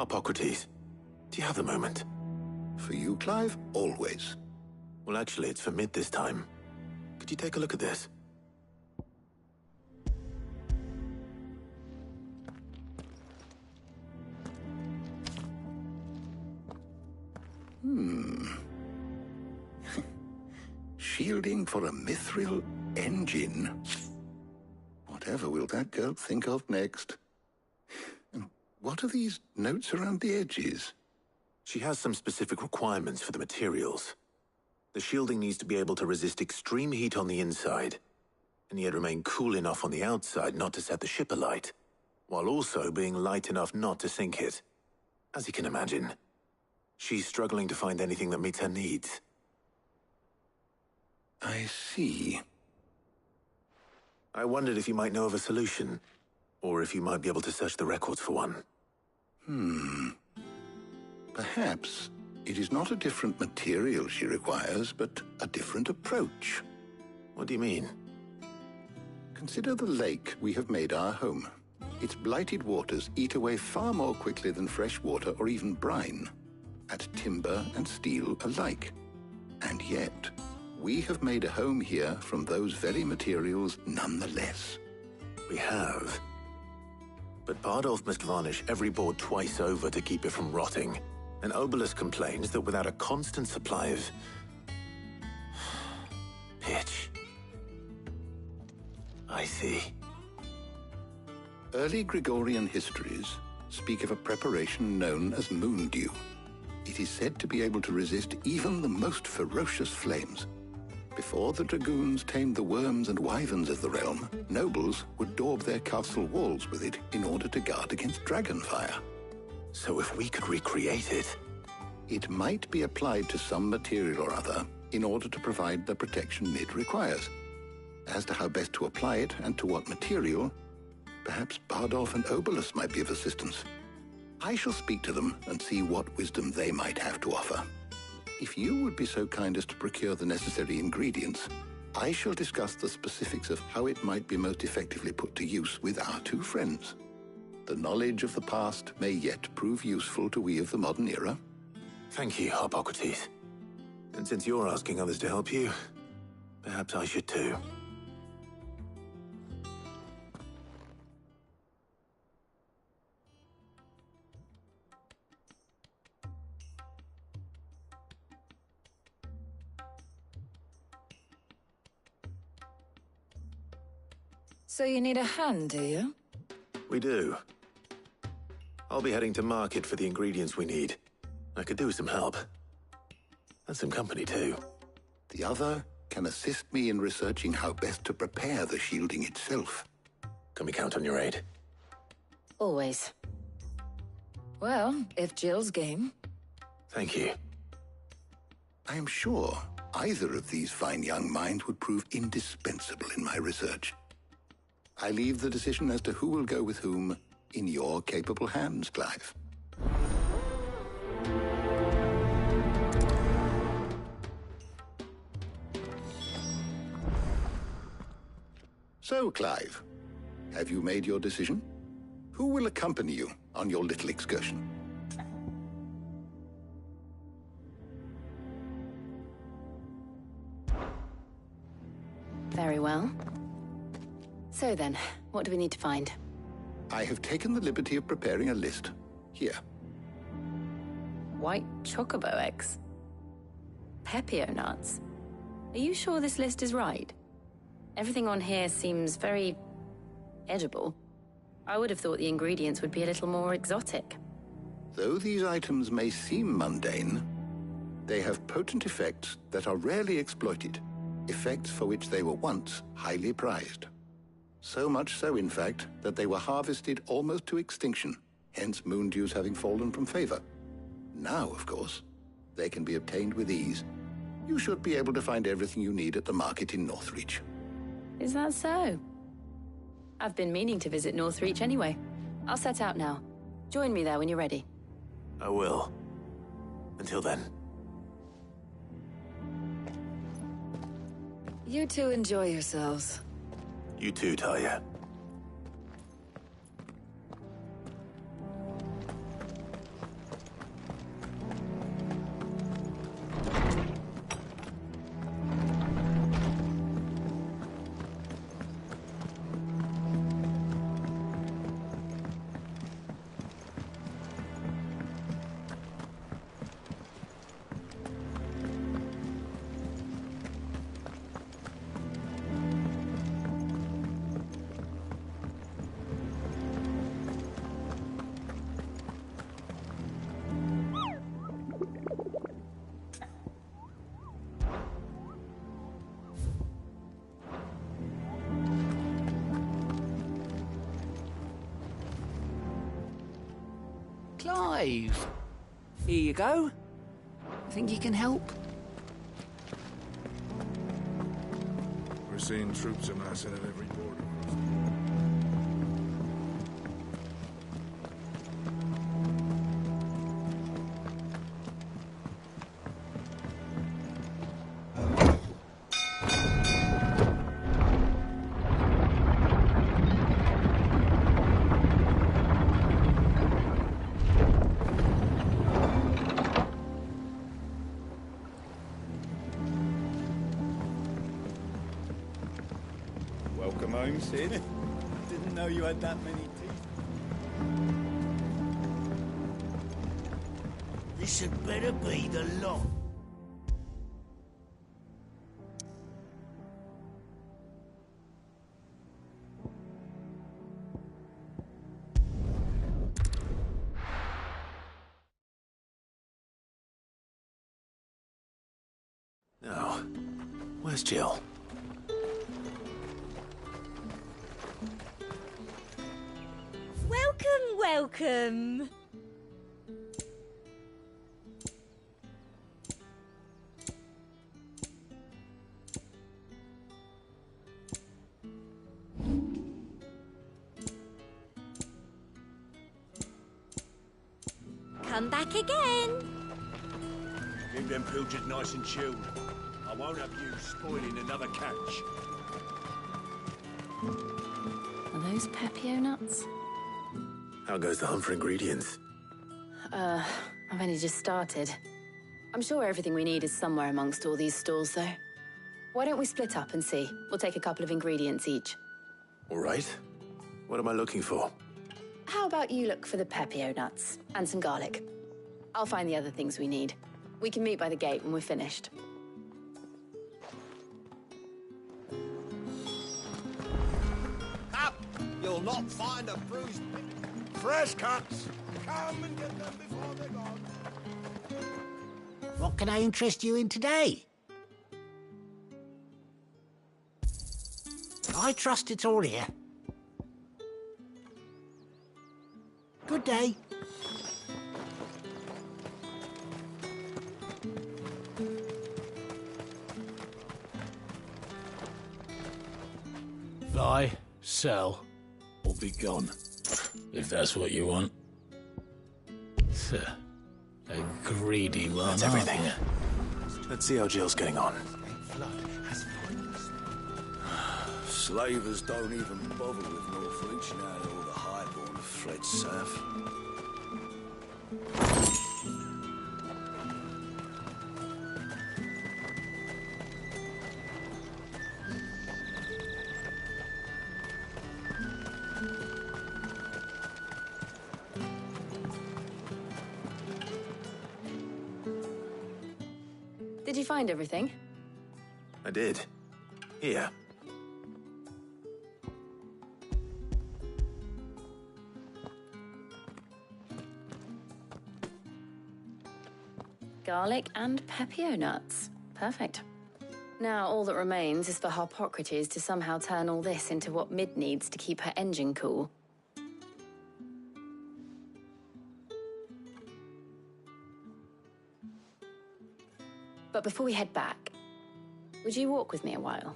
Harpocrates, do you have the moment? For you, Clive, always. Well, actually, it's for mid this time. Could you take a look at this? Shielding for a mithril engine. Whatever will that girl think of next? And what are these notes around the edges? She has some specific requirements for the materials. The shielding needs to be able to resist extreme heat on the inside, and yet remain cool enough on the outside not to set the ship alight, while also being light enough not to sink it. As you can imagine, she's struggling to find anything that meets her needs. I see. I wondered if you might know of a solution, or if you might be able to search the records for one. Perhaps it is not a different material she requires, but a different approach. What do you mean? Consider the lake we have made our home. Its blighted waters eat away far more quickly than fresh water or even brine, at timber and steel alike. And yet, we have made a home here from those very materials nonetheless. We have. But Bardolph must varnish every board twice over to keep it from rotting. And Obelus complains that without a constant supply of pitch. I see. Early Gregorian histories speak of a preparation known as moondew. It is said to be able to resist even the most ferocious flames. Before the dragoons tamed the worms and wyverns of the realm, nobles would daub their castle walls with it in order to guard against dragonfire. So if we could recreate it... It might be applied to some material or other in order to provide the protection it requires. As to how best to apply it and to what material, perhaps Bardolph and Obelus might be of assistance. I shall speak to them and see what wisdom they might have to offer. If you would be so kind as to procure the necessary ingredients, I shall discuss the specifics of how it might be most effectively put to use with our two friends. The knowledge of the past may yet prove useful to we of the modern era. Thank you, Harpocrates. And since you're asking others to help you, perhaps I should too. So you need a hand, do you? We do. I'll be heading to market for the ingredients we need. I could do with some help. And some company, too. The other can assist me in researching how best to prepare the shielding itself. Can we count on your aid? Always. Well, if Jill's game. Thank you. I am sure either of these fine young minds would prove indispensable in my research. I leave the decision as to who will go with whom in your capable hands, Clive. So, Clive, have you made your decision? Who will accompany you on your little excursion? Very well. So then, what do we need to find? I have taken the liberty of preparing a list. Here. White chocobo eggs. Pepio nuts. Are you sure this list is right? Everything on here seems very edible. I would have thought the ingredients would be a little more exotic. Though these items may seem mundane, they have potent effects that are rarely exploited, effects for which they were once highly prized. So much so, in fact, that they were harvested almost to extinction, hence moondews having fallen from favor. Now, of course, they can be obtained with ease. You should be able to find everything you need at the market in Northreach. Is that so? I've been meaning to visit Northreach anyway. I'll set out now. Join me there when you're ready. I will. Until then. You two enjoy yourselves. You too, Talia. slave. Here you go. Think you can help? We're seeing troops amassing at every border. Welcome home, Sid. Didn't know you had that many teeth. This had better be the lot. Now, where's Jill? Welcome. Come back again. Keep them pilchards nice and chilled. I won't have you spoiling another catch. Are those Pepio nuts? How goes the hunt for ingredients? I've only just started. I'm sure everything we need is somewhere amongst all these stalls, though. Why don't we split up and see? We'll take a couple of ingredients each. All right. What am I looking for? How about you look for the Pepio nuts and some garlic? I'll find the other things we need. We can meet by the gate when we're finished. Up! You'll not find a bruised... Fresh cuts! Come and get them before they're gone. What can I interest you in today? I trust it's all here. Good day. Buy, sell, or be gone. If that's what you want. A greedy one. That's everything. Let's see how Jill's getting on. Slavers don't even bother with Northreach now all the highborn have fled south. Did you find everything? I did. Here. Garlic and Pepio nuts. Perfect. Now all that remains is for Harpocrates to somehow turn all this into what Mid needs to keep her engine cool. But before we head back, would you walk with me a while?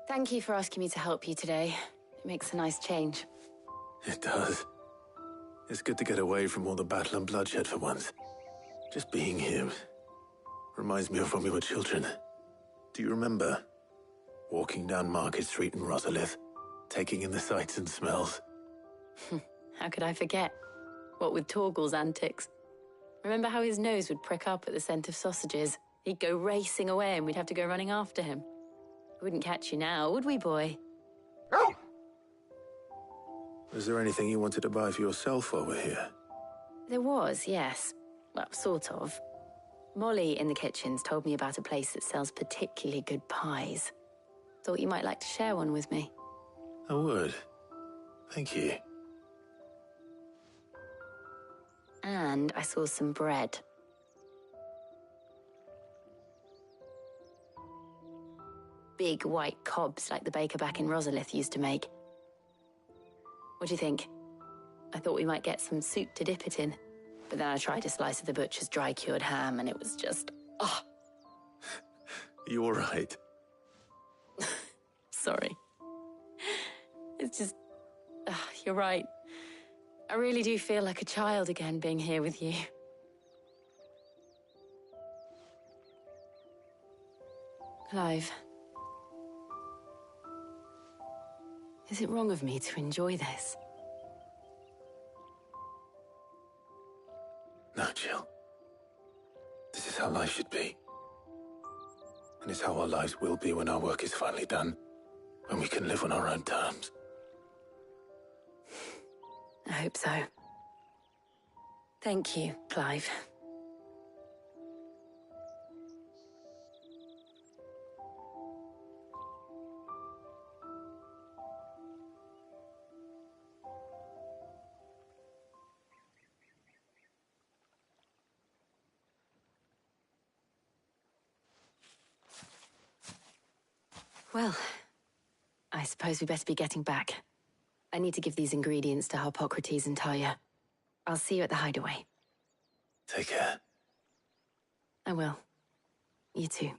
Thank you for asking me to help you today. It makes a nice change. It does. It's good to get away from all the battle and bloodshed for once. Just being here reminds me of when we were children. Do you remember? Walking down Market Street in Rosalith, taking in the sights and smells. How could I forget? What with Torgal's antics. Remember how his nose would prick up at the scent of sausages? He'd go racing away and we'd have to go running after him. We wouldn't catch you now, would we, boy? Was there anything you wanted to buy for yourself while we're here? There was, yes. Well, sort of. Molly in the kitchens told me about a place that sells particularly good pies. Thought you might like to share one with me. I would. Thank you. And I saw some bread. Big white cobs like the baker back in Rosalith used to make. What do you think? I thought we might get some soup to dip it in. But then I tried a slice of the butcher's dry-cured ham and it was just... oh. You all right? Sorry. It's just... you're right. I really do feel like a child again being here with you. Clive. Is it wrong of me to enjoy this? No, Jill. This is how life should be. And it's how our lives will be when our work is finally done. When we can live on our own terms. I hope so. Thank you, Clive. Well, I suppose we better be getting back. I need to give these ingredients to Harpocrates and Tarja. I'll see you at the hideaway. Take care. I will. You too.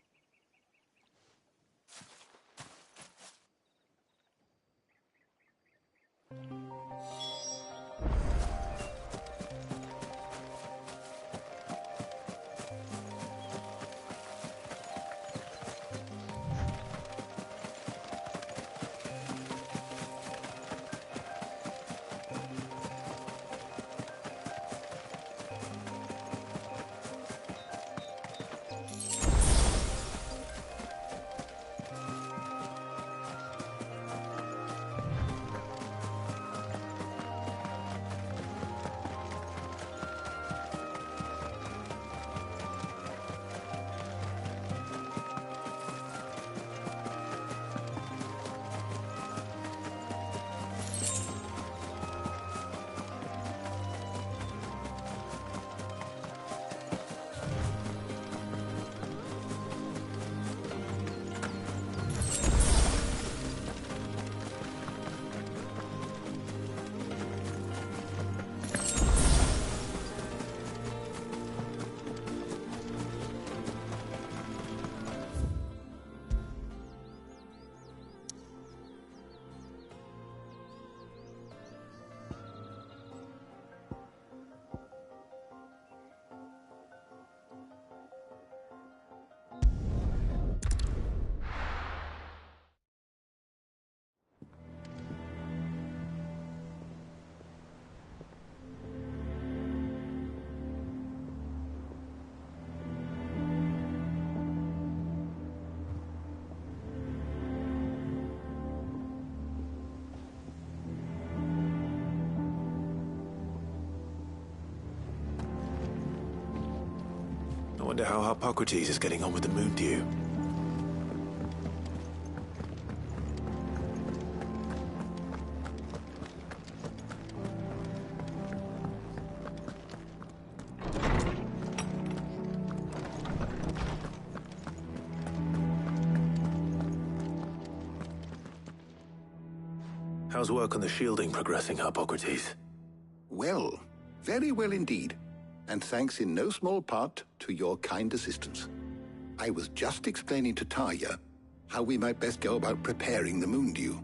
I wonder how Harpocrates is getting on with the moon dew. How's work on the shielding progressing, Harpocrates? Well, very well indeed. And thanks in no small part to your kind assistance. I was just explaining to Tarja how we might best go about preparing the moon dew.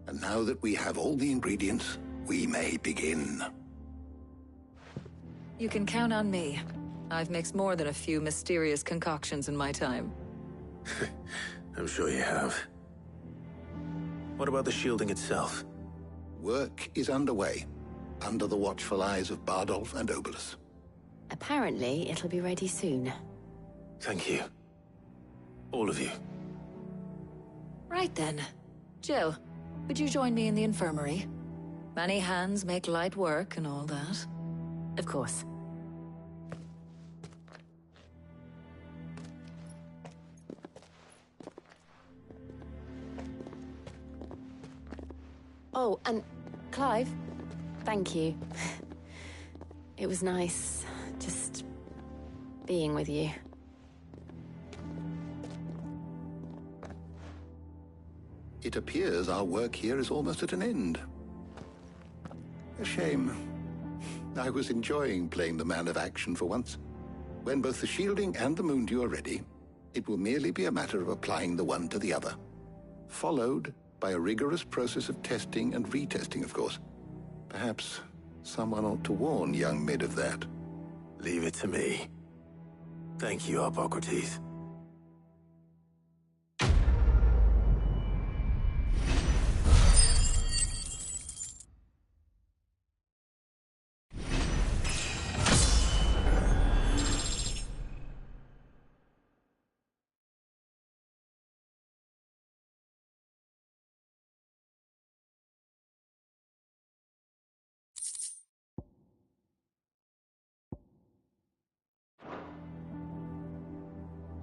And now that we have all the ingredients, we may begin. You can count on me. I've mixed more than a few mysterious concoctions in my time. I'm sure you have. What about the shielding itself? Work is underway, under the watchful eyes of Bardolph and Obolus. Apparently, it'll be ready soon. Thank you. All of you. Right then. Jill, would you join me in the infirmary? Many hands make light work and all that. Of course. Oh, and Clive, thank you. It was nice, just being with you. It appears our work here is almost at an end. A shame. I was enjoying playing the man of action for once. When both the shielding and the Moondew are ready, it will merely be a matter of applying the one to the other. Followed by a rigorous process of testing and retesting, of course. Perhaps someone ought to warn young Mid of that. Leave it to me. Thank you, Harpocrates.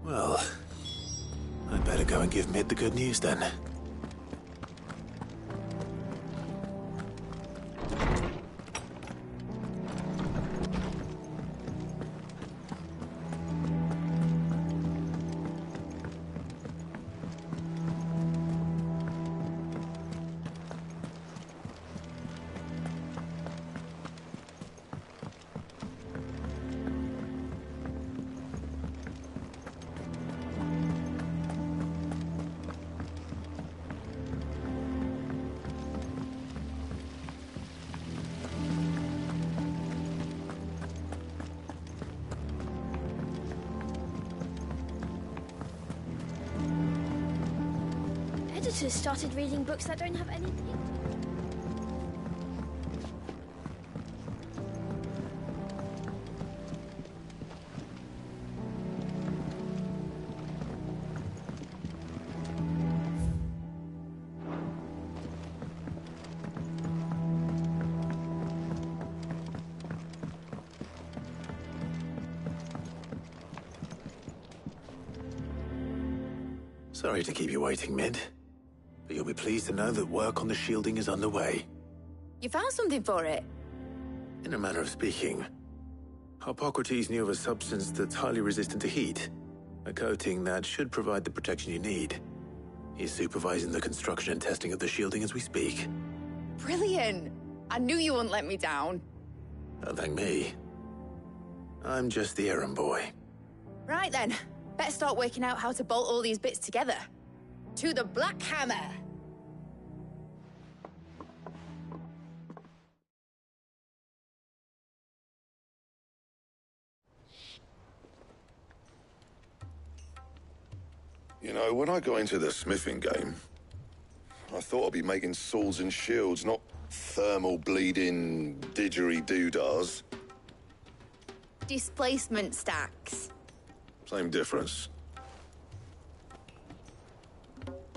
Well, I'd better go and give Mid the good news then. Editors started reading books that don't have anything. Sorry to keep you waiting, Mid. But you'll be pleased to know that work on the shielding is underway. You found something for it? In a manner of speaking, Harpocrates knew of a substance that's highly resistant to heat. A coating that should provide the protection you need. He's supervising the construction and testing of the shielding as we speak. Brilliant! I knew you wouldn't let me down. Don't thank me. I'm just the errand boy. Right then, better start working out how to bolt all these bits together. To the Black Hammer! You know, when I got into the smithing game, I thought I'd be making swords and shields, not thermal bleeding didgeridoo-dahs. Displacement stacks. Same difference.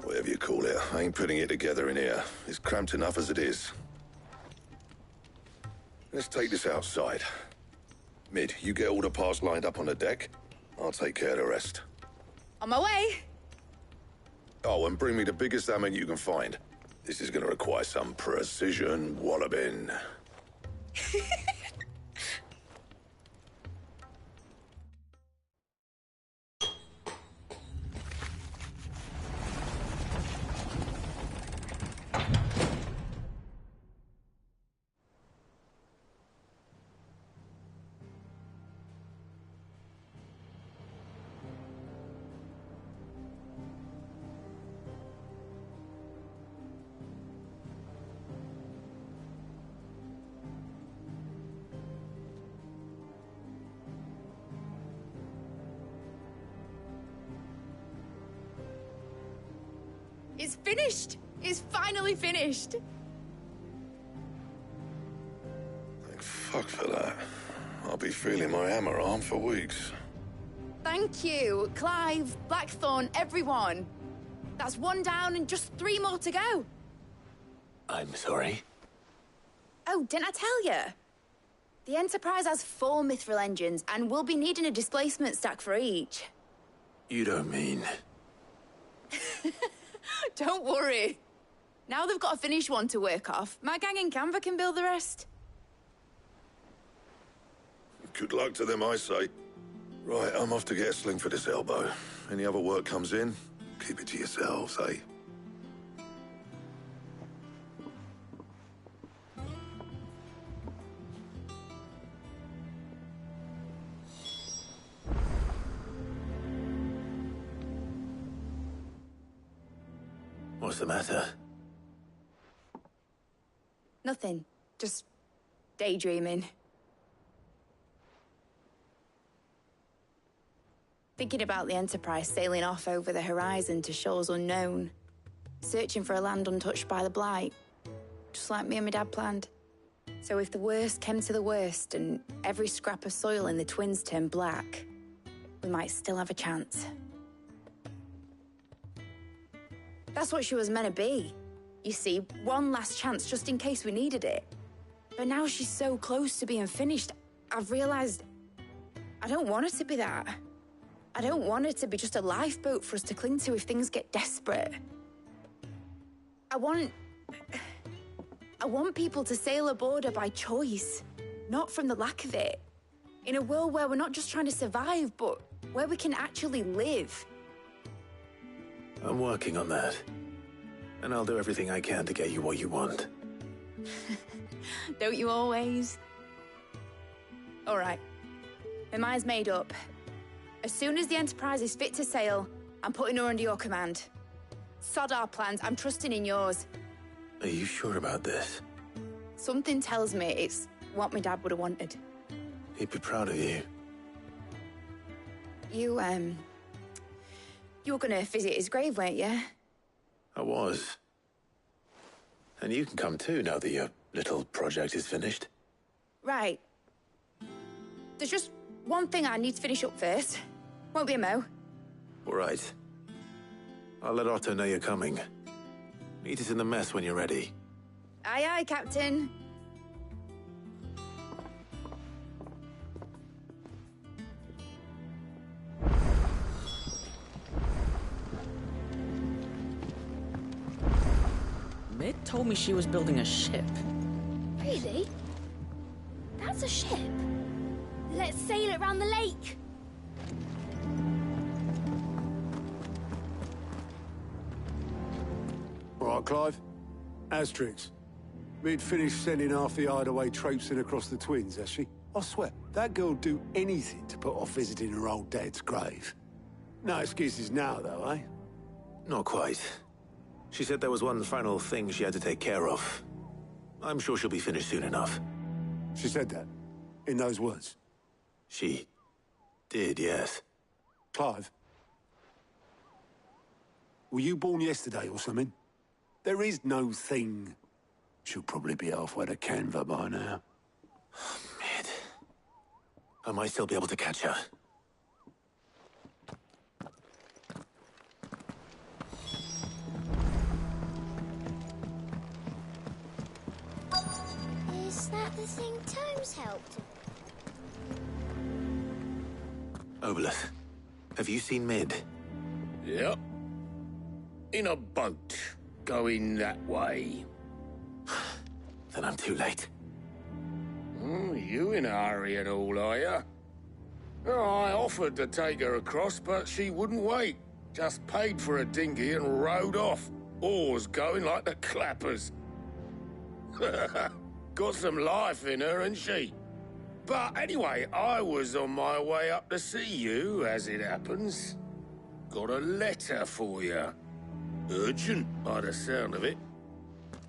Whatever you call it, I ain't putting it together in here. It's cramped enough as it is. Let's take this outside. Mid, you get all the parts lined up on the deck. I'll take care of the rest. On my way! Oh, and bring me the biggest hammer you can find. This is gonna require some precision walloping. It's finished! It's finally finished! Thank fuck for that. I'll be feeling my hammer arm for weeks. Thank you, Clive, Blackthorn, everyone. That's one down and just 3 more to go. I'm sorry? Oh, didn't I tell you? The Enterprise has 4 mithril engines, and we'll be needing a displacement stack for each. You don't mean... Don't worry. Now they've got a finished one to work off, my gang in Canva can build the rest. Good luck to them, I say. Right, I'm off to get a sling for this elbow. Any other work comes in, keep it to yourselves, eh? What's the matter? Nothing. Just daydreaming. Thinking about the Enterprise sailing off over the horizon to shores unknown, searching for a land untouched by the Blight, just like me and my dad planned. So if the worst came to the worst and every scrap of soil in the Twins turned black, we might still have a chance. That's what she was meant to be. You see, one last chance just in case we needed it. But now she's so close to being finished, I've realized I don't want her to be that. I don't want her to be just a lifeboat for us to cling to if things get desperate. I want people to sail aboard her by choice, not from the lack of it. In a world where we're not just trying to survive, but where we can actually live. I'm working on that. And I'll do everything I can to get you what you want. Don't you always? All right. My mind's made up. As soon as the Enterprise is fit to sail, I'm putting her under your command. Sod our plans, I'm trusting in yours. Are you sure about this? Something tells me it's what my dad would have wanted. He'd be proud of you. You were gonna visit his grave, weren't you? I was. And you can come too now that your little project is finished. Right. There's just one thing I need to finish up first. Won't be a mo. All right. I'll let Otto know you're coming. Meet us in the mess when you're ready. Aye, aye, Captain. Mid told me she was building a ship. Really? That's a ship. Let's sail it round the lake. All right, Clive. Asterix. Mid finished sending half the hideaway traipsing across the Twins, has she? I swear, that girl'd do anything to put off visiting her old dad's grave. No excuses now, though, eh? Not quite. She said there was one final thing she had to take care of. I'm sure she'll be finished soon enough. She said that? In those words? She did, yes. Clive? Were you born yesterday or something? There is no thing. She'll probably be halfway to Canva by now. Mid. I might still be able to catch her. Is that the thing Tomes helped? Obolus, have you seen Mid? Yep. In a boat, going that way. Then I'm too late. You in a hurry and all, are you? I offered to take her across, but she wouldn't wait. Just paid for a dinghy and rowed off. Oars going like the clappers. Got some life in her, ain't she? But anyway, I was on my way up to see you, as it happens. Got a letter for you. Urgent, by the sound of it.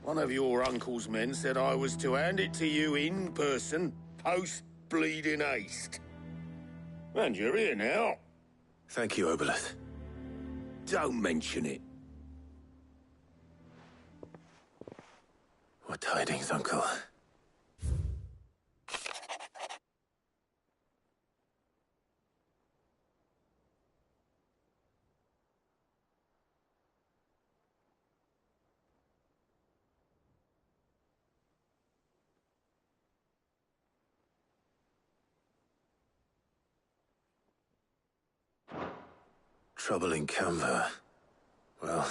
One of your uncle's men said I was to hand it to you in person, post-bleeding haste. And you're here now. Thank you, Obolus. Don't mention it. What tidings, Uncle? Trouble in Canva. Well,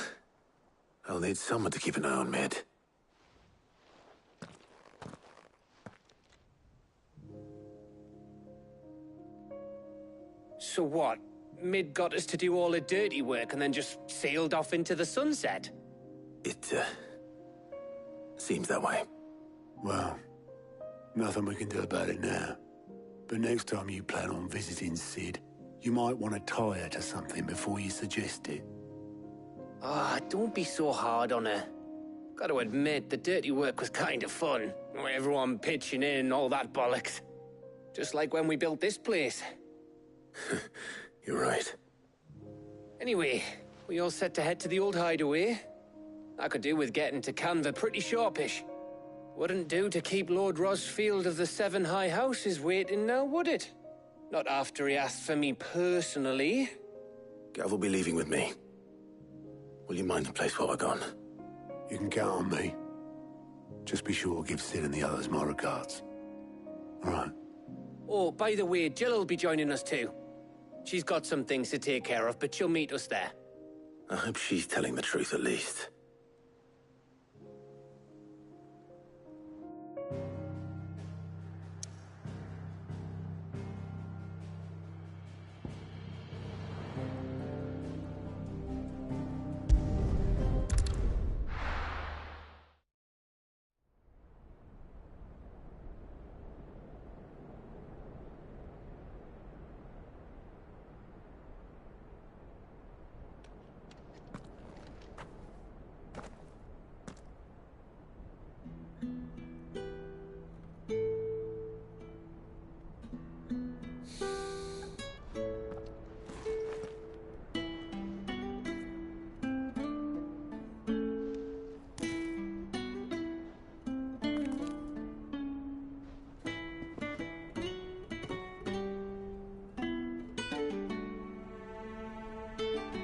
I'll need someone to keep an eye on Mid. So what? Mid got us to do all the dirty work and then just sailed off into the sunset? It, seems that way. Well, nothing we can do about it now. But next time you plan on visiting Sid, you might want to tie her to something before you suggest it. Ah, don't be so hard on her. Gotta admit, the dirty work was kind of fun. Everyone pitching in and all that bollocks. Just like when we built this place. You're right. Anyway, we all set to head to the old hideaway. I could do with getting to Canva pretty sharpish. Wouldn't do to keep Lord Rosfield of the Seven High Houses waiting now, would it? Not after he asked for me personally. Gav will be leaving with me. Will you mind the place while we're gone? You can count on me. Just be sure to give Sid and the others my regards. All right. Oh, by the way, Jill will be joining us too. She's got some things to take care of, but she'll meet us there. I hope she's telling the truth at least.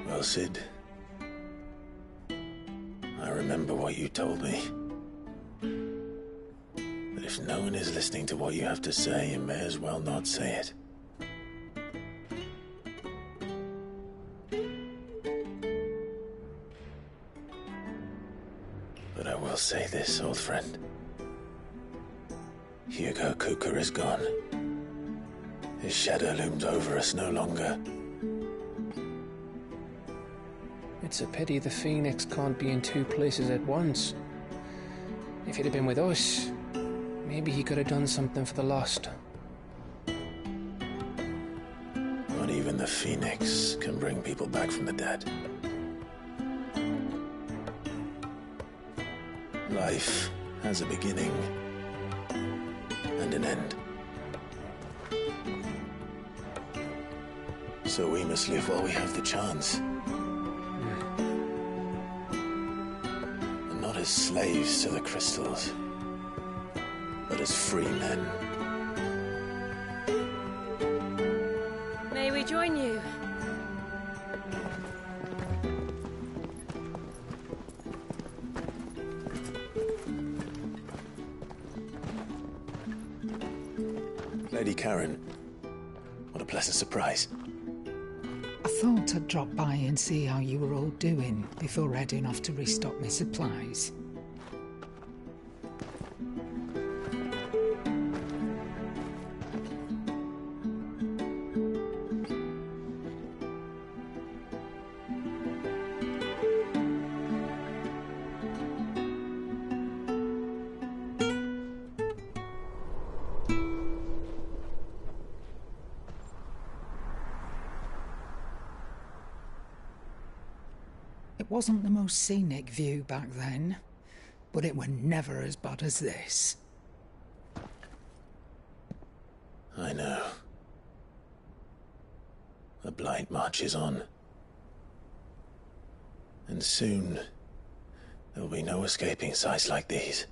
Well, Sid, I remember what you told me. That if no one is listening to what you have to say, you may as well not say it. But I will say this, old friend. Hugo Kuka is gone. His shadow looms over us no longer. It's a pity the Phoenix can't be in two places at once. If he'd have been with us, maybe he could have done something for the lost. Not even the Phoenix can bring people back from the dead. Life has a beginning and an end. So we must live while we have the chance. Not as slaves to the crystals, but as free men. May we join you? Lady Karen, what a pleasant surprise. I thought I'd drop by and see how you were all doing before heading off to restock my supplies. It wasn't the most scenic view back then, but it were never as bad as this. I know. The Blight marches on. And soon, there will be no escaping sights like these.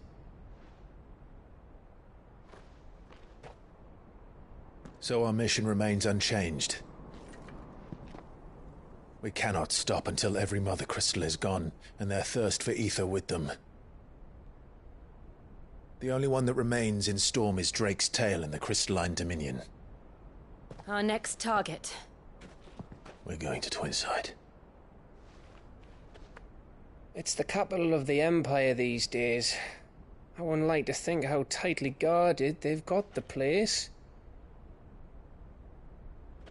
So our mission remains unchanged. We cannot stop until every Mother Crystal is gone, and their thirst for ether with them. The only one that remains in Storm is Drake's Tail in the Crystalline Dominion. Our next target. We're going to Twinside. It's the capital of the Empire these days. I wouldn't like to think how tightly guarded they've got the place.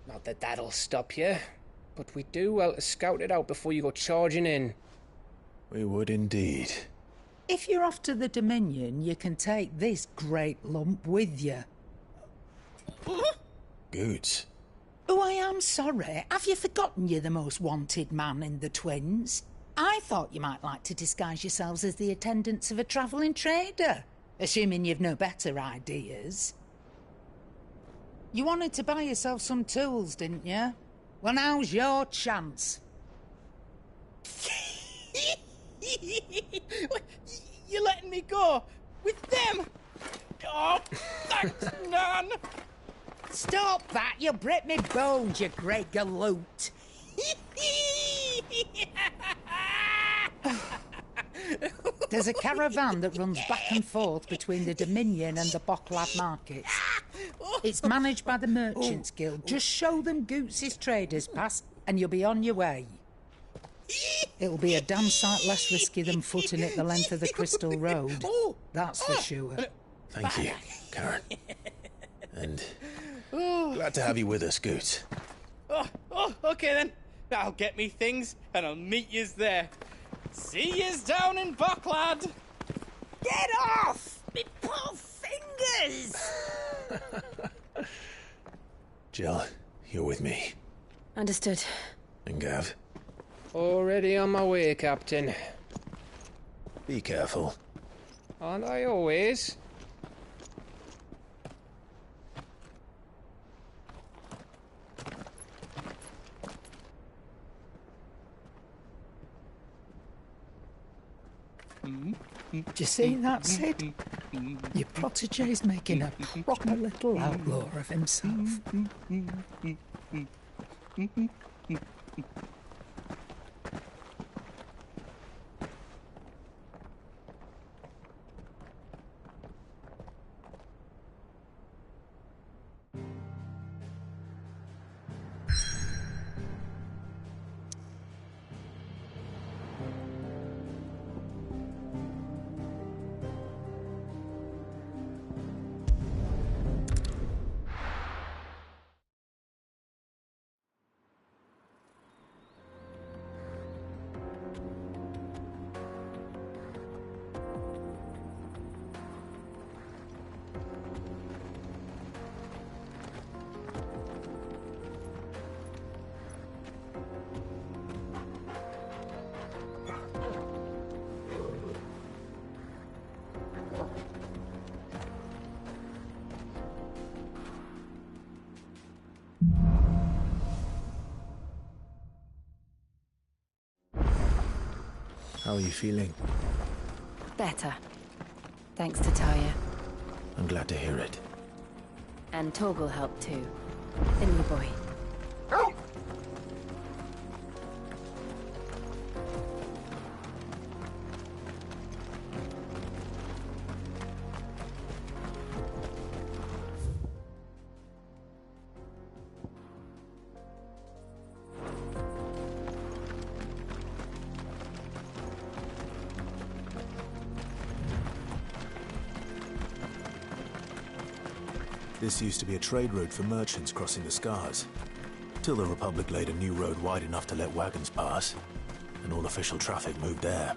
Not that that'll stop you, but we do well to scout it out before you go charging in. We would indeed. If you're off to the Dominion, you can take this great lump with you. Goods. Oh, I am sorry. Have you forgotten you're the most wanted man in the Twins? I thought you might like to disguise yourselves as the attendants of a travelling trader, assuming you've no better ideas. You wanted to buy yourself some tools, didn't you? Well, now's your chance. You're letting me go with them? Oh, thanks, Nan. Stop that! You'll break me bones, you great galoot. There's a caravan that runs back and forth between the Dominion and the Bocklad markets. It's managed by the Merchants Guild. Just show them Goots' traders pass and you'll be on your way. It'll be a damn sight less risky than footing it the length of the Crystal Road. That's for sure. Thank you, Karen. And glad to have you with us, Goots. Okay then. I'll get me things and I'll meet yous there. See yous down in Bocklad. Get off! Me poor fingers! Jill, you're with me. Understood. And Gav? Already on my way, Captain. Be careful. Aren't I always? Do you see that, Sid? Your protege's making a proper little outlaw of himself. How are you feeling? Better. Thanks to Taya. I'm glad to hear it. And Torgal helped too. Didn't you, boy? This used to be a trade route for merchants crossing the Scars, till the Republic laid a new road wide enough to let wagons pass, and all official traffic moved there.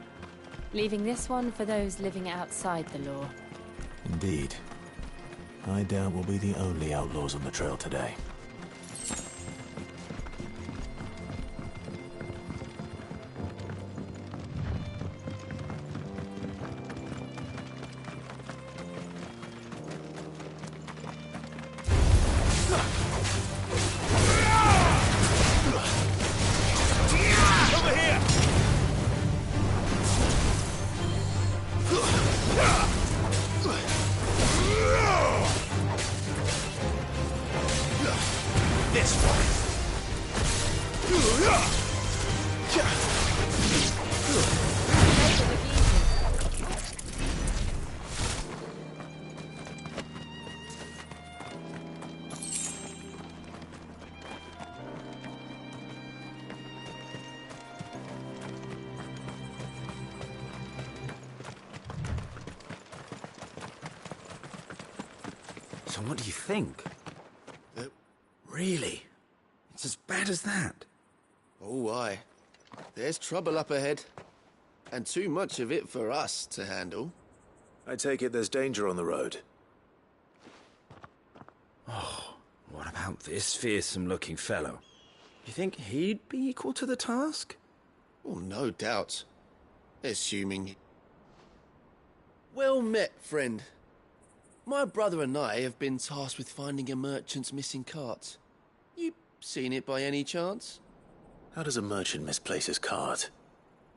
Leaving this one for those living outside the law. Indeed. I doubt we'll be the only outlaws on the trail today. So what do you think? Really? bad as that? Oh, aye. There's trouble up ahead. And too much of it for us to handle. I take it there's danger on the road. Oh, what about this fearsome-looking fellow? You think he'd be equal to the task? Oh, no doubt. Assuming... Well met, friend. My brother and I have been tasked with finding a merchant's missing cart. You seen it by any chance? How does a merchant misplace his cart?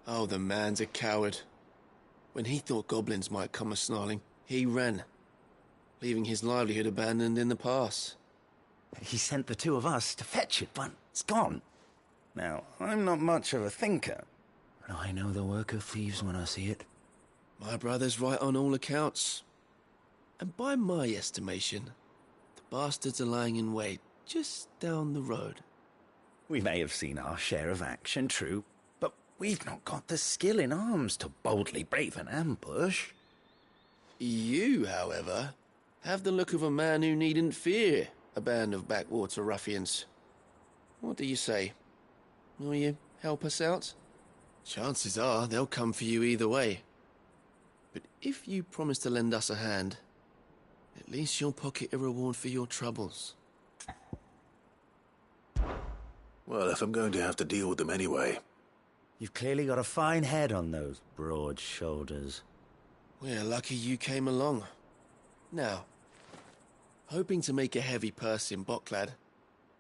Oh, the man's a coward. When he thought goblins might come a-snarling, he ran, leaving his livelihood abandoned in the pass. He sent the two of us to fetch it, but it's gone. Now, I'm not much of a thinker, but I know the work of thieves when I see it. My brother's right on all accounts. And by my estimation, the bastards are lying in wait just down the road. We may have seen our share of action, true, but we've not got the skill in arms to boldly brave an ambush. You, however, have the look of a man who needn't fear a band of backwater ruffians. What do you say? Will you help us out? Chances are they'll come for you either way. But if you promise to lend us a hand, at least you'll pocket a reward for your troubles. Well, if I'm going to have to deal with them anyway. You've clearly got a fine head on those broad shoulders. We're lucky you came along. Now, hoping to make a heavy purse in Boklad,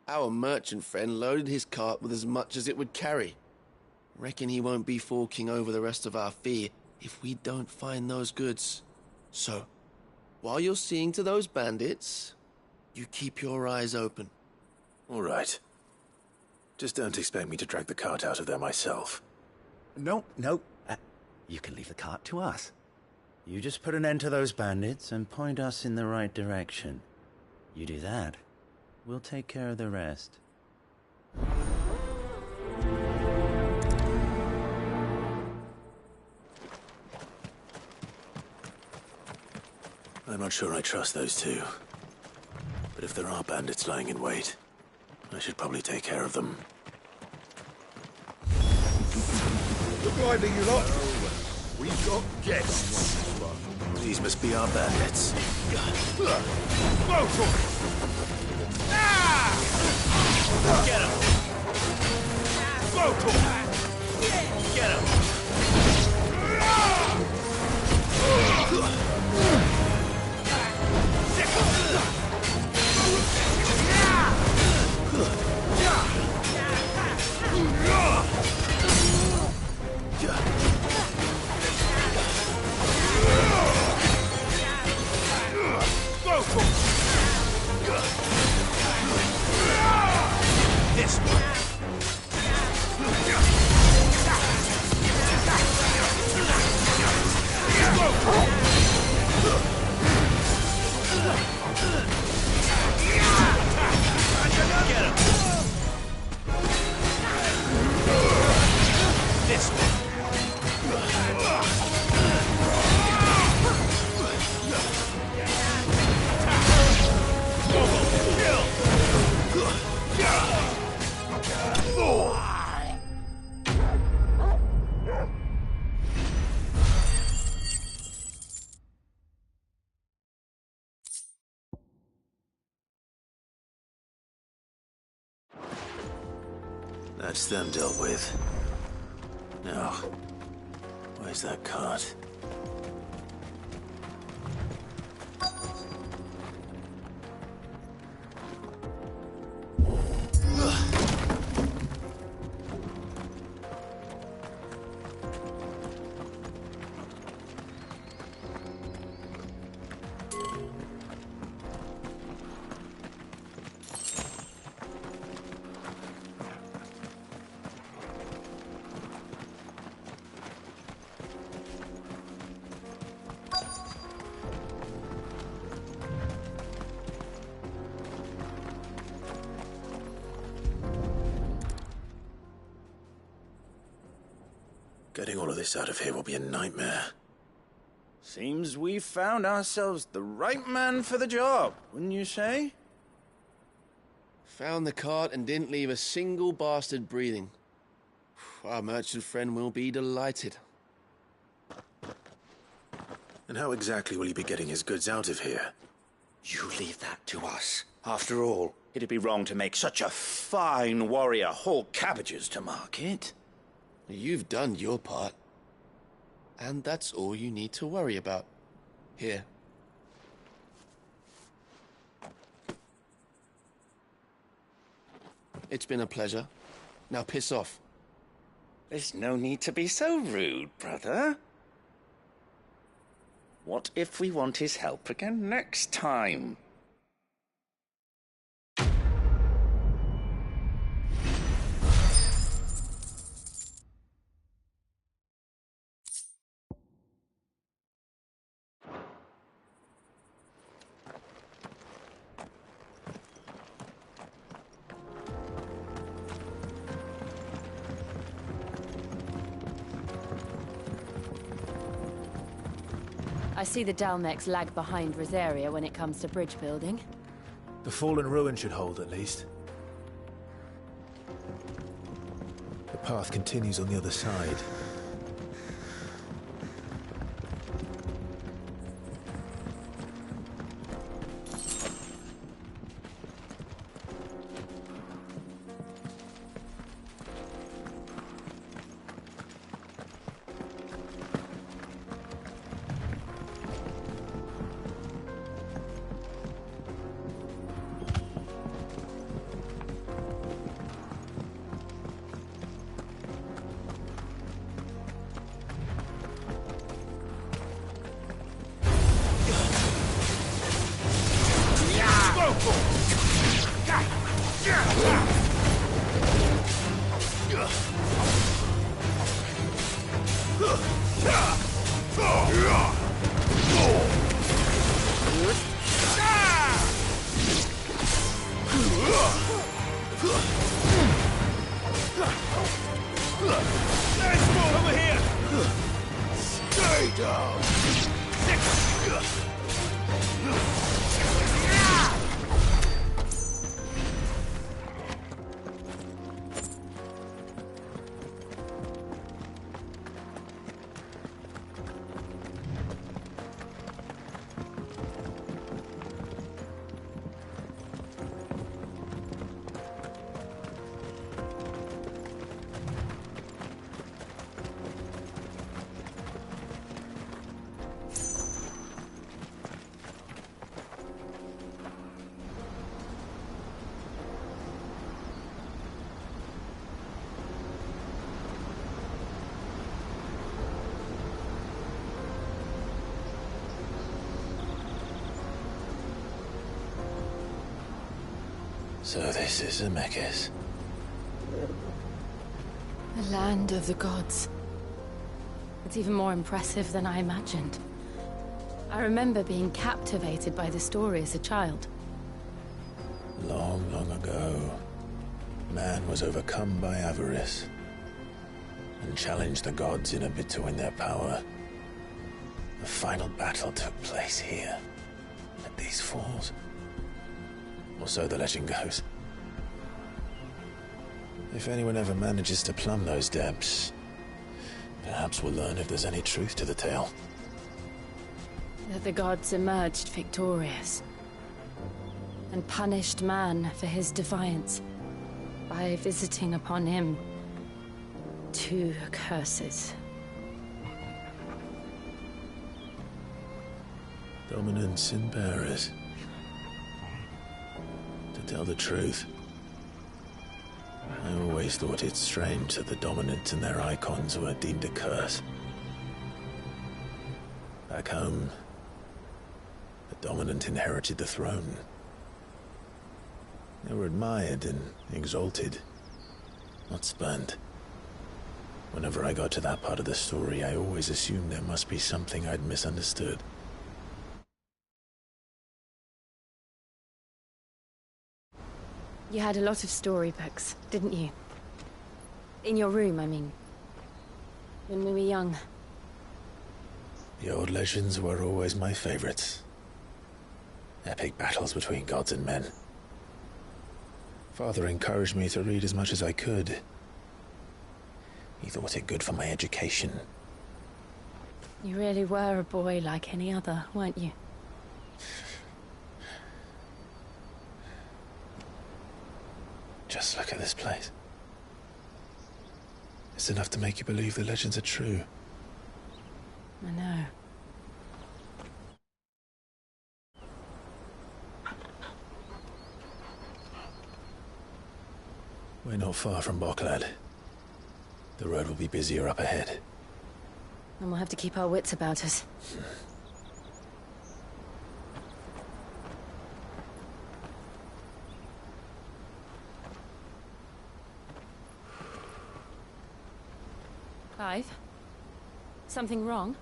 our merchant friend loaded his cart with as much as it would carry. Reckon he won't be forking over the rest of our fee if we don't find those goods. So, while you're seeing to those bandits, you keep your eyes open. All right. Just don't expect me to drag the cart out of there myself. No. You can leave the cart to us. You just put an end to those bandits and point us in the right direction. You do that, we'll take care of the rest. I'm not sure I trust those two. But if there are bandits lying in wait, I should probably take care of them. Look lively, you lot. We've got guests. These must be our bandits. Go for it! Get him! Go for it! Get him! This one. Get him. This one. That's them dealt with. Now, where's that cart? Getting all of this out of here will be a nightmare. Seems we've found ourselves the right man for the job, wouldn't you say? Found the cart and didn't leave a single bastard breathing. Our merchant friend will be delighted. And how exactly will he be getting his goods out of here? You leave that to us. After all, it'd be wrong to make such a fine warrior haul cabbages to market. You've done your part. And that's all you need to worry about. Here. It's been a pleasure. Now piss off. There's no need to be so rude, brother. What if we want his help again next time? I see the Dalmex lag behind Rosaria when it comes to bridge building. The fallen ruin should hold, at least. The path continues on the other side. So this is Amekis. The land of the gods. It's even more impressive than I imagined. I remember being captivated by the story as a child. Long, long ago, man was overcome by avarice and challenged the gods in a bid to win their power. The final battle took place here, at these falls. Or so the legend goes. If anyone ever manages to plumb those depths, perhaps we'll learn if there's any truth to the tale. That the gods emerged victorious and punished man for his defiance by visiting upon him 2 curses. Dominants and bearers. To tell the truth, I always thought it strange that the dominants and their icons were deemed a curse. Back home, the dominant inherited the throne. They were admired and exalted, not spurned. Whenever I got to that part of the story, I always assumed there must be something I'd misunderstood. You had a lot of storybooks, didn't you? In your room, I mean. When we were young. The old legends were always my favorites. Epic battles between gods and men. Father encouraged me to read as much as I could. He thought it good for my education. You really were a boy like any other, weren't you? Just look at this place. It's enough to make you believe the legends are true. I know. We're not far from Boklad. The road will be busier up ahead. And we'll have to keep our wits about us. Clive? Something wrong?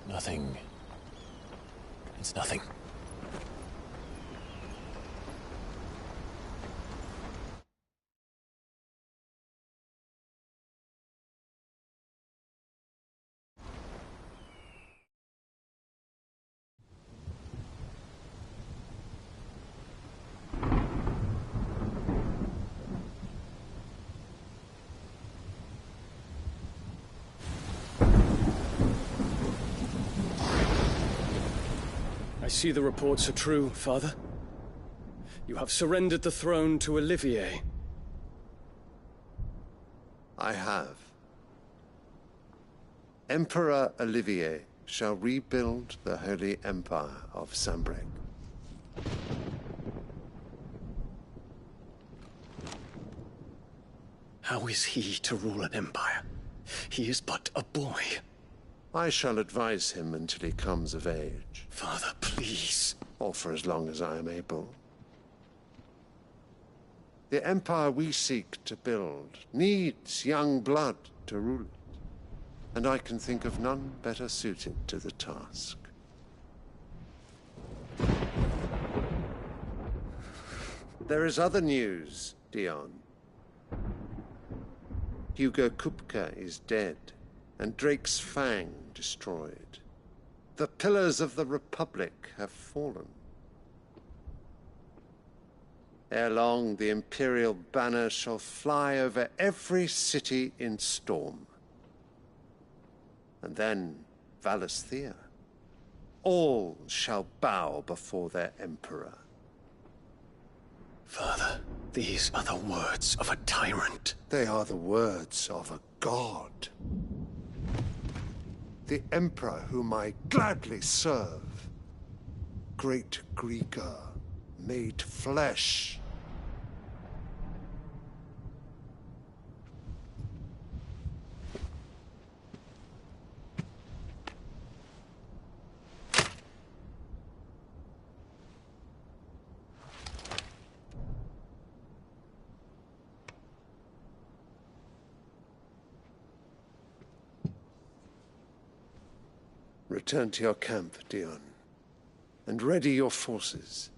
Nothing. It's nothing. I see the reports are true, Father. You have surrendered the throne to Olivier. I have. Emperor Olivier shall rebuild the Holy Empire of Sanbreque. How is he to rule an empire? He is but a boy. I shall advise him until he comes of age. Father, please. Or for as long as I am able. The empire we seek to build needs young blood to rule it, and I can think of none better suited to the task. There is other news, Dion. Hugo Kupka is dead, and Drake's Fang destroyed. The pillars of the Republic have fallen. Ere long, the Imperial banner shall fly over every city in Storm. And then, Valisthea. All shall bow before their Emperor. Father, these are the words of a tyrant. They are the words of a god. The Emperor whom I gladly serve. Great Greagor, made flesh. Return to your camp, Dion, and ready your forces.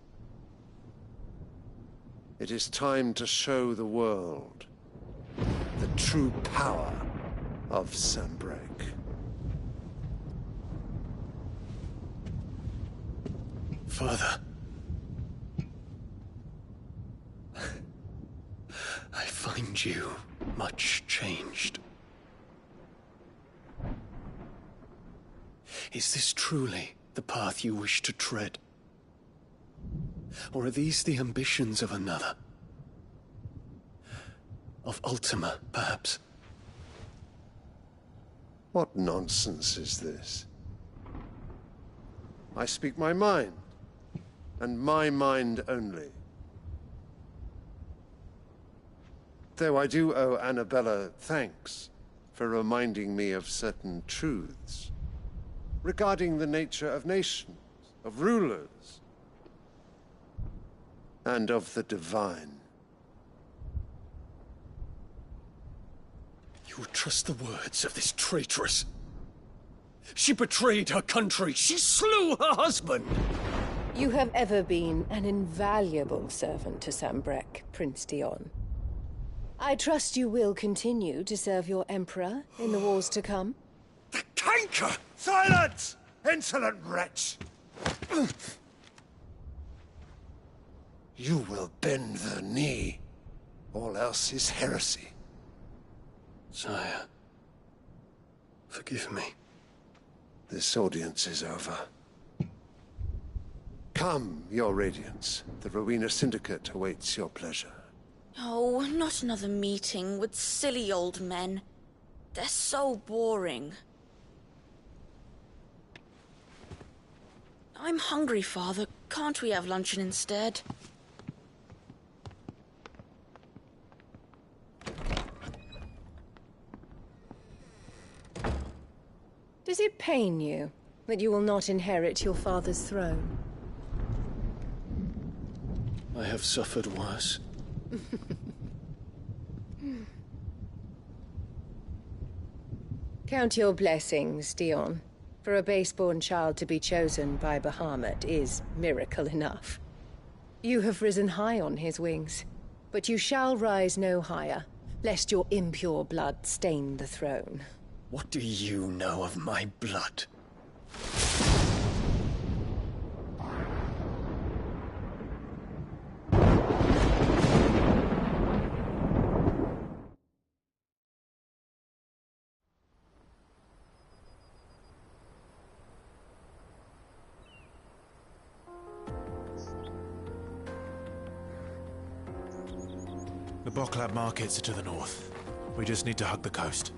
It is time to show the world the true power of Sanbreque. Father. I find you much changed. Is this truly the path you wish to tread? Or are these the ambitions of another? Of Ultima, perhaps? What nonsense is this? I speak my mind, and my mind only. Though I do owe Annabella thanks for reminding me of certain truths regarding the nature of nations, of rulers, and of the divine. You would trust the words of this traitress? She betrayed her country. She slew her husband. You have ever been an invaluable servant to Sanbreque, Prince Dion. I trust you will continue to serve your Emperor in the wars to come. The canker! Silence! Insolent wretch! you will bend the knee. All else is heresy. Sire, forgive me. This audience is over. Come, Your Radiance. The Rowena Syndicate awaits your pleasure. Oh, not another meeting with silly old men. They're so boring. I'm hungry, Father. Can't we have luncheon instead? Does it pain you that you will not inherit your father's throne? I have suffered worse. Count your blessings, Dion. For a base-born child to be chosen by Bahamut is miracle enough. You have risen high on his wings, but you shall rise no higher, lest your impure blood stain the throne. What do you know of my blood? The Boklab markets are to the north. We just need to hug the coast.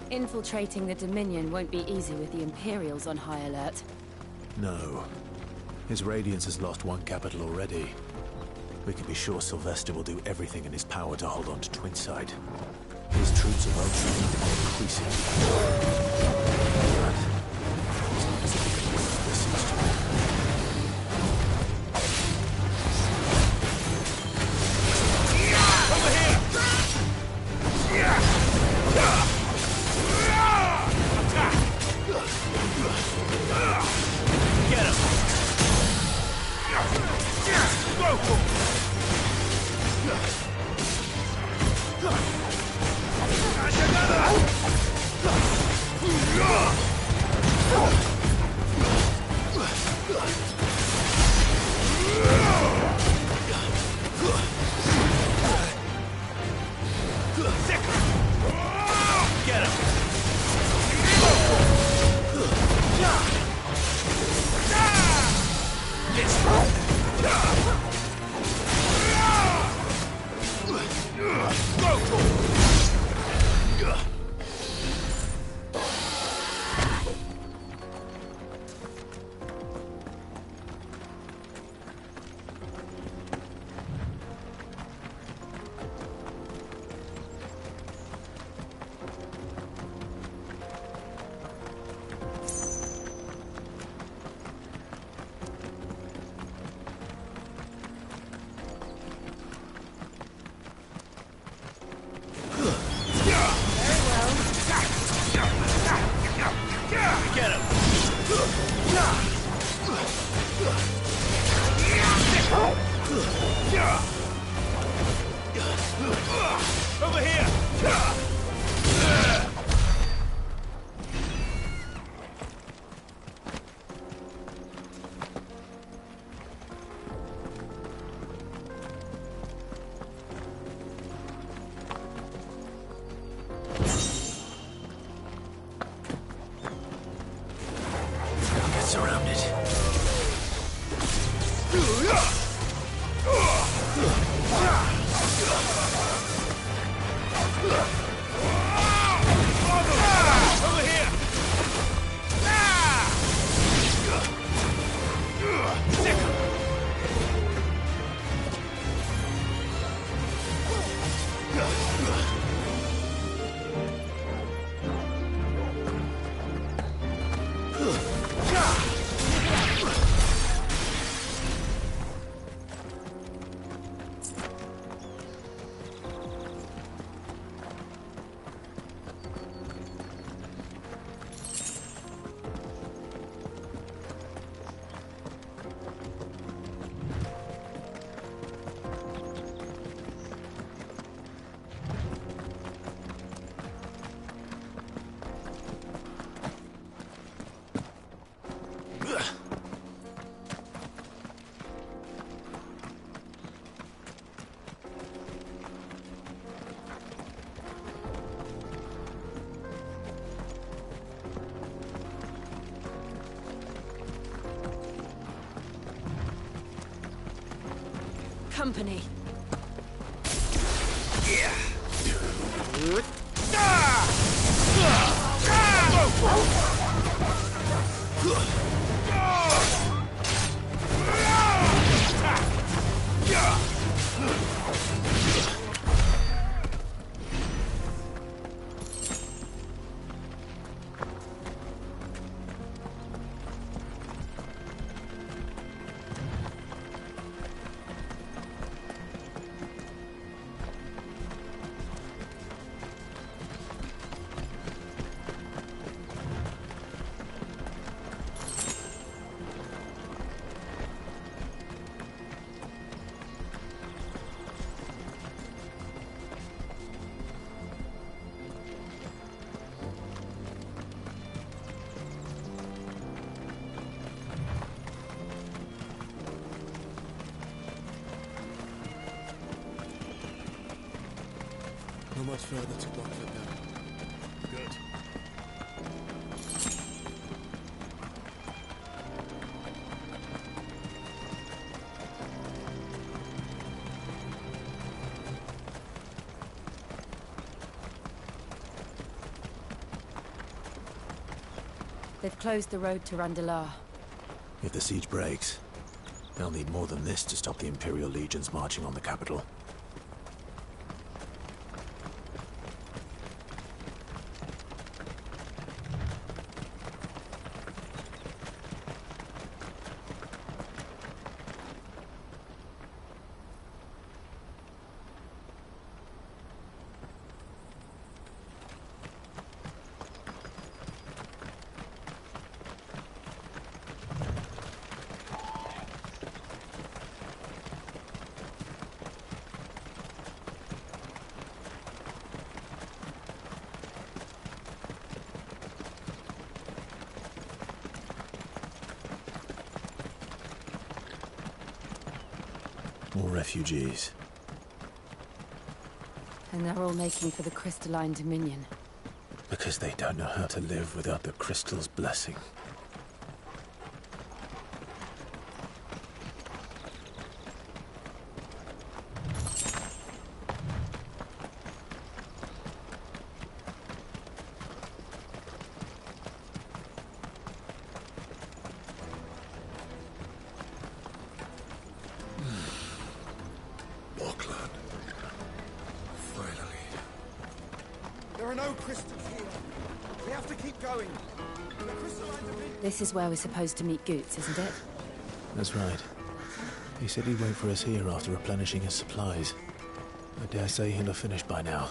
Infiltrating the Dominion won't be easy with the Imperials on high alert. No. His Radiance has lost one capital already. We can be sure Sylvester will do everything in his power to hold on to Twinside. His troops are well trained and increasingly. But it's not as if he listens to them. Over here! Get surrounded. company. Not much further to Bocklet now. Good. They've closed the road to Randalar. If the siege breaks, they'll need more than this to stop the Imperial legions marching on the capital. More refugees. And they're all making for the Crystalline Dominion. Because they don't know how to live without the Crystal's blessing. There are no crystals here. We have to keep going. The crystalline dominion. This is where we're supposed to meet Goots, isn't it? That's right. He said he'd wait for us here after replenishing his supplies. I dare say he'll have finished by now.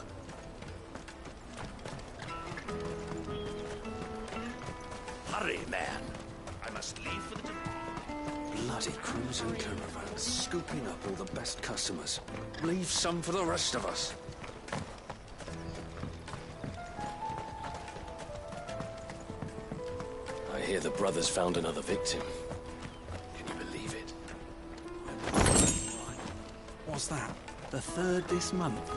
Hurry, man. I must leave for the... Bloody cruising caravans, scooping up all the best customers. Leave some for the rest of us. I hear the brothers found another victim. Can you believe it? What's that? The third this month?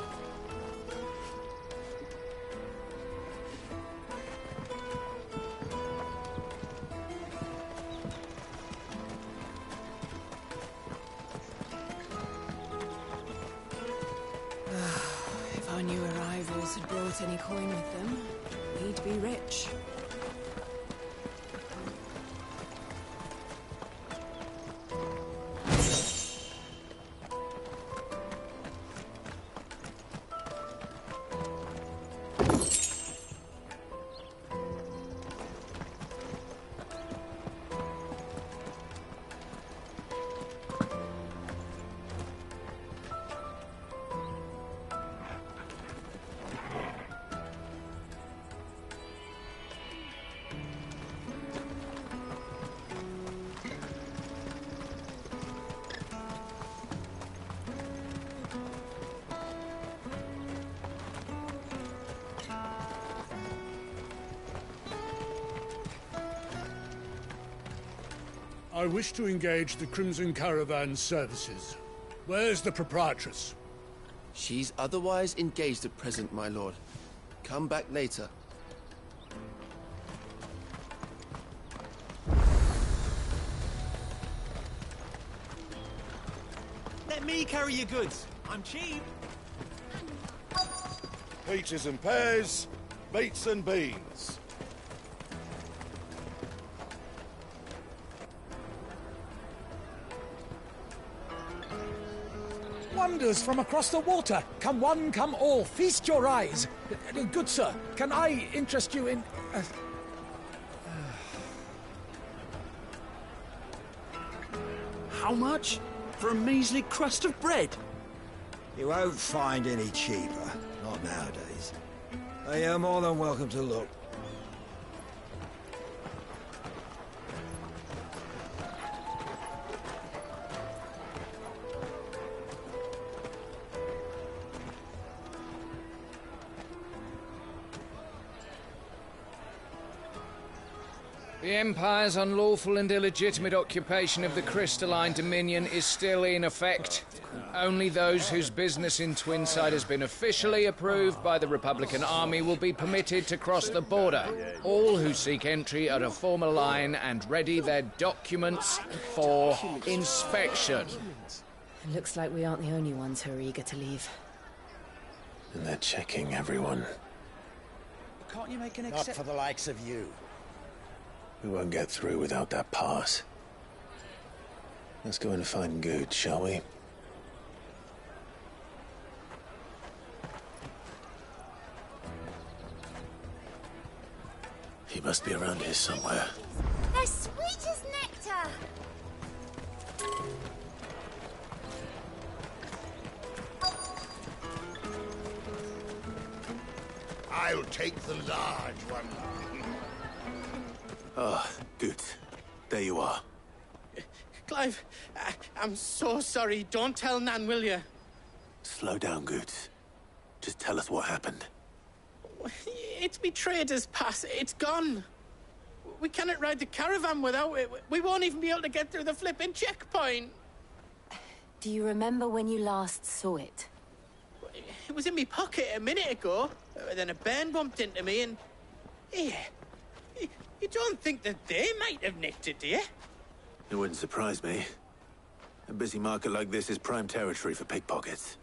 If our new arrivals had brought any coin with them, we'd be rich. I wish to engage the Crimson Caravan services. Where's the proprietress? She's otherwise engaged at present, my lord. Come back later. Let me carry your goods? I'm cheap. Peaches and pears, beets and beans. Wonders from across the water. Come one, come all. Feast your eyes. Good sir, can I interest you in... How much? For a measly crust of bread? You won't find any cheaper. Not nowadays. You're more than welcome to look. The Empire's unlawful and illegitimate occupation of the Crystalline Dominion is still in effect. Only those whose business in Twinside has been officially approved by the Republican Army will be permitted to cross the border. All who seek entry are to form a line and ready their documents for inspection. It looks like we aren't the only ones who are eager to leave. And they're checking everyone. Can't you make an Not for the likes of you. We won't get through without that pass. Let's go and find Good, shall we? He must be around here somewhere. They're sweet as nectar! I'll take the large one. Ah, Good. There you are. Clive, I'm so sorry. Don't tell Nan, will you? Slow down, Good. Just tell us what happened. It's me trader's pass. It's gone. We cannot ride the caravan without it. We won't even be able to get through the flipping checkpoint. Do you remember when you last saw it? It was in my pocket a minute ago. Then a bairn bumped into me and... Yeah. You don't think that they might have nicked it, do you? It wouldn't surprise me. A busy market like this is prime territory for pickpockets.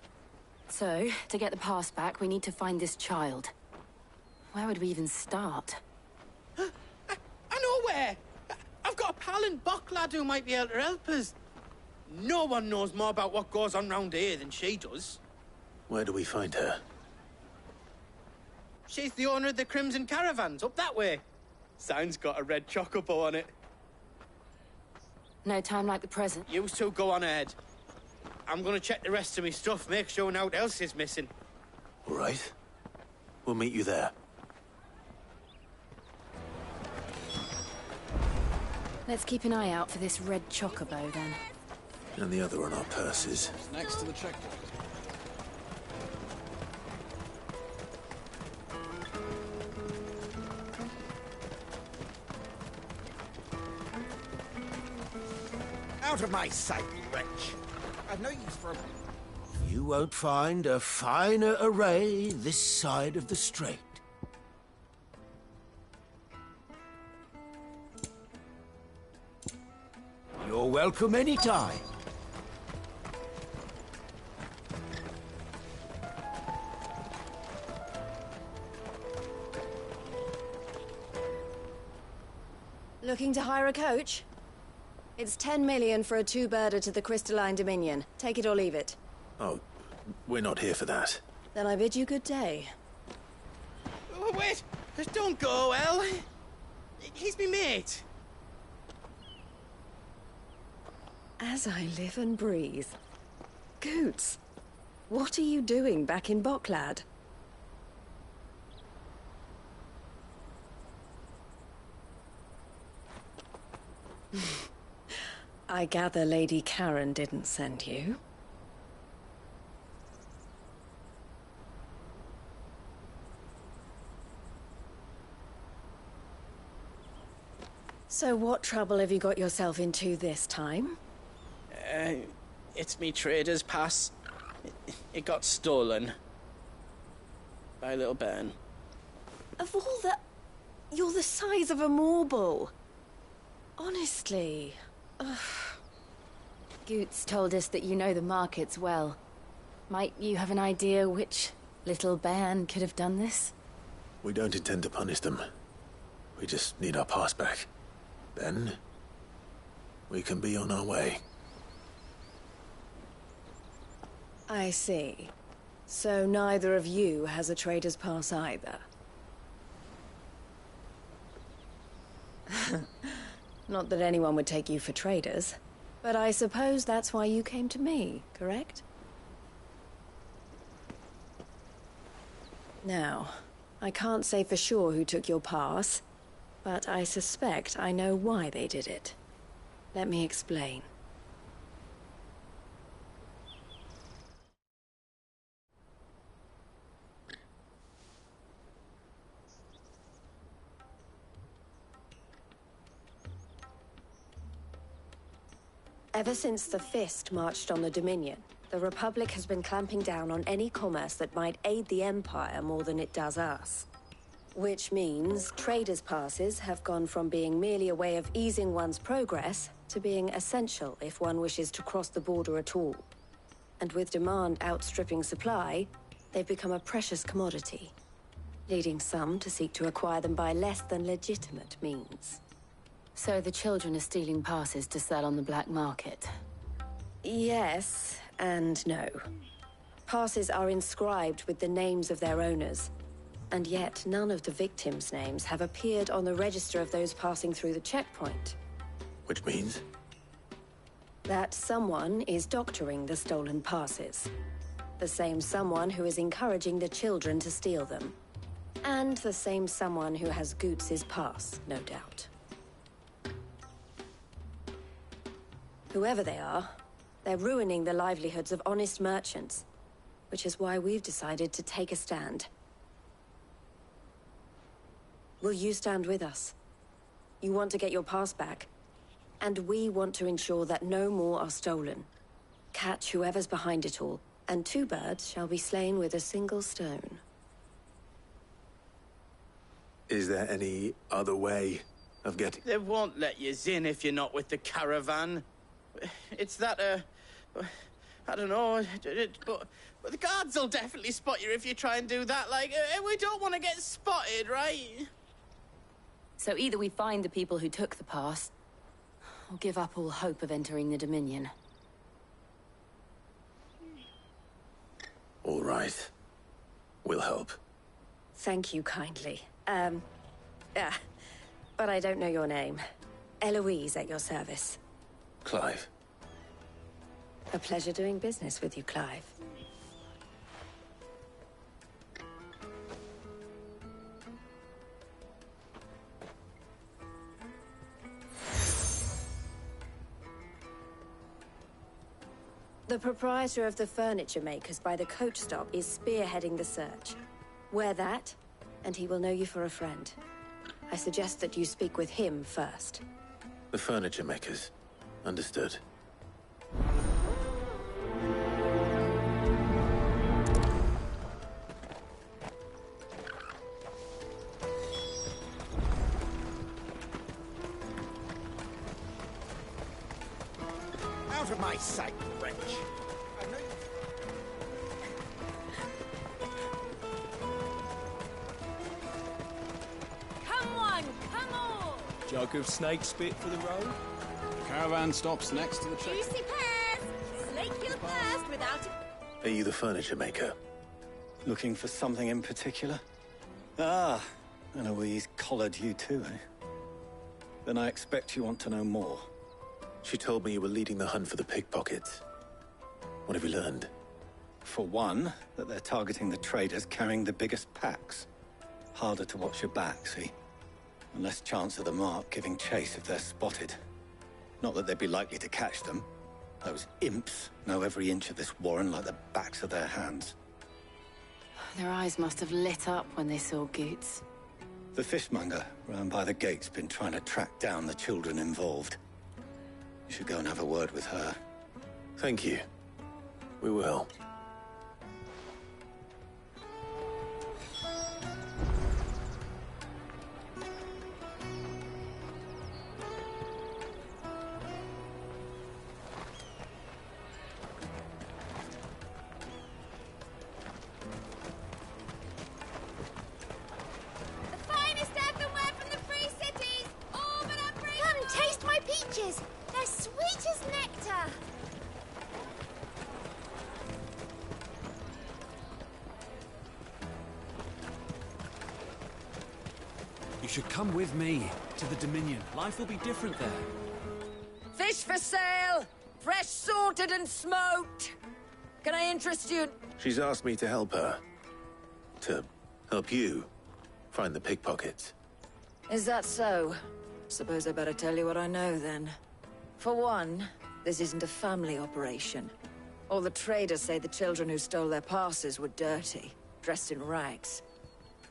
So, to get the pass back, we need to find this child. Where would we even start? I know where! I've got a pal in Bocklad who might be able to help us. No one knows more about what goes on round here than she does. Where do we find her? She's the owner of the Crimson Caravans, up that way. Sign's got a red chocobo on it. No time like the present. You two go on ahead. I'm gonna check the rest of my stuff, make sure nought else is missing. All right. We'll meet you there. Let's keep an eye out for this red chocobo, then. And the other on our purses. Next to the checkpoint. Out of my sight, wretch. I've no use for a... You won't find a finer array this side of the strait. You're welcome anytime. Looking to hire a coach? It's 10 million for a two-birder to the Crystalline Dominion. Take it or leave it. Oh, we're not here for that. Then I bid you good day. Oh, wait! Don't go, El. He's me mate. As I live and breathe. Goots, what are you doing back in Bocklad? I gather Lady Karen didn't send you. So what trouble have you got yourself into this time? It's me trader's pass. It got stolen. By a little bairn. Of all the... You're the size of a marble. Honestly. Ugh. Goots told us that you know the markets well. Might you have an idea which little band could have done this? We don't intend to punish them. We just need our pass back. Then, we can be on our way. I see. So neither of you has a trader's pass either. Not that anyone would take you for traders, but I suppose that's why you came to me, correct? Now, I can't say for sure who took your pass, but I suspect I know why they did it. Let me explain. Ever since the Fist marched on the Dominion, the Republic has been clamping down on any commerce that might aid the Empire more than it does us. Which means traders' passes have gone from being merely a way of easing one's progress to being essential if one wishes to cross the border at all. And with demand outstripping supply, they've become a precious commodity, leading some to seek to acquire them by less than legitimate means. So the children are stealing passes to sell on the black market? Yes, and no. Passes are inscribed with the names of their owners, and yet none of the victims' names have appeared on the register of those passing through the checkpoint. Which means? That someone is doctoring the stolen passes. The same someone who is encouraging the children to steal them. And the same someone who has Goots' pass, no doubt. Whoever they are, they're ruining the livelihoods of honest merchants, which is why we've decided to take a stand. Will you stand with us? You want to get your pass back, and we want to ensure that no more are stolen. Catch whoever's behind it all, and 2 birds shall be slain with a single stone. Is there any other way of getting... They won't let you in if you're not with the caravan. It's that, I don't know, but the guards will definitely spot you if you try and do that. Like, we don't want to get spotted, right? So either we find the people who took the pass, or give up all hope of entering the Dominion. All right. We'll help. Thank you kindly. Yeah, but I don't know your name. Eloise at your service. Clive. A pleasure doing business with you, Clive. The proprietor of the furniture makers by the coach stop is spearheading the search. Wear that, and he will know you for a friend. I suggest that you speak with him first. The furniture makers. Understood. Out of my sight, wretch! I know you... Come on, come on! Jug of snake spit for the road? Caravan stops next to the check. Juicy pears! Slake your thirst without it. Are you the furniture maker? Looking for something in particular? Ah, Eloise collared you too, eh? Then I expect you want to know more. She told me you were leading the hunt for the pickpockets. What have you learned? For one, that they're targeting the traders carrying the biggest packs. Harder to watch your back, see? And less chance of the mark giving chase if they're spotted. Not that they'd be likely to catch them. Those imps know every inch of this warren like the backs of their hands. Their eyes must have lit up when they saw Goots. The fishmonger round by the gate's been trying to track down the children involved. You should go and have a word with her. Thank you. We will. You should come with me to the Dominion. Life will be different there. Fish for sale! Fresh sorted and smoked! Can I interest you? She's asked me to help her. To help you find the pickpockets. Is that so? Suppose I better tell you what I know then. For one, this isn't a family operation. All the traders say the children who stole their passes were dirty, dressed in rags.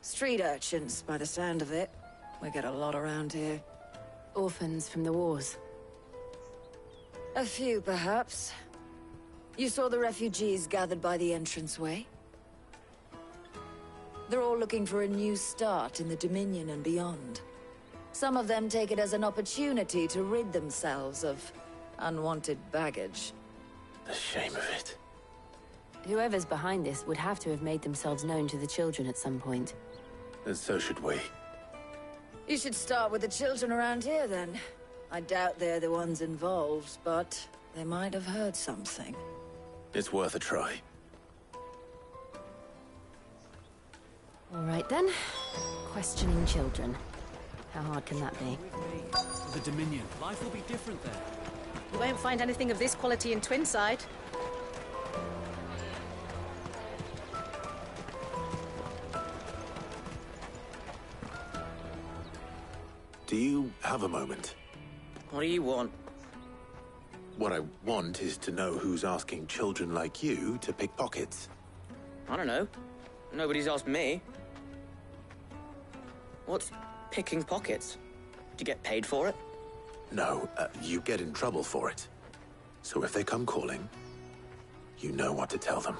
Street urchins, by the sound of it. We get a lot around here. Orphans from the wars. A few, perhaps. You saw the refugees gathered by the entranceway? They're all looking for a new start in the Dominion and beyond. Some of them take it as an opportunity to rid themselves of unwanted baggage. The shame of it. Whoever's behind this would have to have made themselves known to the children at some point. And so should we. You should start with the children around here, then. I doubt they're the ones involved, but they might have heard something. It's worth a try. All right, then. Questioning children. How hard can that be? The Dominion. Life will be different there. You won't find anything of this quality in Twinside. Do you have a moment? What do you want? What I want is to know who's asking children like you to pick pockets. I don't know. Nobody's asked me. What's picking pockets? Do you get paid for it? No, you get in trouble for it. So if they come calling, you know what to tell them.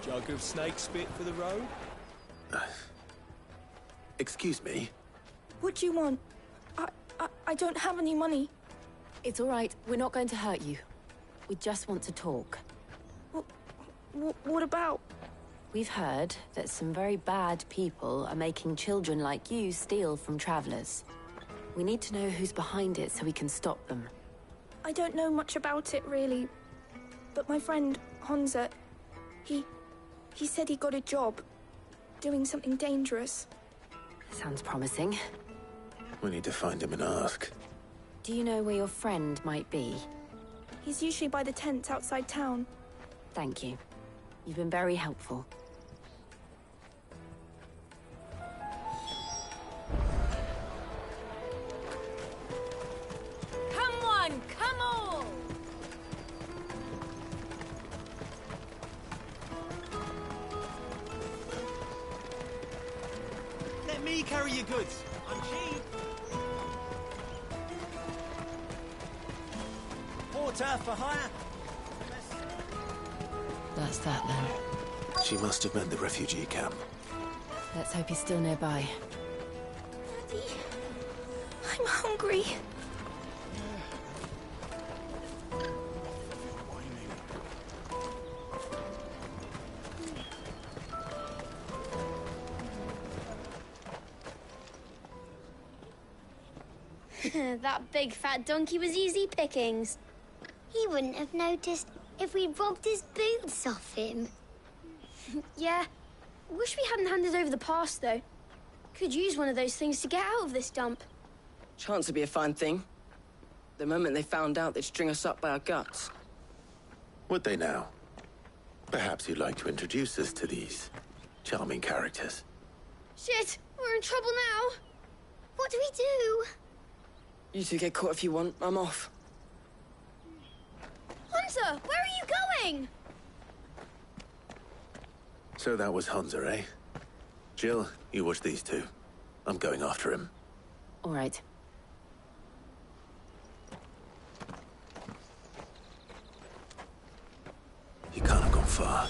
Jug of snake spit for the road? Excuse me? What do you want? I don't have any money. It's all right. We're not going to hurt you. We just want to talk. What about? We've heard that some very bad people are making children like you steal from travelers. We need to know who's behind it so we can stop them. I don't know much about it, really. But my friend, Honza, he said he got a job doing something dangerous. Sounds promising. We need to find him and ask. Do you know where your friend might be? He's usually by the tents outside town. Thank you. You've been very helpful. Come on, come on! Let me carry your goods. I'm cheap. Porter for hire. That's that, then. She must have meant the refugee camp. Let's hope he's still nearby. Daddy, I'm hungry. That big fat donkey was easy pickings. He wouldn't have noticed if we robbed his boots off him. Yeah. Wish we hadn't handed over the pass, though. Could use one of those things to get out of this dump. Chance would be a fine thing. The moment they found out, they'd string us up by our guts. Would they now? Perhaps you'd like to introduce us to these charming characters. Shit, we're in trouble now. What do we do? You two get caught if you want. I'm off. Hunter, where are you going? So that was Hunter, eh? Jill, you watch these two. I'm going after him. All right. He can't have gone far.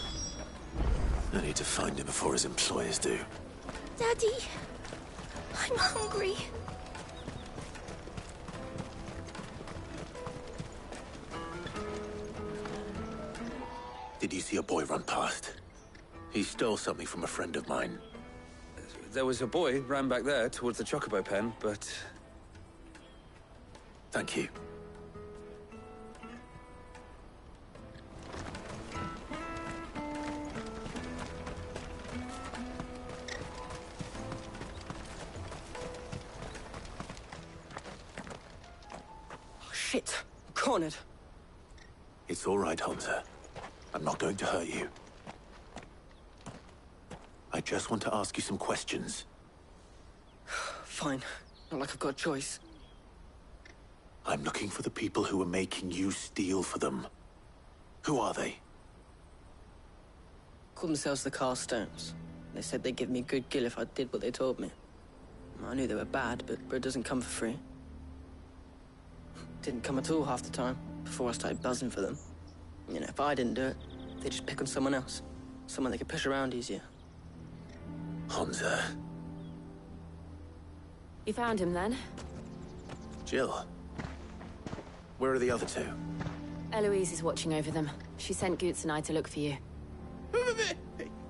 I need to find him before his employers do. Daddy, I'm hungry. Did you see a boy run past? He stole something from a friend of mine. There was a boy ran back there towards the Chocobo pen, but... Thank you. Shit. Cornered. It's all right, Hansa. I'm not going to hurt you. I just want to ask you some questions. Fine. Not like I've got a choice. I'm looking for the people who are making you steal for them. Who are they? Call themselves the Carstones. They said they'd give me good gill if I did what they told me. I knew they were bad, but bread doesn't come for free. Didn't come at all half the time, before I started buzzing for them. You know, if I didn't do it, they'd just pick on someone else. Someone they could push around easier. Hansa. You found him then? Jill. Where are the other two? Eloise is watching over them. She sent Goots and I to look for you.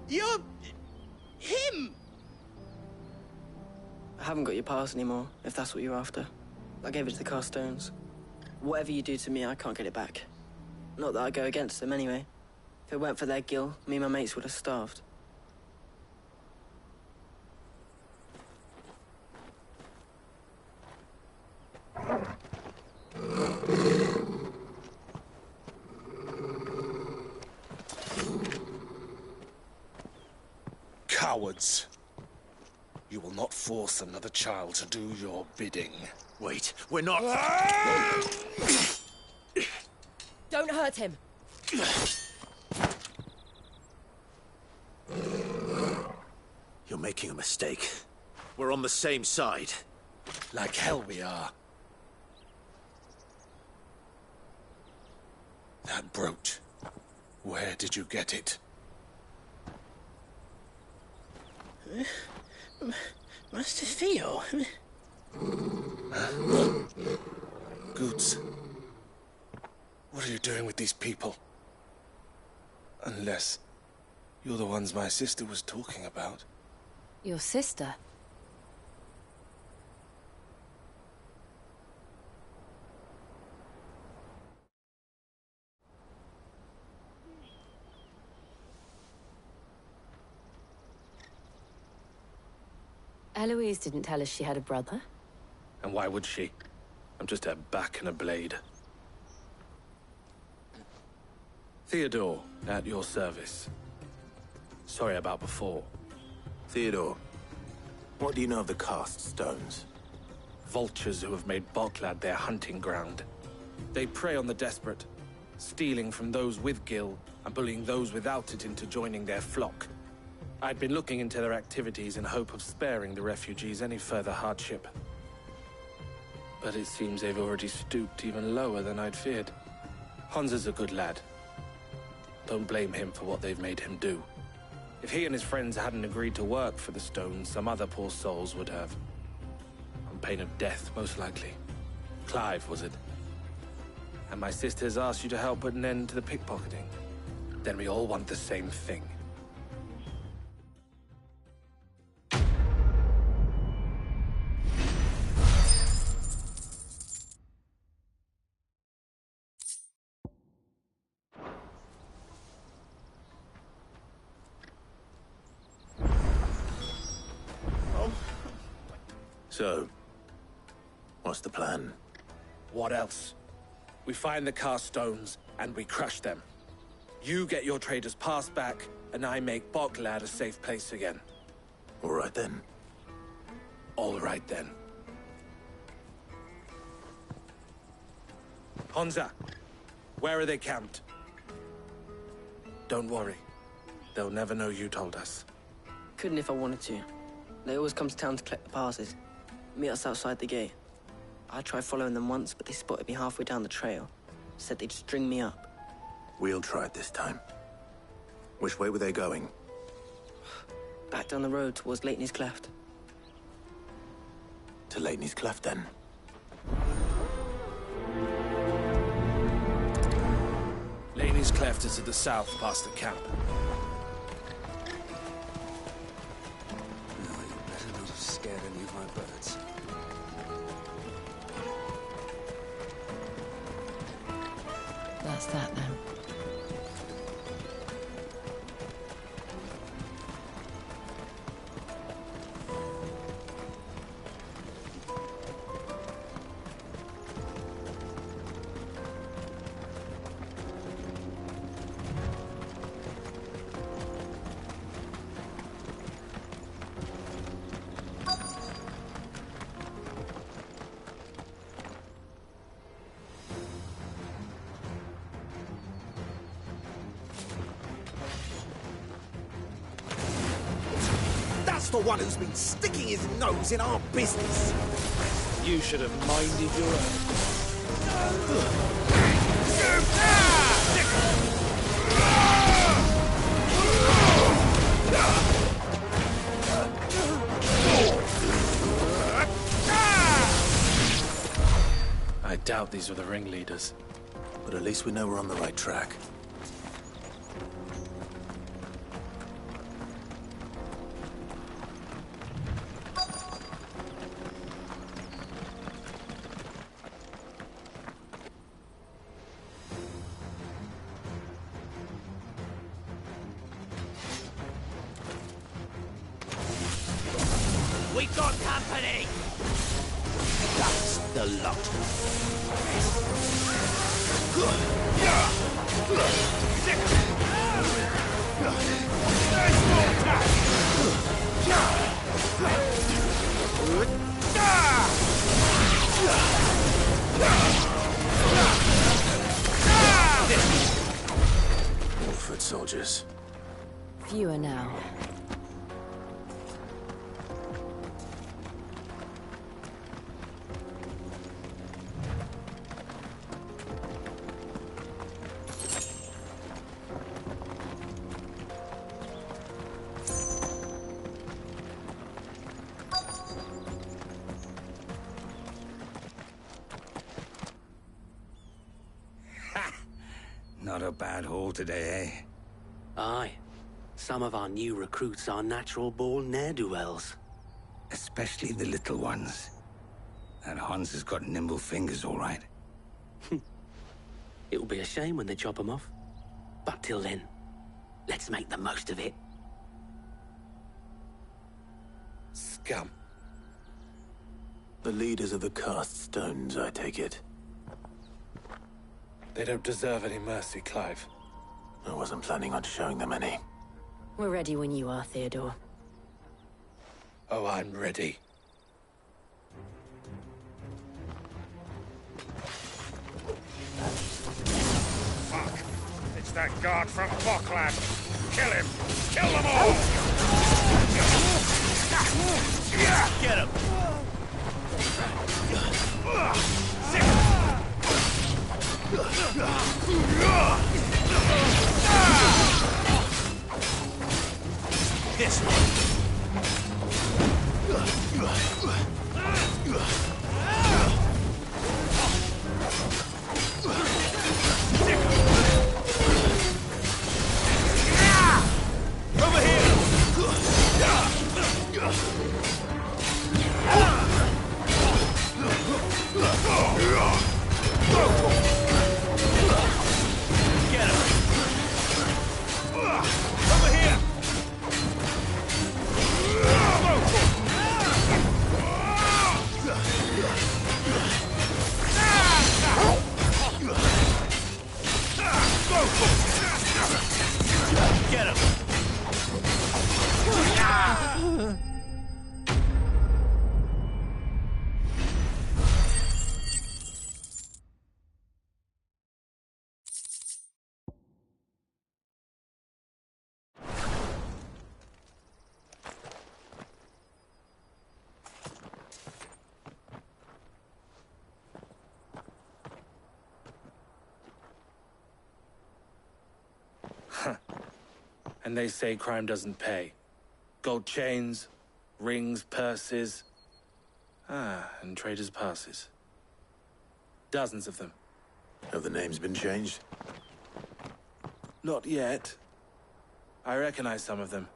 You're... him! I haven't got your pass anymore, if that's what you're after. I gave it to the Carstones. Whatever you do to me, I can't get it back. Not that I go against them anyway. If it weren't for their gill, me and my mates would have starved. Cowards. You will not force another child to do your bidding. Wait, we're not... Don't hurt him. You're making a mistake. We're on the same side. Like hell we are. That brooch. Where did you get it? Master Theo? Goots. What are you doing with these people? Unless you're the ones my sister was talking about. Your sister? Eloise didn't tell us she had a brother. And why would she? I'm just her back and a blade. Theodore, at your service. Sorry about before. Theodore, what do you know of the Cast Stones? Vultures who have made Boklad their hunting ground. They prey on the desperate, stealing from those with gill and bullying those without it into joining their flock. I'd been looking into their activities in hope of sparing the refugees any further hardship. But it seems they've already stooped even lower than I'd feared. Hansa's a good lad. Don't blame him for what they've made him do. If he and his friends hadn't agreed to work for the Stones, some other poor souls would have. On pain of death, most likely. Clive, was it? And my sisters asked you to help put an end to the pickpocketing. Then we all want the same thing. So, what's the plan? What else? We find the Cast Stones, and we crush them. You get your trader's pass back, and I make Boklad a safe place again. All right then. All right then. Hansa, where are they camped? Don't worry. They'll never know you told us. Couldn't if I wanted to. They always come to town to collect the passes. Meet us outside the gate. I tried following them once, but they spotted me halfway down the trail. Said they'd string me up. We'll try it this time. Which way were they going? Back down the road towards Leitney's Cleft. To Leitney's Cleft, then. Leitney's Cleft is to the south, past the camp. No, you better not have scared any of my birds. That's that then. the one who's been sticking his nose in our business. You should have minded your I doubt these were the ringleaders. But at least we know we're on the right track. We got company! That's the lot. All foot soldiers. Fewer now. Not a bad haul today, eh? Aye. Some of our new recruits are natural-born ne'er-do-wells. Especially the little ones. That Hans has got nimble fingers, all right. It'll be a shame when they chop them off. But till then, let's make the most of it. Scum. The leaders of the cast stones, I take it. They don't deserve any mercy, Clive. I wasn't planning on showing them any. We're ready when you are, Theodore. Oh, I'm ready. Fuck! It's that guard from Bocklad. Kill him! Kill them all! Get him! This one. Over here! Get him! Over here! Get him! And they say crime doesn't pay. Gold chains, rings, purses. And traders' passes. Dozens of them. Have the names been changed? Not yet. I recognize some of them.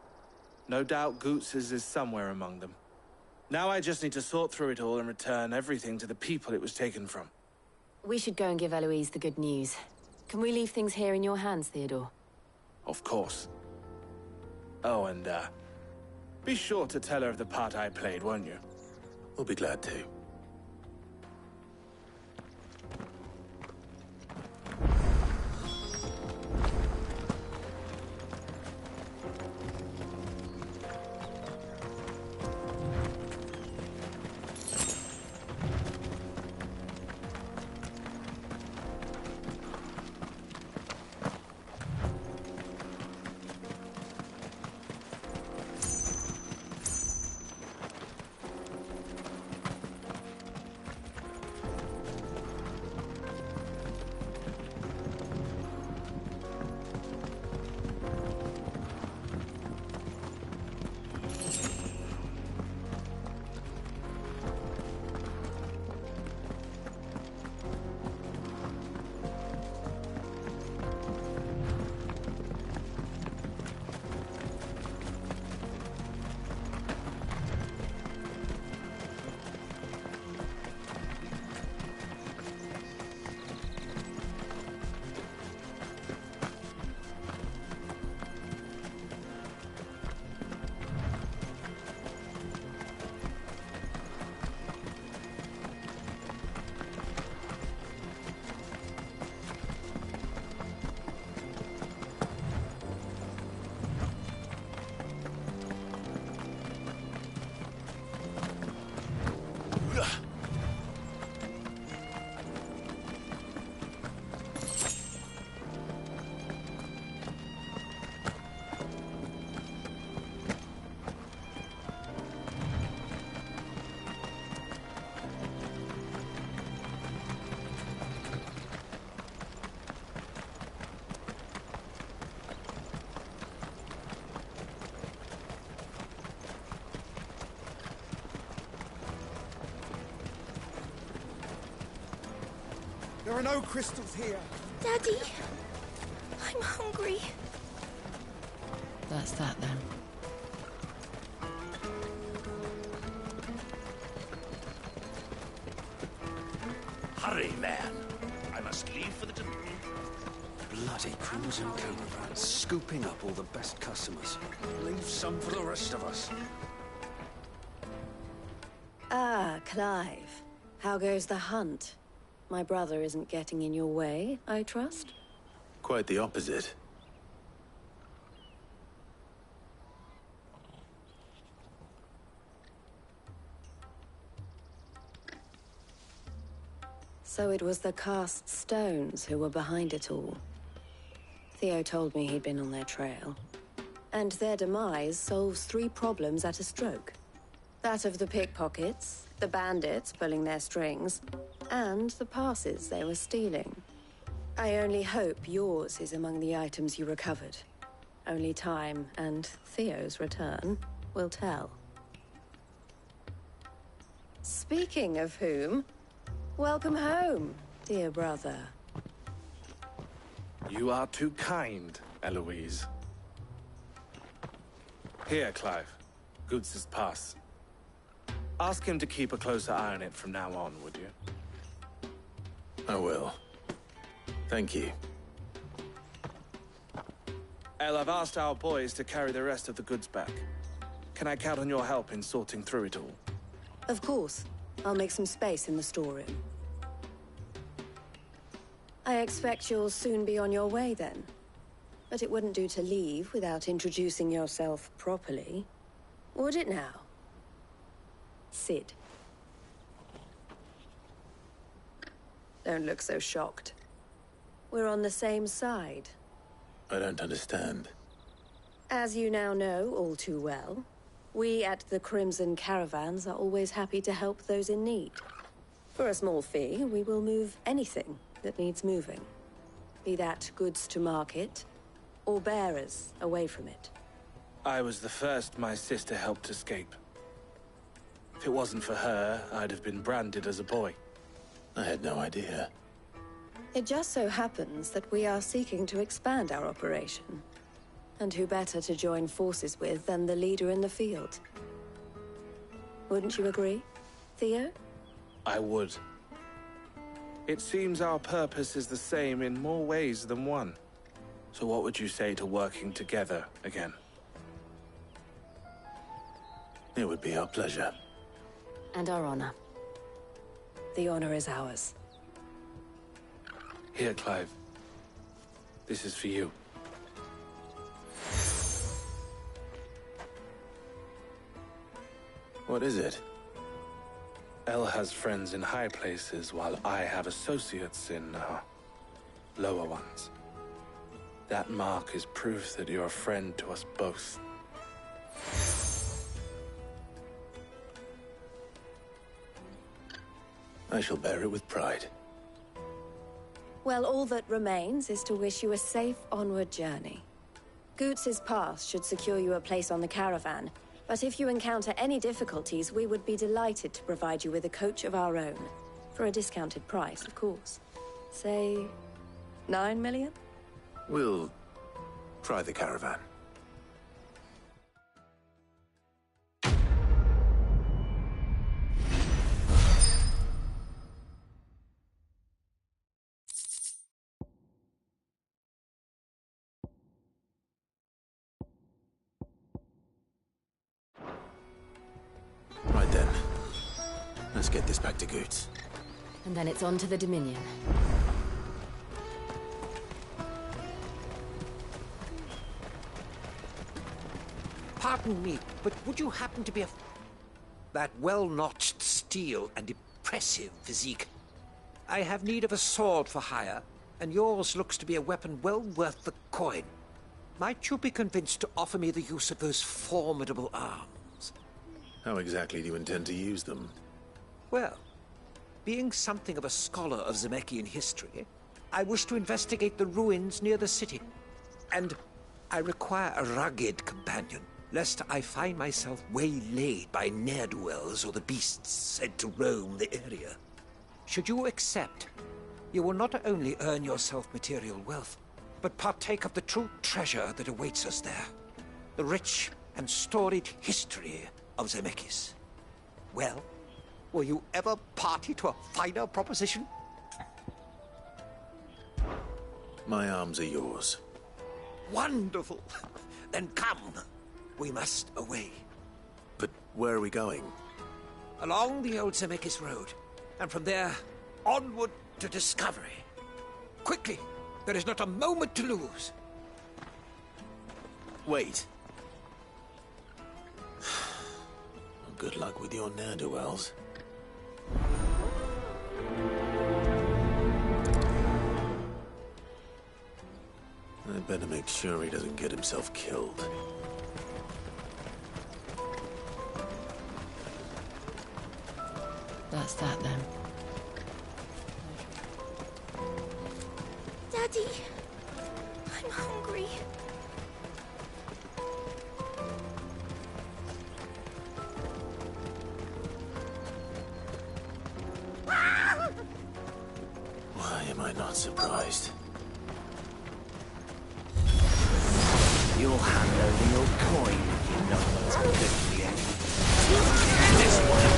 No doubt Goots's is somewhere among them. Now I just need to sort through it all and return everything to the people it was taken from. We should go and give Eloise the good news. Can we leave things here in your hands, Theodore? Of course. Oh, and, be sure to tell her of the part I played, won't you? We'll be glad to. There are no crystals here. Daddy, I'm hungry. That's that then. Hurry, man. I must leave for the Dominion. Bloody Crimson Caravan, scooping up all the best customers. Leave some for the rest of us. Ah, Clive. How goes the hunt? My brother isn't getting in your way, I trust? Quite the opposite. So it was the cast stones who were behind it all. Theo told me he'd been on their trail. And their demise solves 3 problems at a stroke. That of the pickpockets, the bandits pulling their strings, and the passes they were stealing. I only hope yours is among the items you recovered. Only time and Theo's return will tell. Speaking of whom, welcome home, dear brother. You are too kind, Eloise. Here, Clive. Goots' pass. Ask him to keep a closer eye on it from now on, would you? I will. Thank you. El, I've asked our boys to carry the rest of the goods back. Can I count on your help in sorting through it all? Of course. I'll make some space in the storeroom. I expect you'll soon be on your way then. But it wouldn't do to leave without introducing yourself properly. Would it now? Sid. Don't look so shocked. We're on the same side. I don't understand. As you now know all too well, we at the Crimson Caravans are always happy to help those in need. For a small fee, we will move anything that needs moving. Be that goods to market, or bearers away from it. I was the first my sister helped escape. If it wasn't for her, I'd have been branded as a boy. I had no idea. It just so happens that we are seeking to expand our operation. And who better to join forces with than the leader in the field? Wouldn't you agree, Theo? I would. It seems our purpose is the same in more ways than one. So what would you say to working together again? It would be our pleasure. And our honor. The honor is ours. Here, Clive. This is for you. What is it? El has friends in high places, while I have associates in, lower ones. That mark is proof that you're a friend to us both. I shall bear it with pride. Well, all that remains is to wish you a safe onward journey. Goots' pass should secure you a place on the caravan, but if you encounter any difficulties, we would be delighted to provide you with a coach of our own. For a discounted price, of course. Say, 9 million? We'll try the caravan. Right then. Let's get this back to Goots. And then it's on to the Dominion. Pardon me, but would you happen to be a... that well-notched steel and impressive physique? I have need of a sword for hire, and yours looks to be a weapon well worth the coin. Might you be convinced to offer me the use of those formidable arms? How exactly do you intend to use them? Well, being something of a scholar of Zemeckhian history, I wish to investigate the ruins near the city. And I require a rugged companion, lest I find myself waylaid by ne'er-do-wells or the beasts said to roam the area. Should you accept, you will not only earn yourself material wealth, but partake of the true treasure that awaits us there. The rich and storied history of Zemeckis. Well, were you ever party to a finer proposition? My arms are yours. Wonderful! Then come. We must away. But where are we going? Along the old Zemeckis Road, and from there, onward to discovery. Quickly! There is not a moment to lose. Wait. Good luck with your ne'er-do-wells. I better make sure he doesn't get himself killed. That's that then. Daddy, I'm hungry. Why am I not surprised? You'll hand over your coin if you know what's good for you. This one.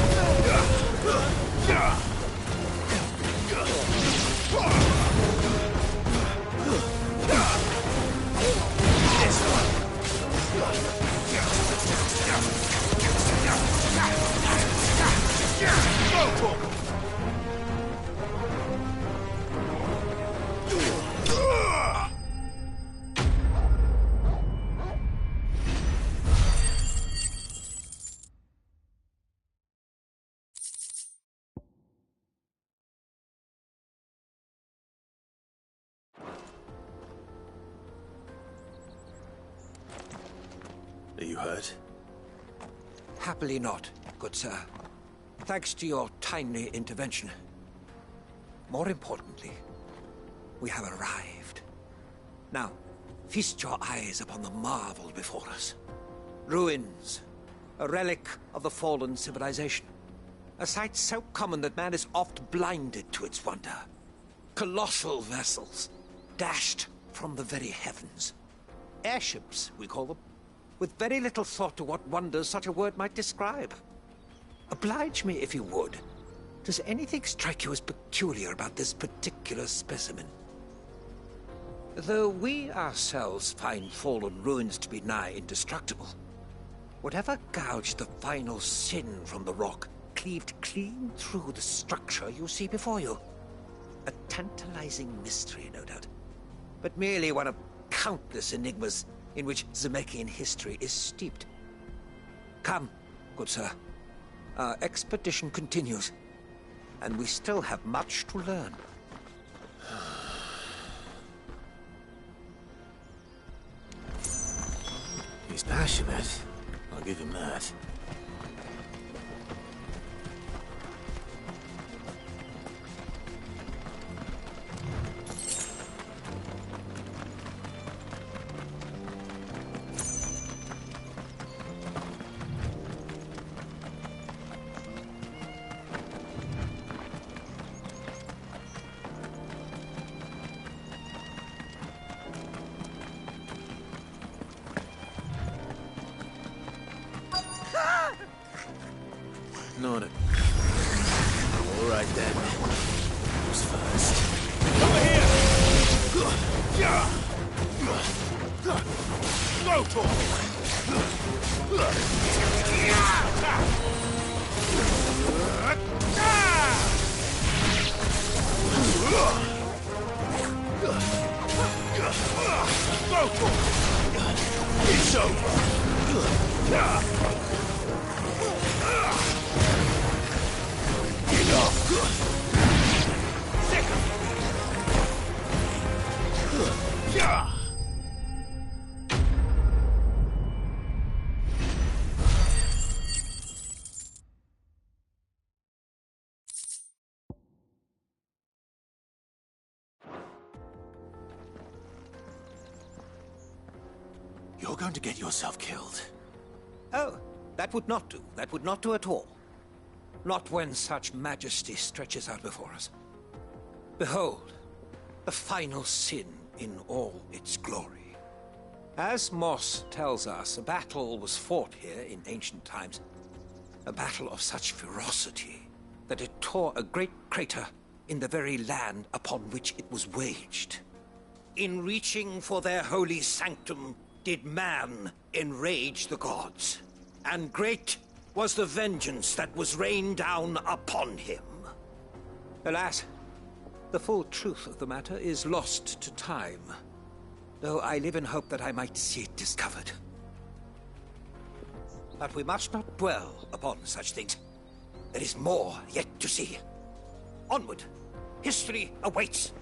Are you hurt? Happily not, good sir. Thanks to your timely intervention. More importantly, we have arrived. Now, feast your eyes upon the marvel before us. Ruins, a relic of the fallen civilization. A sight so common that man is oft blinded to its wonder. Colossal vessels, dashed from the very heavens. Airships, we call them, with very little thought to what wonders such a word might describe. Oblige me, if you would. Does anything strike you as peculiar about this particular specimen? Though we ourselves find fallen ruins to be nigh indestructible, whatever gouged the final sin from the rock cleaved clean through the structure you see before you. A tantalizing mystery, no doubt, but merely one of countless enigmas in which Zemeckis history is steeped. Come, good sir. Our expedition continues, and we still have much to learn. He's passionate. I'll give him that. Not it. All right then. Who's first? Over here! Go for It's over! You're going to get yourself killed. Oh, that would not do. That would not do at all. Not when such majesty stretches out before us. Behold, the final sin in all its glory. As Moss tells us, a battle was fought here in ancient times. A battle of such ferocity that it tore a great crater in the very land upon which it was waged. In reaching for their holy sanctum, did man enrage the gods, and great was the vengeance that was rained down upon him. Alas, the full truth of the matter is lost to time, though I live in hope that I might see it discovered. But we must not dwell upon such things. There is more yet to see. Onward! History awaits!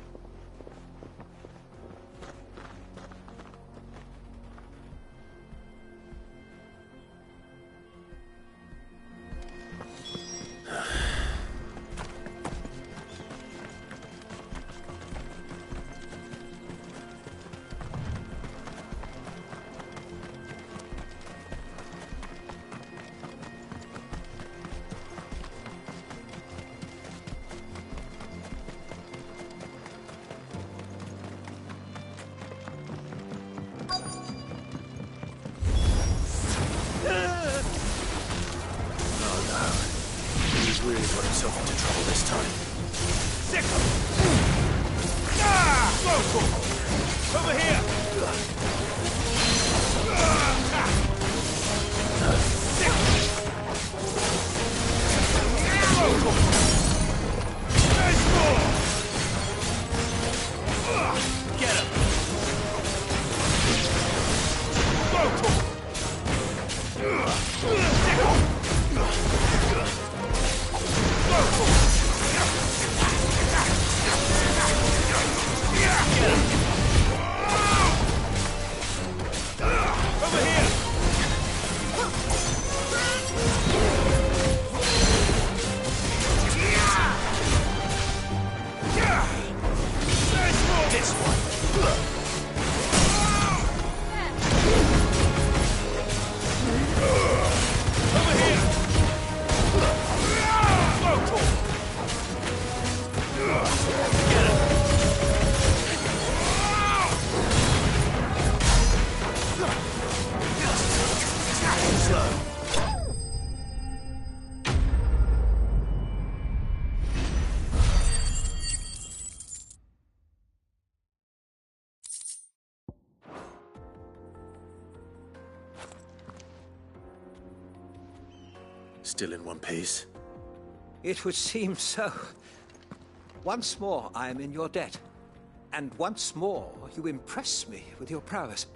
Still in one piece? It would seem so. Once more I am in your debt. And once more you impress me with your prowess.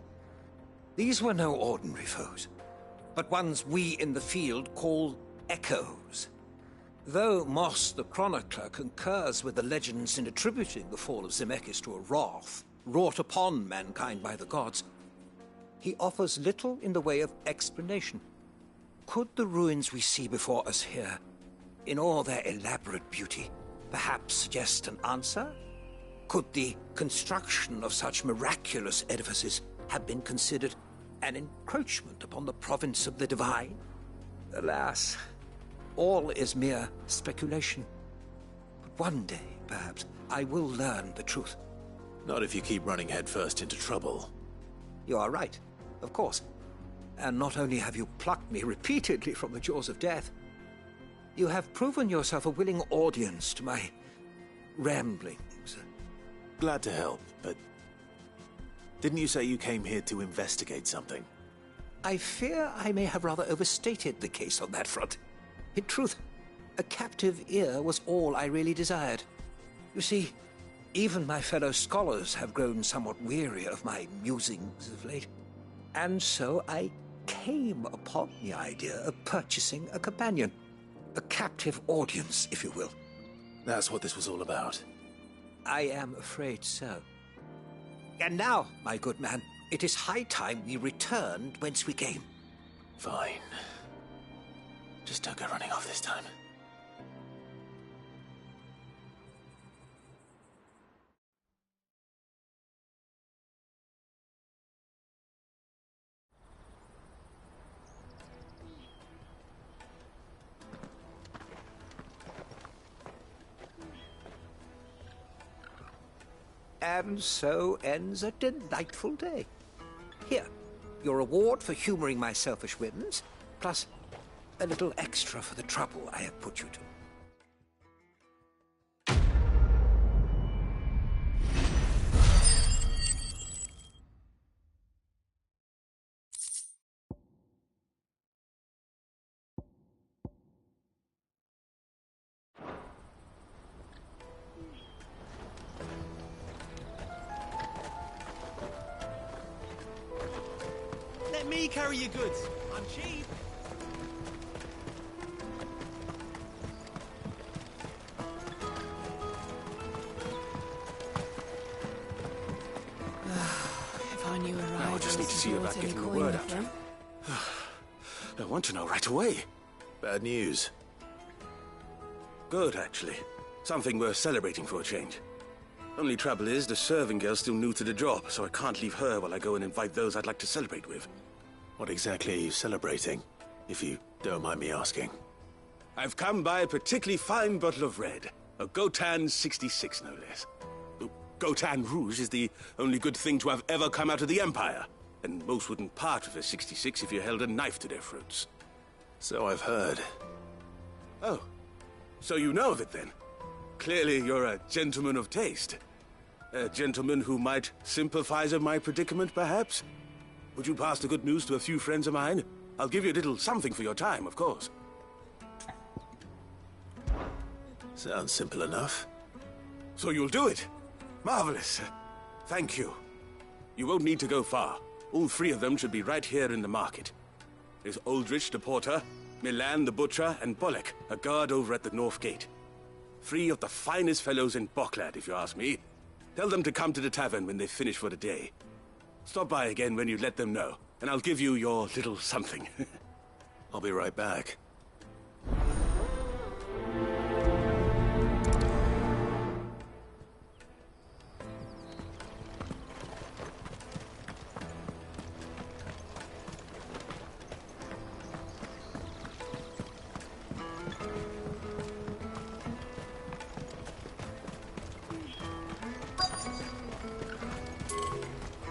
These were no ordinary foes, but ones we in the field call echoes. Though Moss the Chronicler concurs with the legends in attributing the fall of Zemeckis to a wrath wrought upon mankind by the gods, he offers little in the way of explanation. Could the ruins we see before us here, in all their elaborate beauty, perhaps suggest an answer? Could the construction of such miraculous edifices have been considered an encroachment upon the province of the divine? Alas, all is mere speculation. But one day, perhaps, I will learn the truth. Not if you keep running headfirst into trouble. You are right, of course. And not only have you plucked me repeatedly from the jaws of death, you have proven yourself a willing audience to my ramblings. Glad to help, but didn't you say you came here to investigate something? I fear I may have rather overstated the case on that front. In truth, a captive ear was all I really desired. You see, even my fellow scholars have grown somewhat weary of my musings of late. And so I came upon the idea of purchasing a companion. A captive audience, if you will. That's what this was all about. I am afraid so. And now, my good man, it is high time we returned whence we came. Fine. Just don't go running off this time. And so ends a delightful day. Here, your reward for humoring my selfish whims, plus a little extra for the trouble I have put you to. Let me carry your goods. I'm cheap. If I knew a ride Now I just need to see about getting the word out. I want to know right away. Bad news. Good, actually. Something worth celebrating for a change. Only trouble is, the serving girl's still new to the job, so I can't leave her while I go and invite those I'd like to celebrate with. What exactly are you celebrating, if you don't mind me asking? I've come by a particularly fine bottle of red. A Gotan 66, no less. Gotan Rouge is the only good thing to have ever come out of the Empire. And most wouldn't part with a 66 if you held a knife to their throats. So I've heard. Oh, so you know of it then? Clearly you're a gentleman of taste. A gentleman who might sympathize with my predicament, perhaps? Would you pass the good news to a few friends of mine? I'll give you a little something for your time, of course. Sounds simple enough. So you'll do it? Marvelous. Thank you. You won't need to go far. All three of them should be right here in the market. There's Aldrich the porter, Milan the butcher, and Bolek, a guard over at the north gate. Three of the finest fellows in Boklad, if you ask me. Tell them to come to the tavern when they finish for the day. Stop by again when you let them know, and I'll give you your little something. I'll be right back.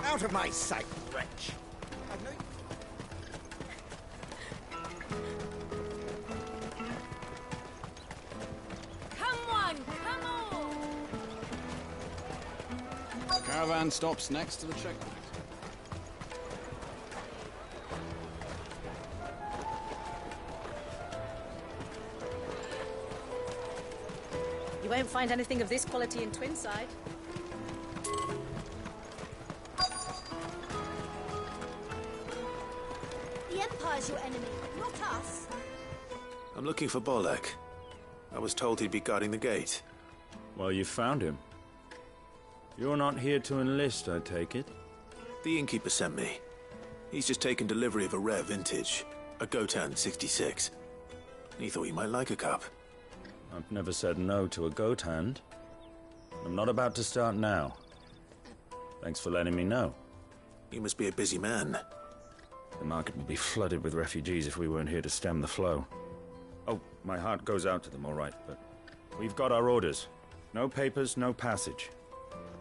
Out of my sight, wretch! Come on, come on! Caravan stops next to the checkpoint. You won't find anything of this quality in Twinside. The Empire's your enemy, not us. I'm looking for Bolek. I was told he'd be guarding the gate. Well, you found him. You're not here to enlist, I take it? The innkeeper sent me. He's just taken delivery of a rare vintage, a Gotan 66. He thought you might like a cup. I've never said no to a goat hand. I'm not about to start now. Thanks for letting me know. You must be a busy man. The market would be flooded with refugees if we weren't here to stem the flow. Oh, my heart goes out to them, all right, but we've got our orders. No papers, no passage.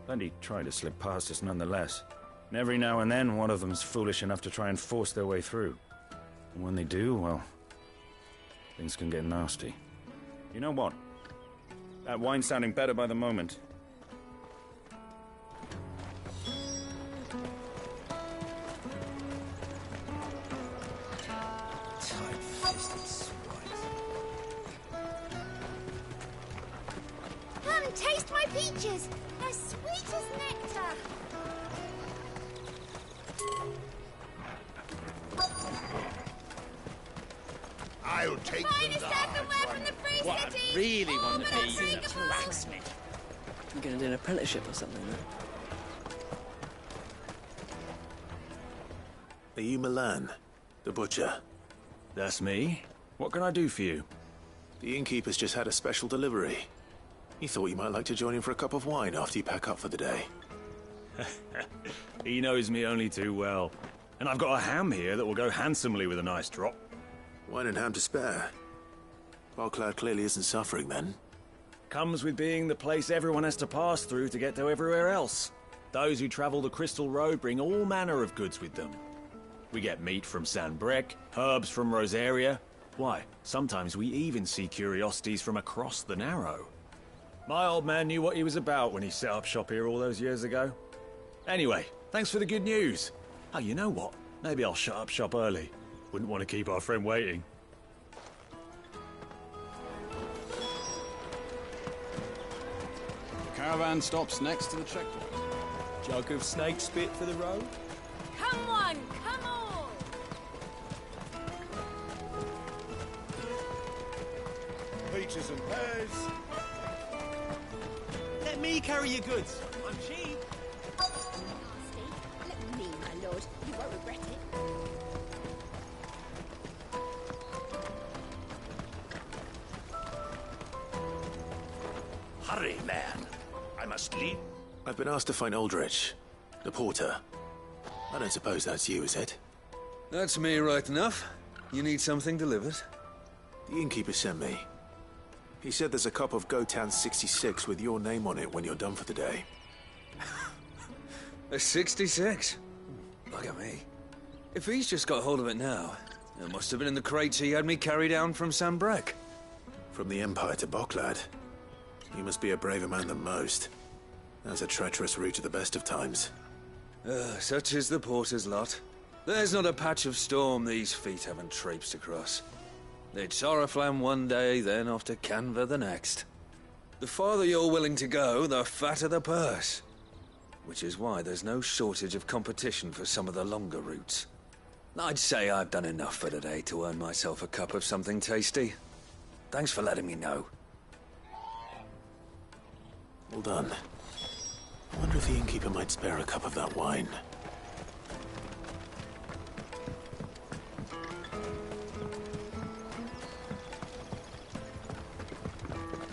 Plenty try to slip past us nonetheless. And every now and then, one of them's foolish enough to try and force their way through. And when they do, well, things can get nasty. You know what? That wine's sounding better by the moment. Come, taste my peaches! They're sweet as nectar! I'll take Finest earthenware from the Free What I City! really All want to but be is a unbreakable! blacksmith. I'm gonna do an apprenticeship or something, then. Are you Milan, the butcher? That's me. What can I do for you? The innkeeper's just had a special delivery. He thought you might like to join him for a cup of wine after you pack up for the day. He knows me only too well. And I've got a ham here that will go handsomely with a nice drop. Wine and ham to spare. Boklad clearly isn't suffering then. Comes with being the place everyone has to pass through to get to everywhere else. Those who travel the Crystal Road bring all manner of goods with them. We get meat from Sanbreque, herbs from Rosaria. Why, sometimes we even see curiosities from across the Narrow. My old man knew what he was about when he set up shop here all those years ago. Anyway, thanks for the good news. Oh, you know what? Maybe I'll shut up shop early. Wouldn't want to keep our friend waiting. The caravan stops next to the checkpoint. Jug of snake spit for the road? Come on, come on! Peaches and pears. Let me carry your goods. I'm cheap. Let me, my lord. You won't regret it. Hurry, man. I must leave. I've been asked to find Aldrich, the porter. I don't suppose that's you, is it? That's me right enough. You need something delivered? The innkeeper sent me. He said there's a cup of Gotan 66 with your name on it when you're done for the day. A 66? Look at me. If he's just got hold of it now, it must have been in the crates he had me carry down from Sanbreque. From the Empire to Boklad. You must be a braver man than most. That's a treacherous route at the best of times. Such is the porter's lot. There's not a patch of storm these feet haven't traipsed across. It's Oriflamme one day, then off to Canva the next. The farther you're willing to go, the fatter the purse. Which is why there's no shortage of competition for some of the longer routes. I'd say I've done enough for today to earn myself a cup of something tasty. Thanks for letting me know. Well done. I wonder if the innkeeper might spare a cup of that wine.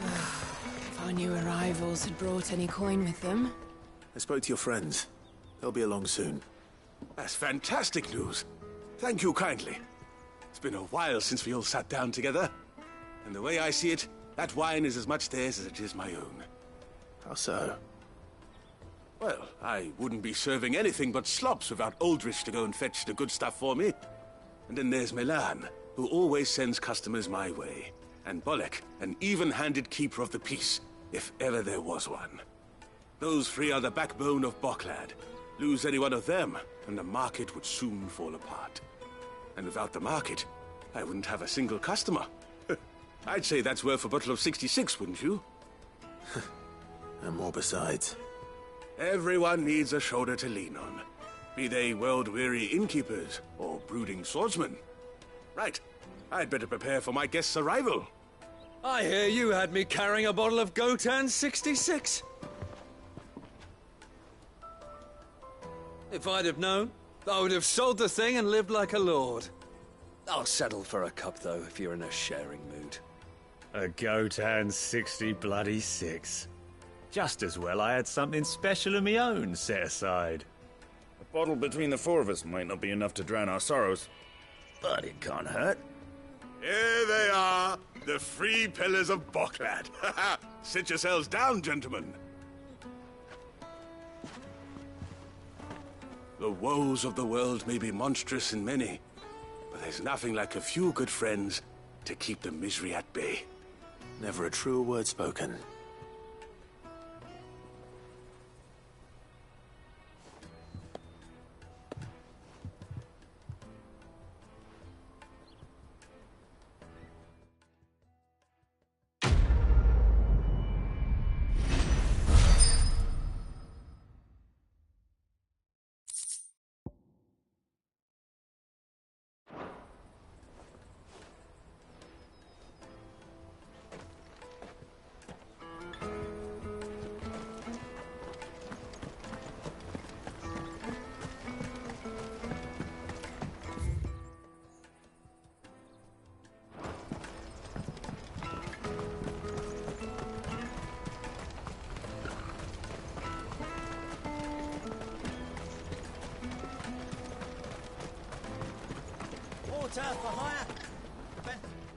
If our new arrivals had brought any coin with them. I spoke to your friends. They'll be along soon. That's fantastic news. Thank you kindly. It's been a while since we all sat down together. And the way I see it, that wine is as much theirs as it is my own. How so? Well, I wouldn't be serving anything but slops without Aldrich to go and fetch the good stuff for me. And then there's Milan, who always sends customers my way. And Bolek, an even-handed keeper of the peace, if ever there was one. Those three are the backbone of Boklad. Lose any one of them, and the market would soon fall apart. And without the market, I wouldn't have a single customer. I'd say that's worth a bottle of 66, wouldn't you? And more besides. Everyone needs a shoulder to lean on. Be they world-weary innkeepers or brooding swordsmen. Right. I'd better prepare for my guest's arrival. I hear you had me carrying a bottle of Gotan 66. If I'd have known, I would have sold the thing and lived like a lord. I'll settle for a cup, though, if you're in a sharing mood. A Gotan 66. Just as well I had something special of my own set aside. A bottle between the four of us might not be enough to drown our sorrows, but it can't hurt. Here they are, the three pillars of Boklad. Sit yourselves down, gentlemen. The woes of the world may be monstrous and many, but there's nothing like a few good friends to keep the misery at bay. Never a truer word spoken.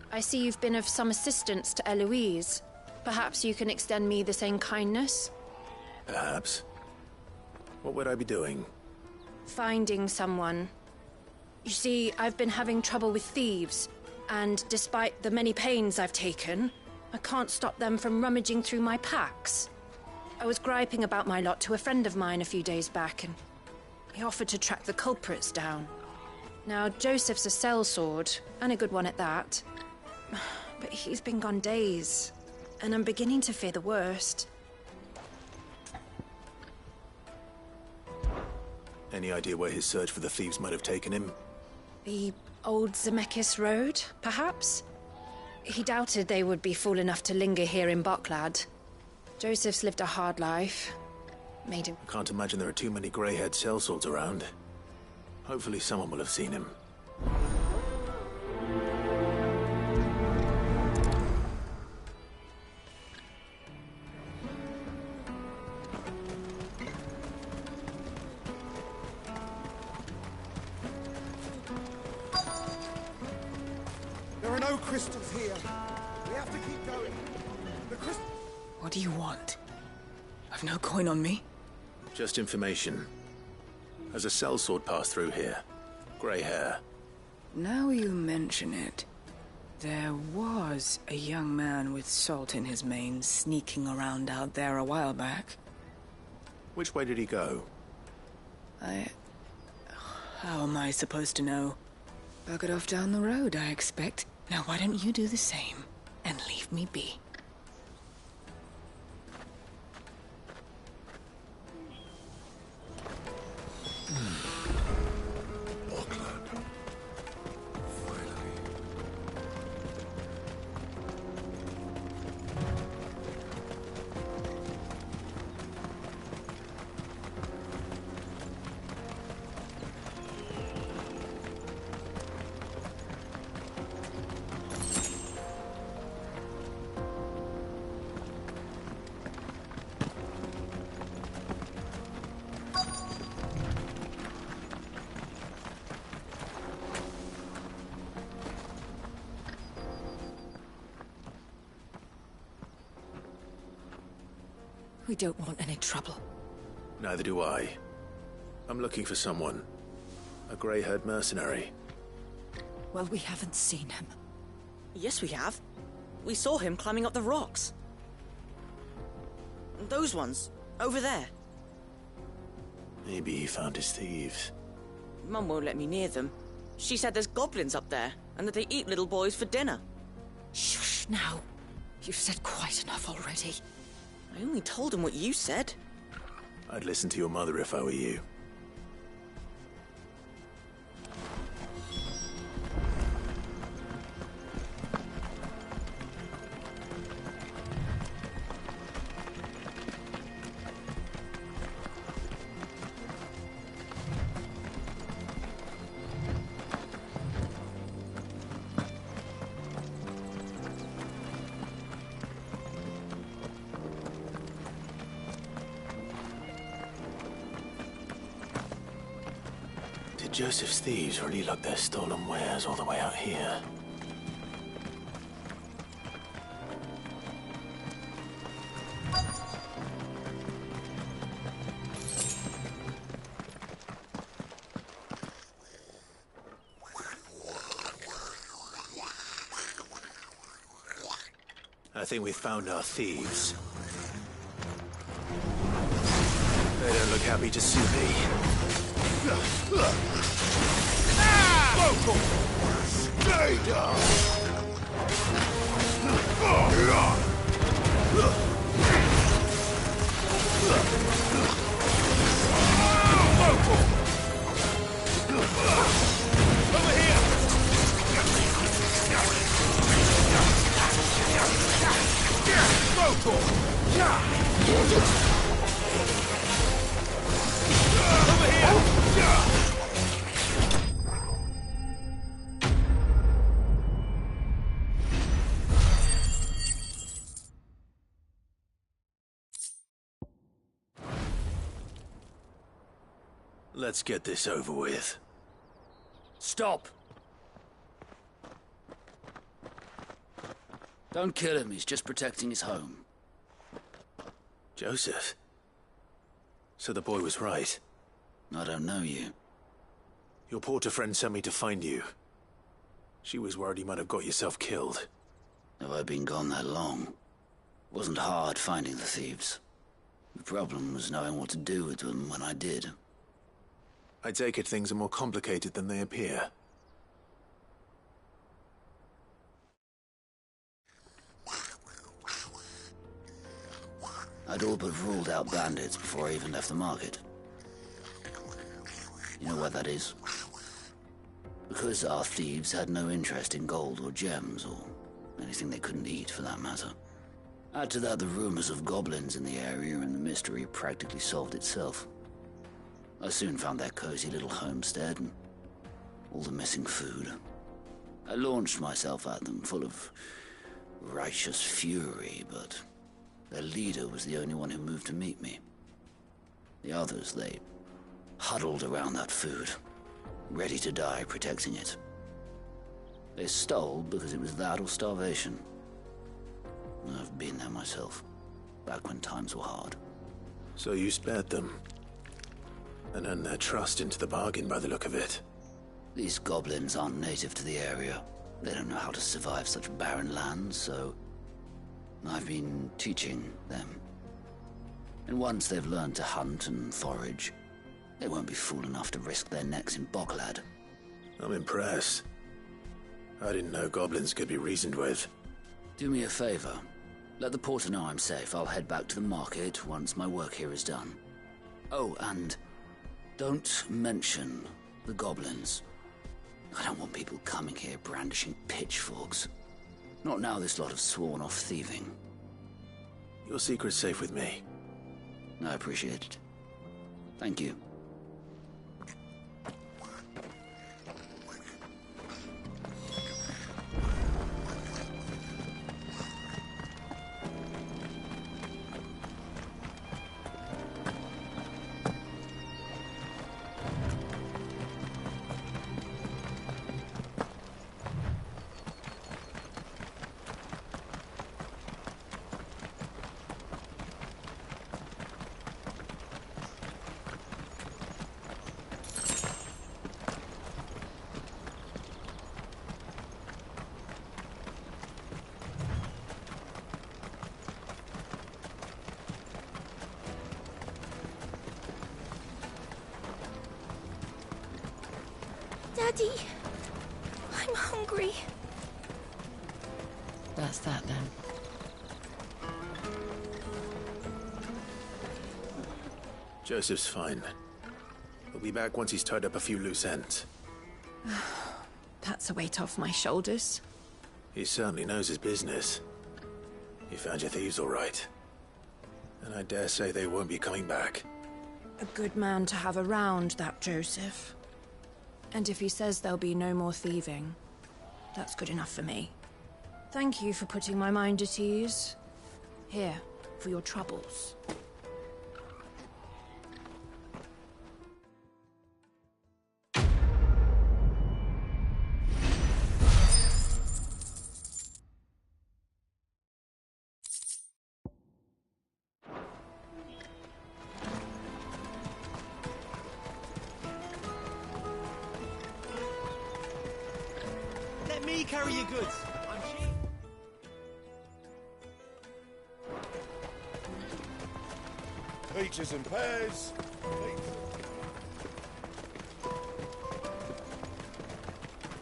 I see you've been of some assistance to Eloise. Perhaps you can extend me the same kindness? Perhaps. What would I be doing? Finding someone. You see, I've been having trouble with thieves, and despite the many pains I've taken, I can't stop them from rummaging through my packs. I was griping about my lot to a friend of mine a few days back, and he offered to track the culprits down. Now, Joseph's a sellsword, and a good one at that. But he's been gone days, and I'm beginning to fear the worst. Any idea where his search for the thieves might have taken him? The old Zemeckis Road, perhaps? He doubted they would be fool enough to linger here in Boklad. Joseph's lived a hard life. Made him... I can't imagine there are too many grey-haired sellswords around. Hopefully someone will have seen him. There are no crystals here. We have to keep going. The crystal... What do you want? I've no coin on me. Just information. Has a sellsword passed through here? Grey hair. Now you mention it, there was a young man with salt in his mane sneaking around out there a while back. Which way did he go? How am I supposed to know? Buggered off down the road, I expect. Now why don't you do the same and leave me be? We don't want any trouble. Neither do I. I'm looking for someone. A grey-haired mercenary. Well, we haven't seen him. Yes, we have. We saw him climbing up the rocks. Those ones, over there. Maybe he found his thieves. Mum won't let me near them. She said there's goblins up there, and that they eat little boys for dinner. Shush now. You've said quite enough already. I only told him what you said. I'd listen to your mother if I were you. Did Joseph's thieves really lug their stolen wares all the way out here? I think we've found our thieves. They don't look happy to see me. Stay down! Over here! Over here! Let's get this over with. Stop! Don't kill him, he's just protecting his home. Joseph? So the boy was right. I don't know you. Your porter friend sent me to find you. She was worried you might have got yourself killed. Have I been gone that long? It wasn't hard finding the thieves. The problem was knowing what to do with them when I did. I take it things are more complicated than they appear. I'd all but ruled out bandits before I even left the market. You know where that is? Because our thieves had no interest in gold or gems, or anything they couldn't eat for that matter. Add to that the rumors of goblins in the area, and the mystery practically solved itself. I soon found their cozy little homestead and all the missing food. I launched myself at them, full of righteous fury, but their leader was the only one who moved to meet me. The others, they huddled around that food, ready to die protecting it. They stole because it was that or starvation. I've been there myself, back when times were hard. So you spared them, and earned their trust into the bargain by the look of it. These goblins aren't native to the area. They don't know how to survive such barren lands, so I've been teaching them. And once they've learned to hunt and forage, they won't be fool enough to risk their necks in Boklad. I'm impressed. I didn't know goblins could be reasoned with. Do me a favor. Let the porter know I'm safe. I'll head back to the market once my work here is done. Oh, and don't mention the goblins. I don't want people coming here brandishing pitchforks. Not now this lot have sworn off thieving. Your secret's safe with me. I appreciate it. Thank you. Daddy, I'm hungry. That's that then. Joseph's fine. He'll be back once he's tied up a few loose ends. That's a weight off my shoulders. He certainly knows his business. You found your thieves all right. And I dare say they won't be coming back. A good man to have around, that Joseph. And if he says there'll be no more thieving, that's good enough for me. Thank you for putting my mind at ease. Here, for your troubles. Let me carry your goods. I'm cheap. Peaches and pears.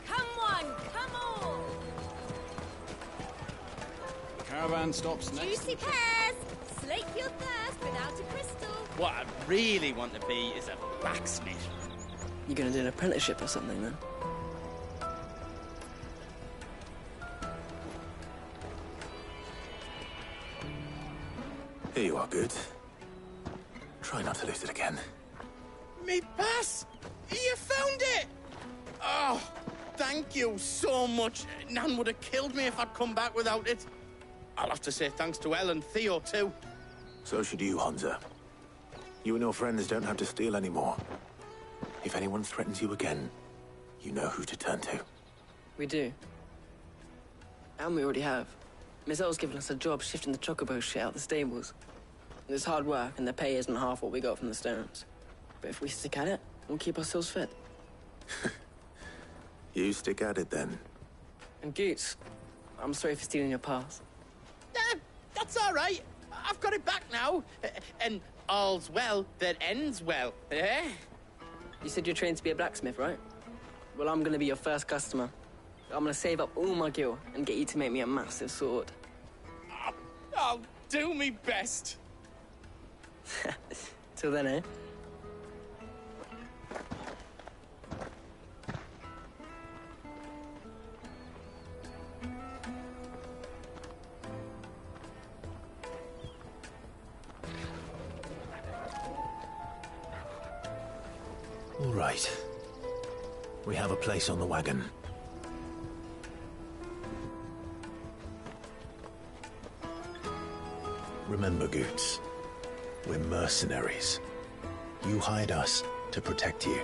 Come one, come all! The caravan stops next. Juicy pears! Slake your thirst without a crystal. What I really want to be is a blacksmith. You gonna do an apprenticeship or something then? Here you are, good. Try not to lose it again. Me pass! You found it! Oh, thank you so much. Nan would have killed me if I'd come back without it. I'll have to say thanks to Elle and Theo, too. So should you, Hansa. You and your friends don't have to steal anymore. If anyone threatens you again, you know who to turn to. We do. And we already have. Miss Earl's given us a job shifting the chocobo shit out the stables. It's hard work, and the pay isn't half what we got from the Stones. But if we stick at it, we'll keep ourselves fit. You stick at it, then. And Goots, I'm sorry for stealing your pass. That's all right. I've got it back now. And all's well that ends well, eh? You said you're trained to be a blacksmith, right? Well, I'm gonna be your first customer. I'm gonna save up all my gil and get you to make me a massive sword. I'll do me best. Till then, eh? All right. We have a place on the wagon. Remember, Goots, we're mercenaries. You hired us to protect you.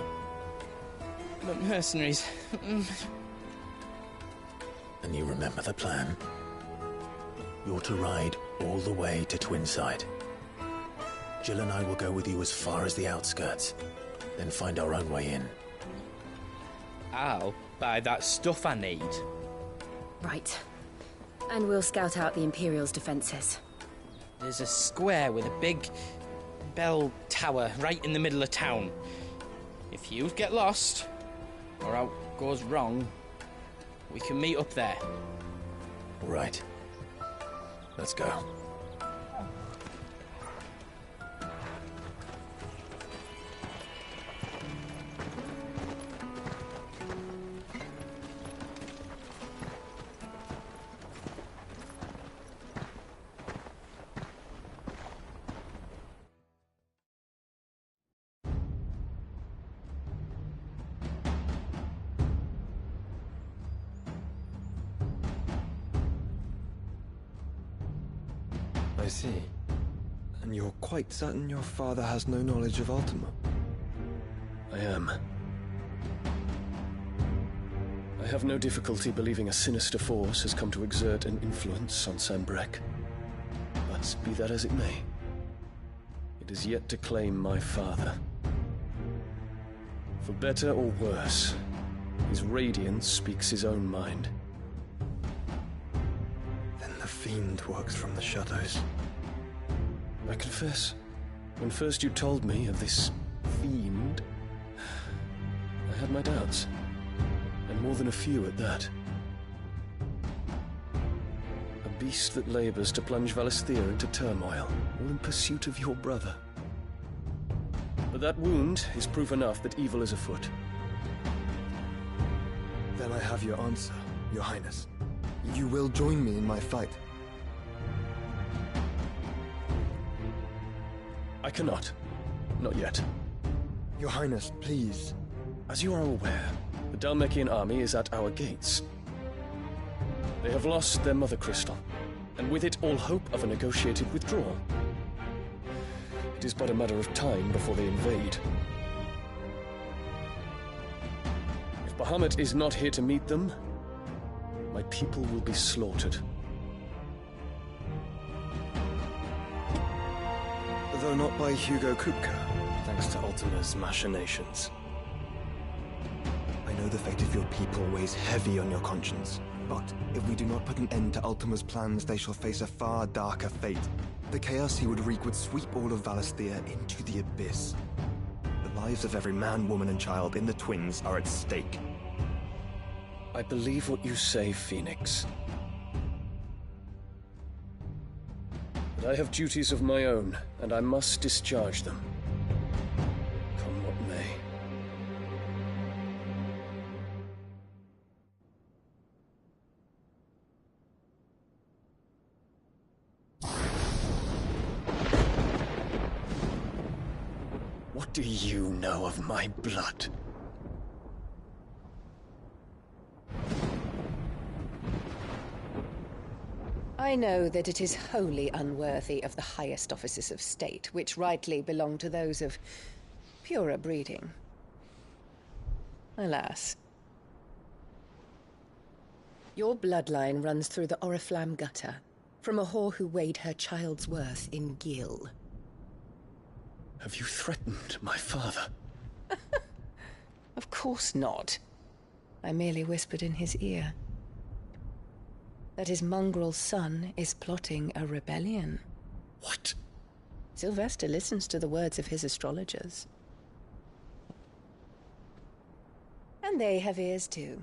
But mercenaries... And you remember the plan? You're to ride all the way to Twinside. Jill and I will go with you as far as the outskirts, then find our own way in. I'll buy that stuff I need. Right. And we'll scout out the Imperial's defenses. There's a square with a big bell tower right in the middle of town. If you get lost, or out goes wrong, we can meet up there. All right. Let's go. I see. And you're quite certain your father has no knowledge of Ultima? I am. I have no difficulty believing a sinister force has come to exert an influence on Sanbreque. But be that as it may, it is yet to claim my father. For better or worse, his radiance speaks his own mind. Then the Fiend works from the shadows. I confess, when first you told me of this Fiend, I had my doubts. And more than a few at that. A beast that labors to plunge Valisthea into turmoil, all in pursuit of your brother. But that wound is proof enough that evil is afoot. Then I have your answer, Your Highness. You will join me in my fight. I cannot. Not yet. Your Highness, please. As you are aware, the Dhalmekian army is at our gates. They have lost their mother crystal, and with it all hope of a negotiated withdrawal. It is but a matter of time before they invade. If Bahamut is not here to meet them, my people will be slaughtered. Though not by Hugo Kupka, thanks to Ultima's machinations. I know the fate of your people weighs heavy on your conscience, but if we do not put an end to Ultima's plans, they shall face a far darker fate. The chaos he would wreak would sweep all of Valisthea into the abyss. The lives of every man, woman, and child in the Twins are at stake. I believe what you say, Phoenix. But I have duties of my own, and I must discharge them. Come what may. What do you know of my blood? I know that it is wholly unworthy of the highest offices of state, which rightly belong to those of purer breeding. Alas. Your bloodline runs through the Oriflamme gutter, from a whore who weighed her child's worth in gil. Have you threatened my father? Of course not. I merely whispered in his ear that his mongrel son is plotting a rebellion. What? Sylvester listens to the words of his astrologers. And they have ears too.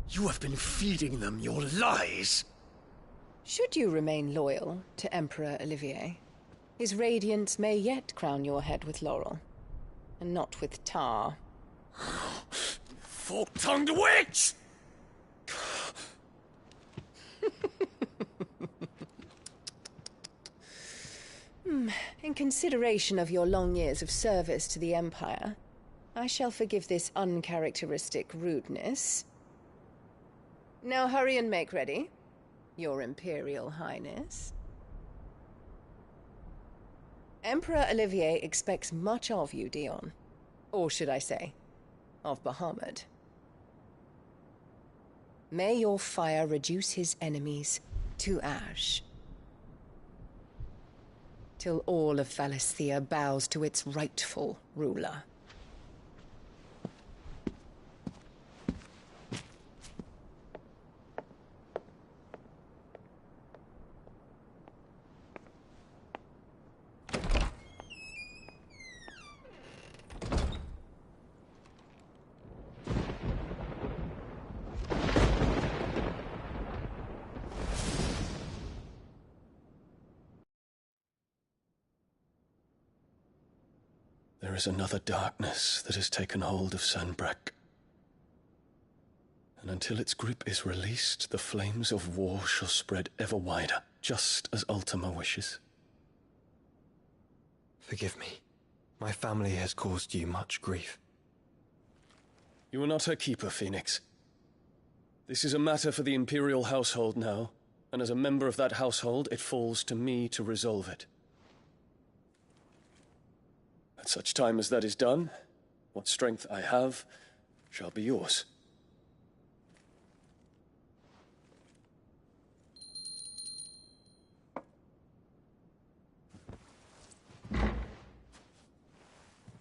You have been feeding them your lies! Should you remain loyal to Emperor Olivier, his radiance may yet crown your head with laurel, and not with tar. Fork-tongued witch! In consideration of your long years of service to the Empire, I shall forgive this uncharacteristic rudeness. Now hurry and make ready, Your Imperial Highness. Emperor Olivier expects much of you, Dion. Or should I say, of Bahamut. May your fire reduce his enemies to ash, till all of Valisthea bows to its rightful ruler. There is another darkness that has taken hold of Sanbreque. And until its grip is released, the flames of war shall spread ever wider, just as Ultima wishes. Forgive me. My family has caused you much grief. You are not her keeper, Phoenix. This is a matter for the Imperial household now, and as a member of that household, it falls to me to resolve it. At such time as that is done, what strength I have shall be yours.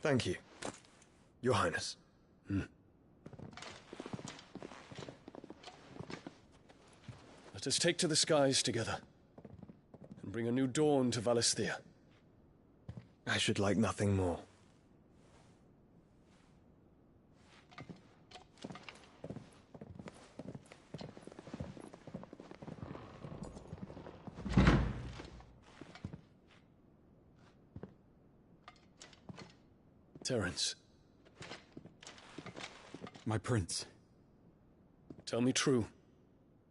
Thank you, Your Highness. Let us take to the skies together, and bring a new dawn to Valisthea. I should like nothing more. Terence. My prince. Tell me true.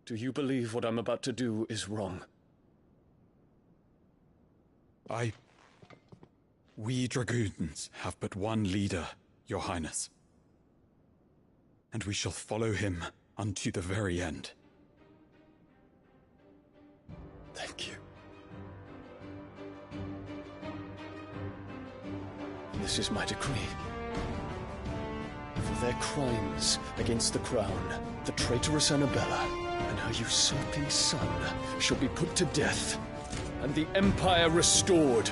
Do you believe what I'm about to do is wrong? We dragoons have but one leader, Your Highness. And we shall follow him unto the very end. Thank you. This is my decree. For their crimes against the crown, the traitorous Annabella and her usurping son shall be put to death, and the Empire restored.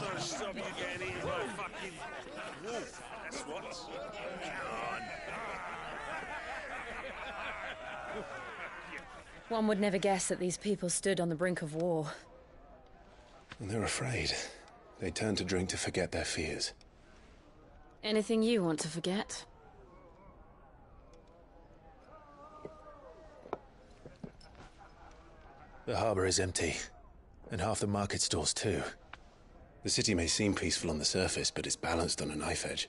sort of stop you getting eaten by a fucking wolf. That's what. Come on. One would never guess that these people stood on the brink of war. And they're afraid. They turn to drink to forget their fears. Anything you want to forget? The harbor is empty, and half the market stalls too. The city may seem peaceful on the surface, but it's balanced on a knife edge.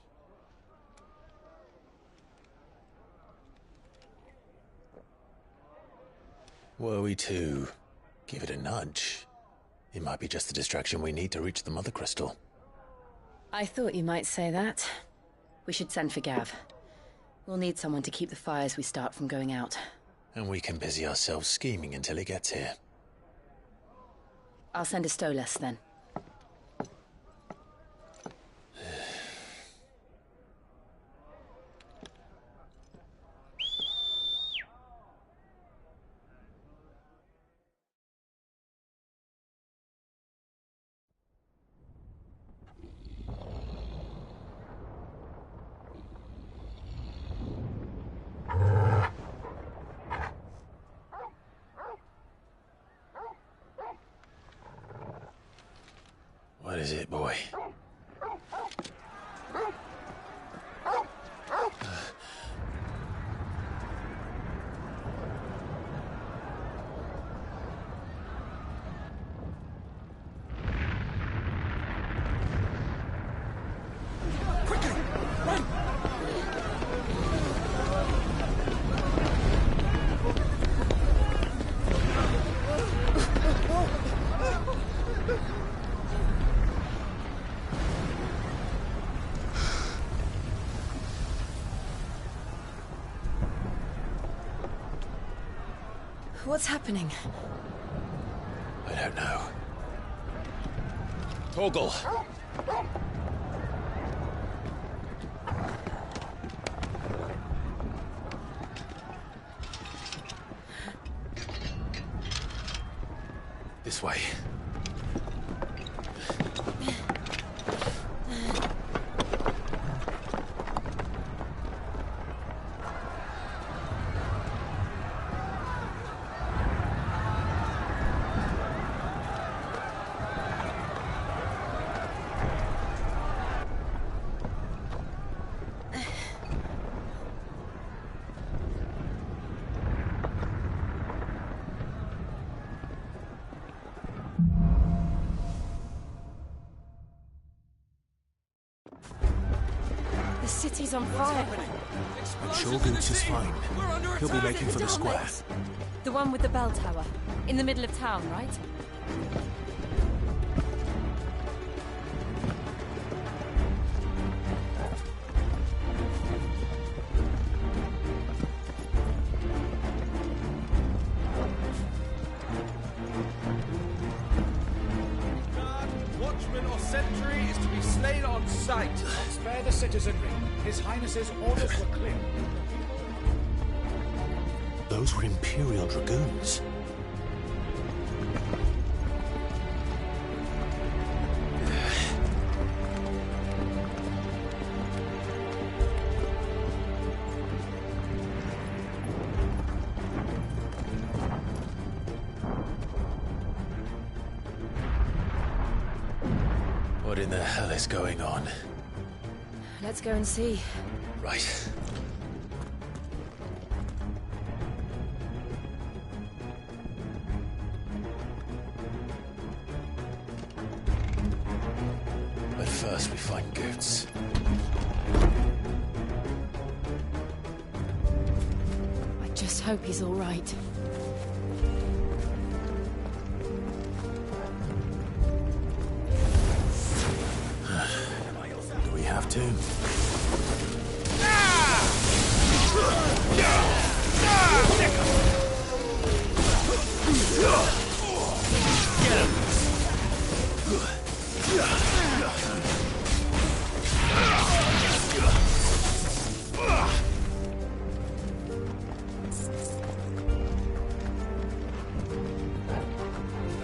Were we to give it a nudge, it might be just the distraction we need to reach the Mother Crystal. I thought you might say that. We should send for Gav. We'll need someone to keep the fires we start from going out. And we can busy ourselves scheming until he gets here. I'll send a Stolas then. What is it, boy? What's happening? I don't know. Torgal! This way. The city's on fire. I'm sure Goots is fine. He'll be making for the square. The one with the bell tower. In the middle of town, right? Watchman or sentry is to be slain on sight. Spare the citizenry. His Highness's orders were clear. Those were Imperial Dragoons. What in the hell is going on? Let's go and see. Right. But first we find Goots. I just hope he's all right. Do we have to?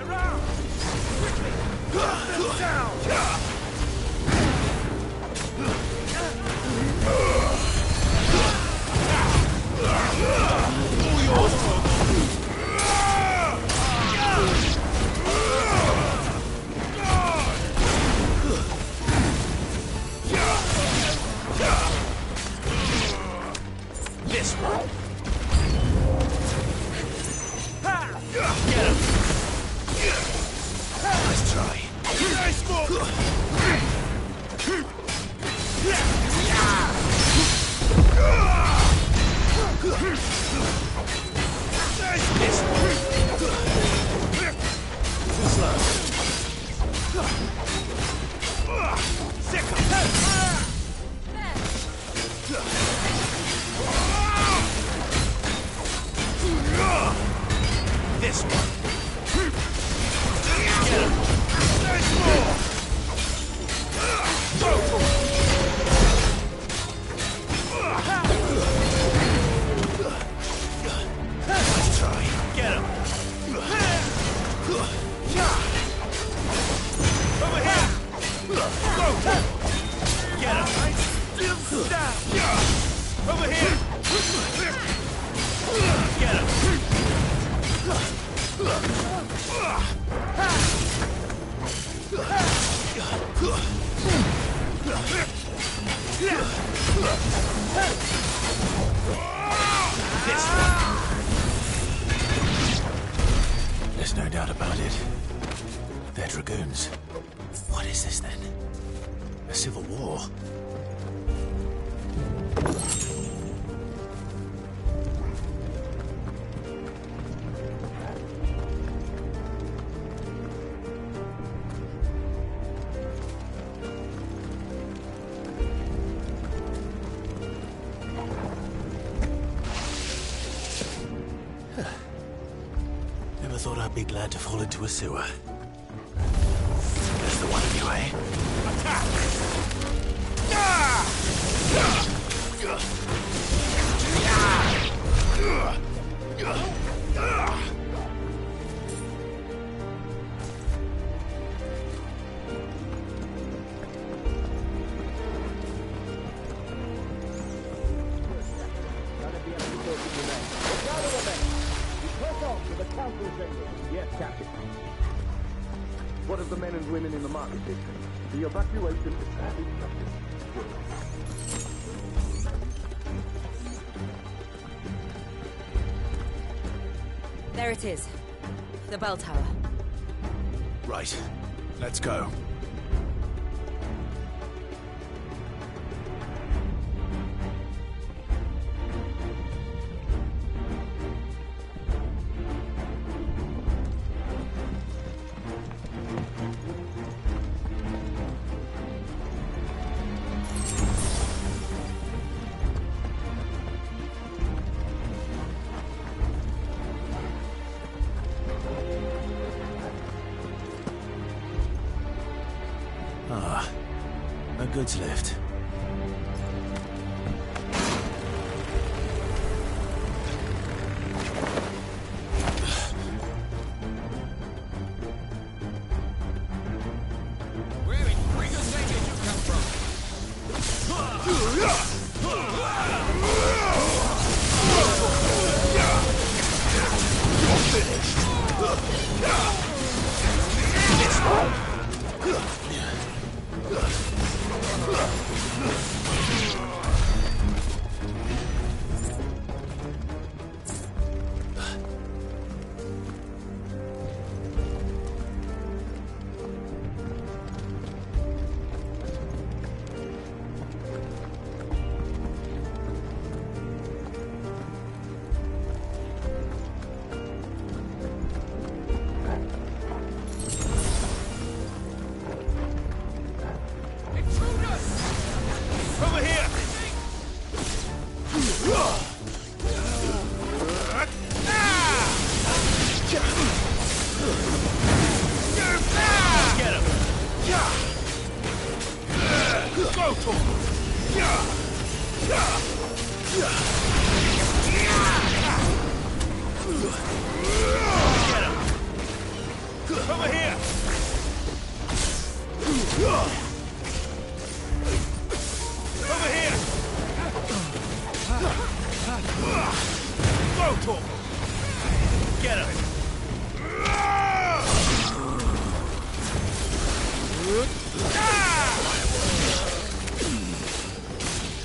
Around! Quickly! This one. Nice try. Nice move. This one. Too slow. This one. Get him. Nice move. Nice try. Get him. Over here. Get him. Down. Over here. Get him. This one. There's no doubt about it. They're dragoons. What is this then? A civil war? Never thought I'd be glad to fall into a sewer. That's the one anyway. Attack! Yes, Captain. What of the men and women in the market district? The evacuation is as instructed. There it is. The bell tower. Right. Let's go. Ah, a goods lift. Where in Freaker's name did you come from? You're finished. This one. Over here! Go, Torgal! Get him!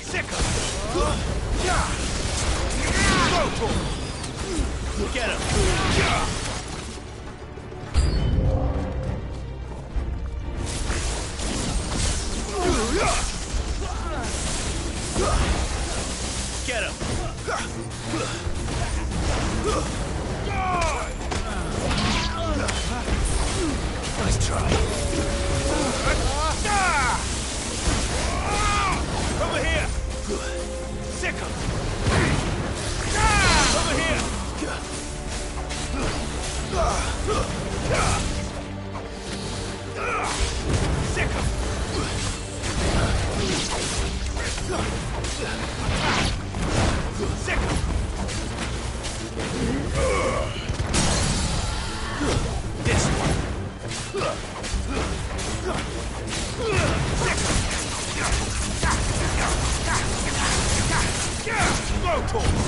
Sick him! Go, Torgal! Get him! Get him! Nice try. Over here! Sick him! Over here! Sick him! Sick him! This one! Sick him! Go, Torgal!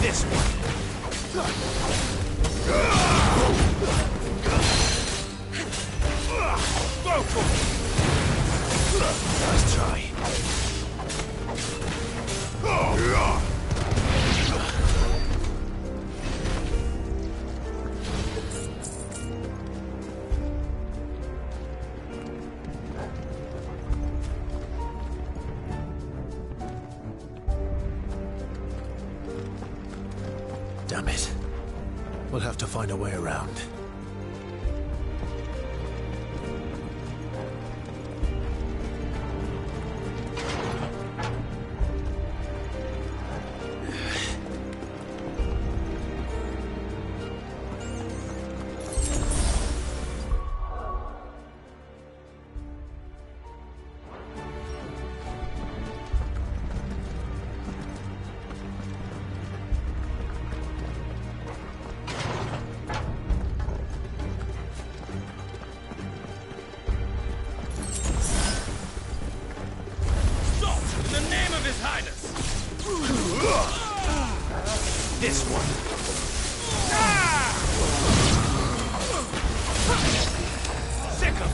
This one. Go for it. Nice try. Damn it. We'll have to find a way around. This one. Sick him.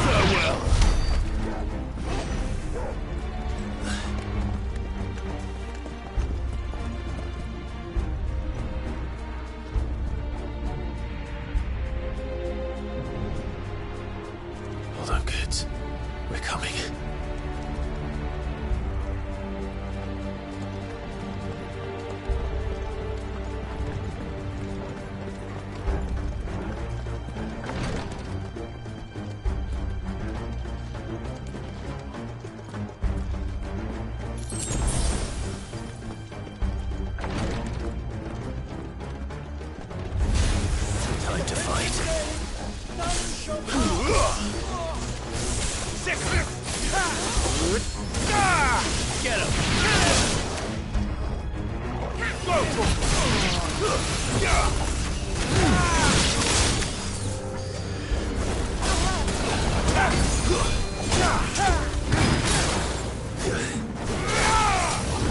Farewell. Hold on, kids. We're coming. Time to fight. Sick him. Get him. Go for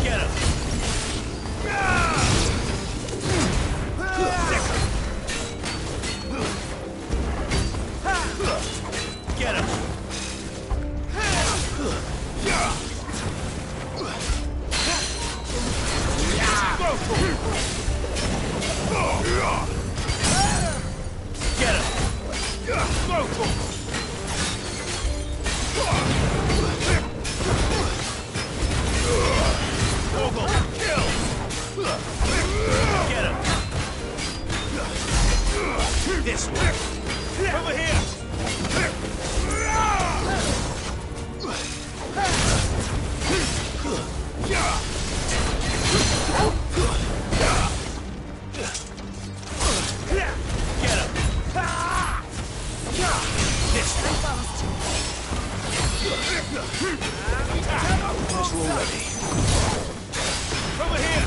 Get him. Get him. Go for it. Get him. Go for it. Torgal, kill. Get him. This way. Over here. Get him. This Stay fast. Guys, we're all ready. Over here!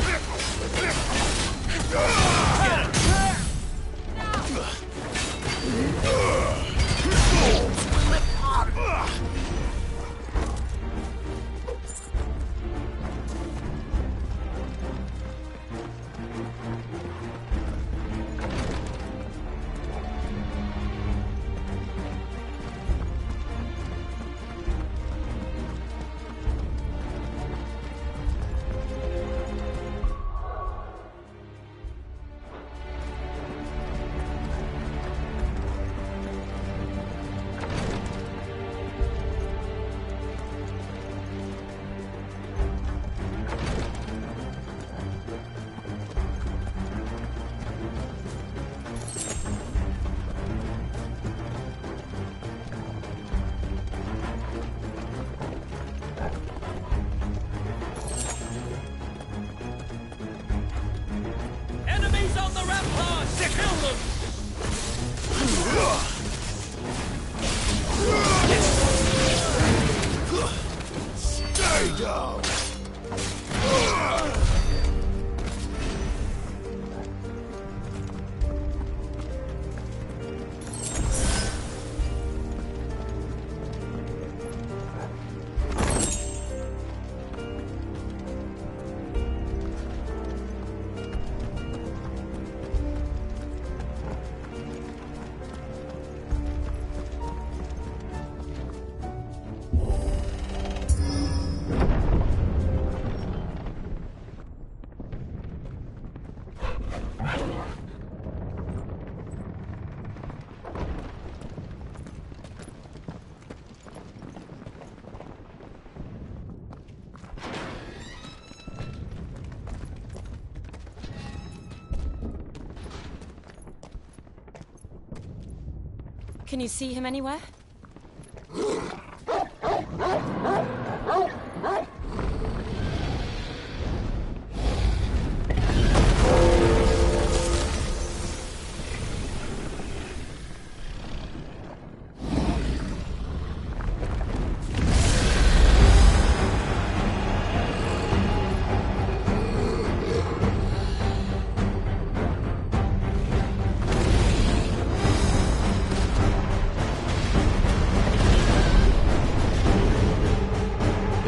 Enemies on the ramparts! Kill them! Stay down! Can you see him anywhere?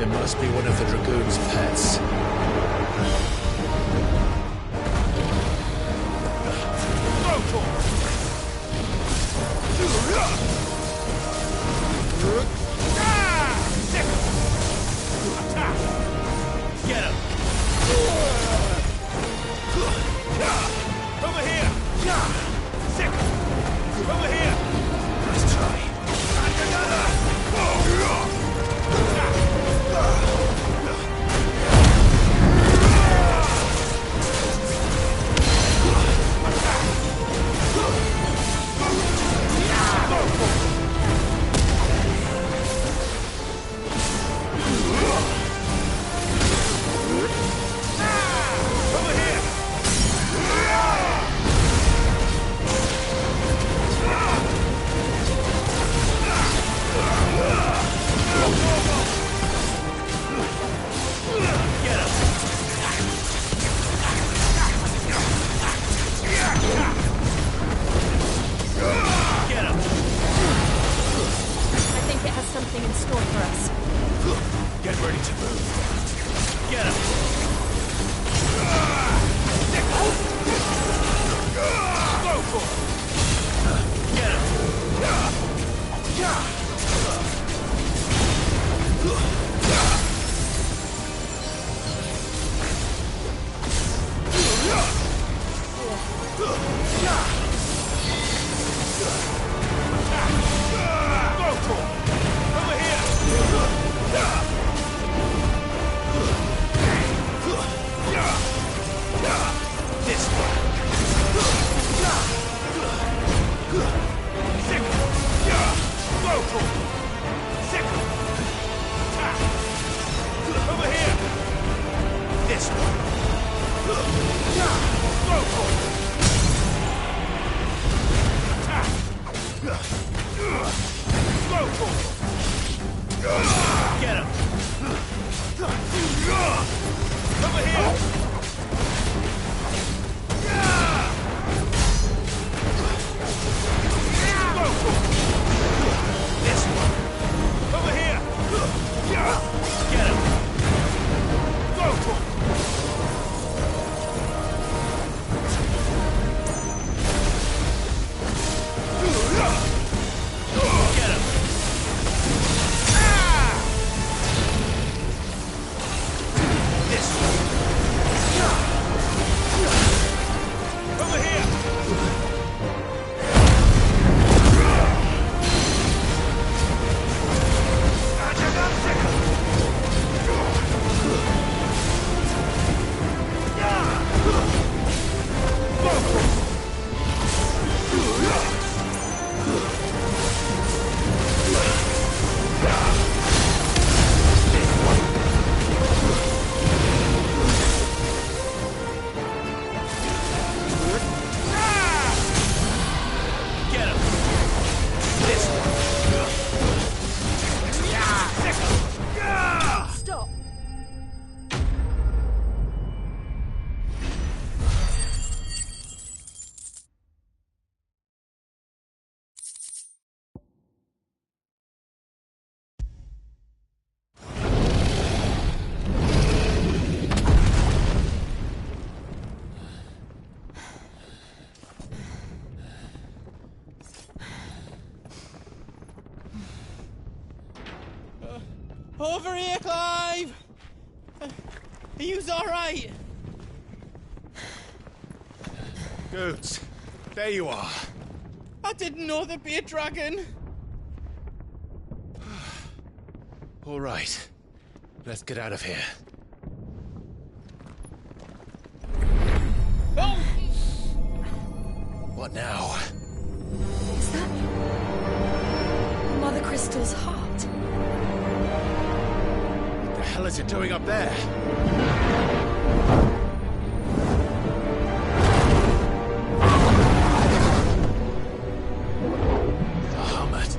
Must be one of the Dragoon's pets. Get him! Over here! Sick! Over here! Nice try. Something in store for us. Get ready to move. Get him! Go for it! Get him! Go for it! Over here! This way! Sick! Go for it! Sick! Over here! This way! Go for it! Over here, Clive! Are you alright? Goats, there you are. I didn't know there'd be a dragon. All right. Let's get out of here. Oh! What now? Is that Mother Crystal's heart? What the hell is it doing up there? Bahamut.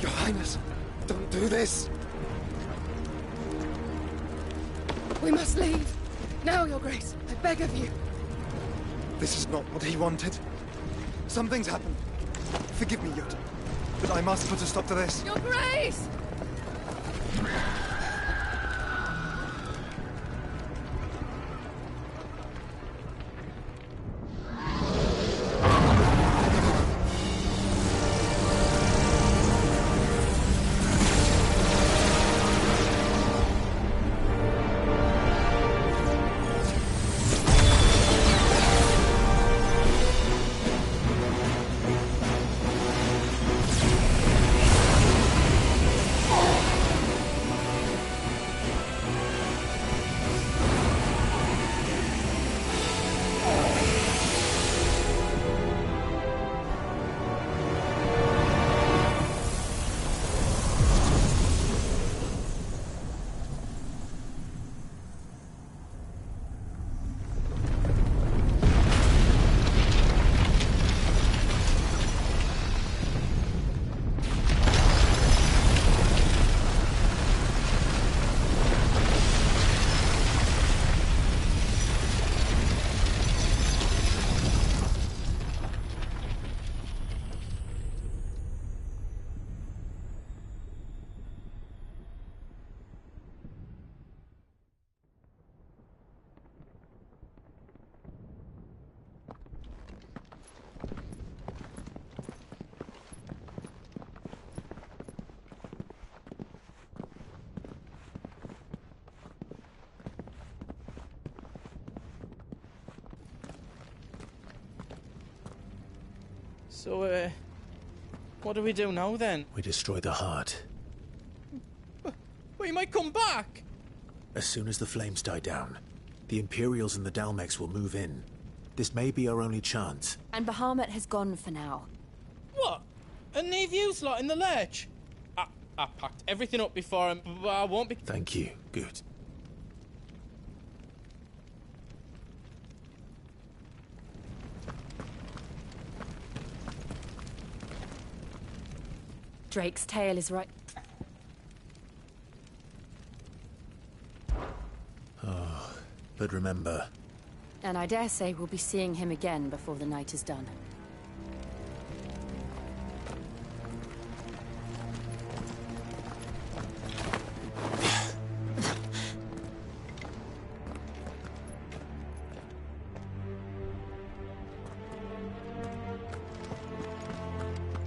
Your Highness, don't do this! We must leave. Now, Your Grace. I beg of you. This is not what he wanted. Something's happened. Forgive me, Yoda, but I must put a stop to this. Your Grace! So, what do we do now then? We destroy the heart. Well, you might come back! As soon as the flames die down, the Imperials and the Dalmex will move in. This may be our only chance. And Bahamut has gone for now. What? And leave you lot in the lurch? I packed everything up before him, but I won't be... Thank you. Good. Drake's tale is right. Oh, but remember... And I dare say we'll be seeing him again before the night is done.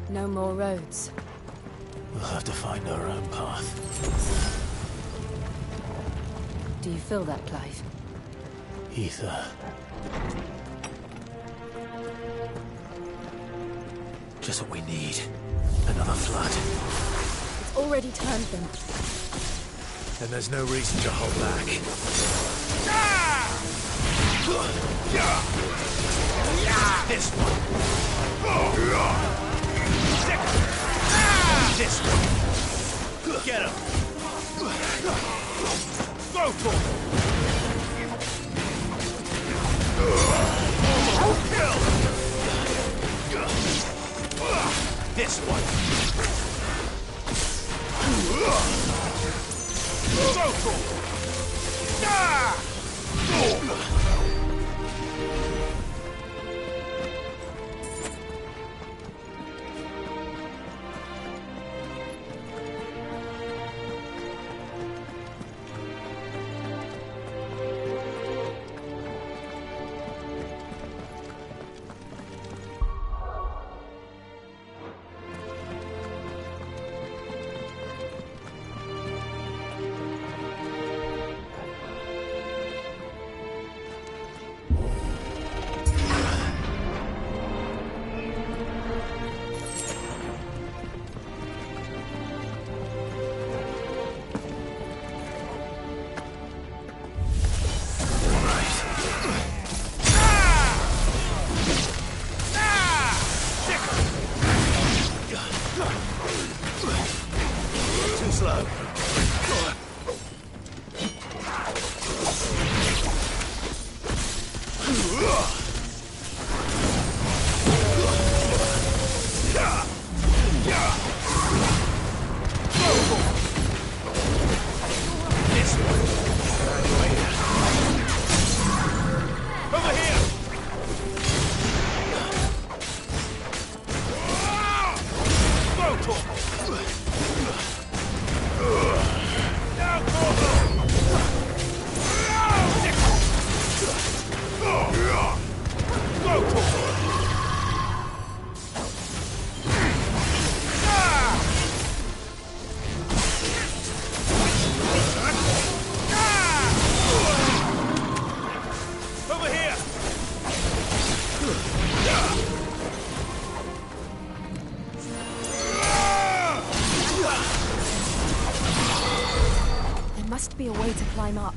No more roads. We'll have to find our own path. Do you feel that, Clive? Ether. Just what we need. Another flood. It's already turned them. Then there's no reason to hold back. This one. This one. Get him. Go for it. This one. Go for it. Be a way to climb up.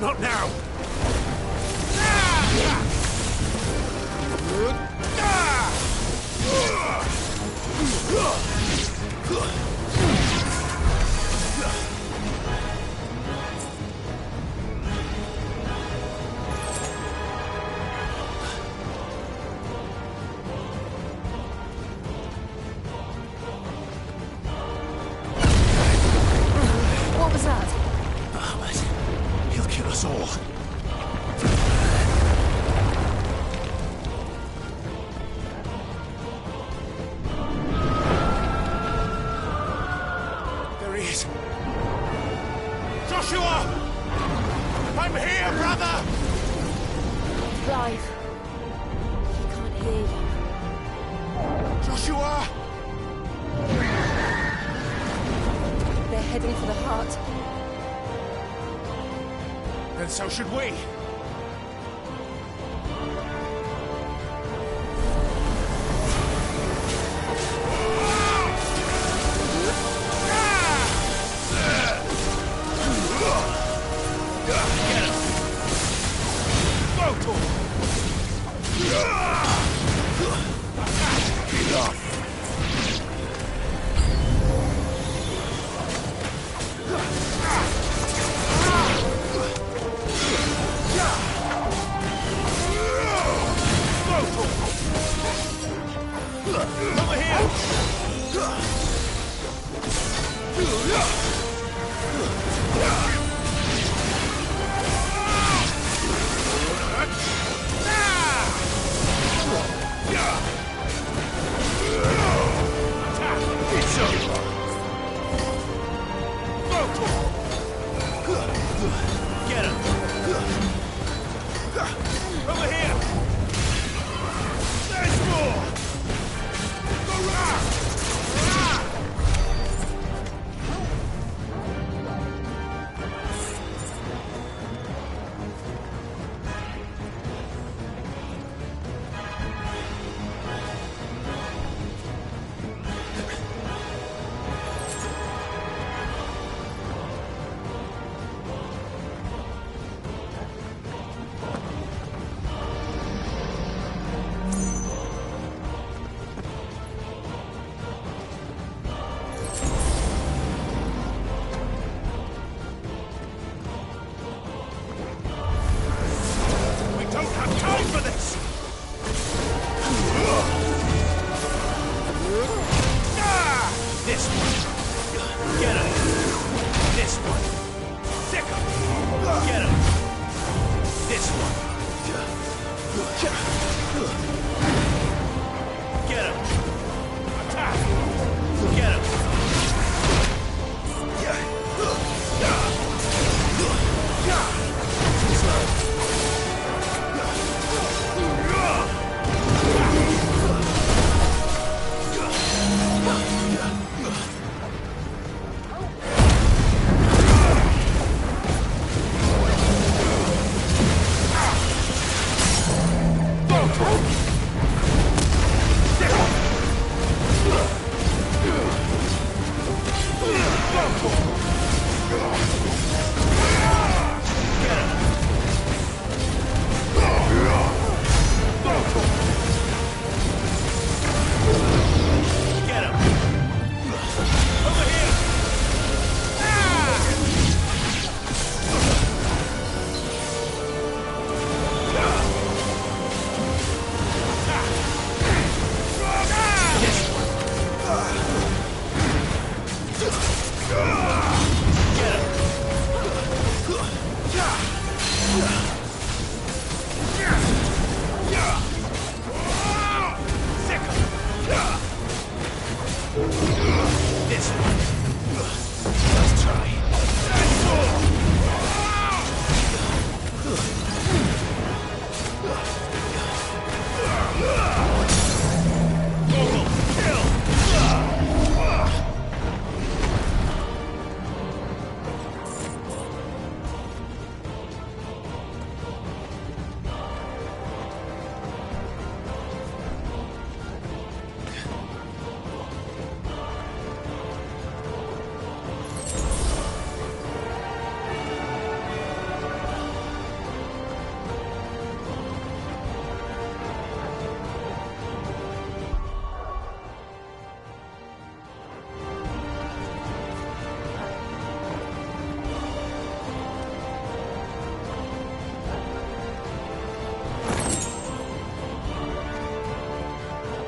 Not now! What was that? Bahamut. He'll kill us all. alive. He can't hear you. Joshua! They're heading for the heart. Then so should we.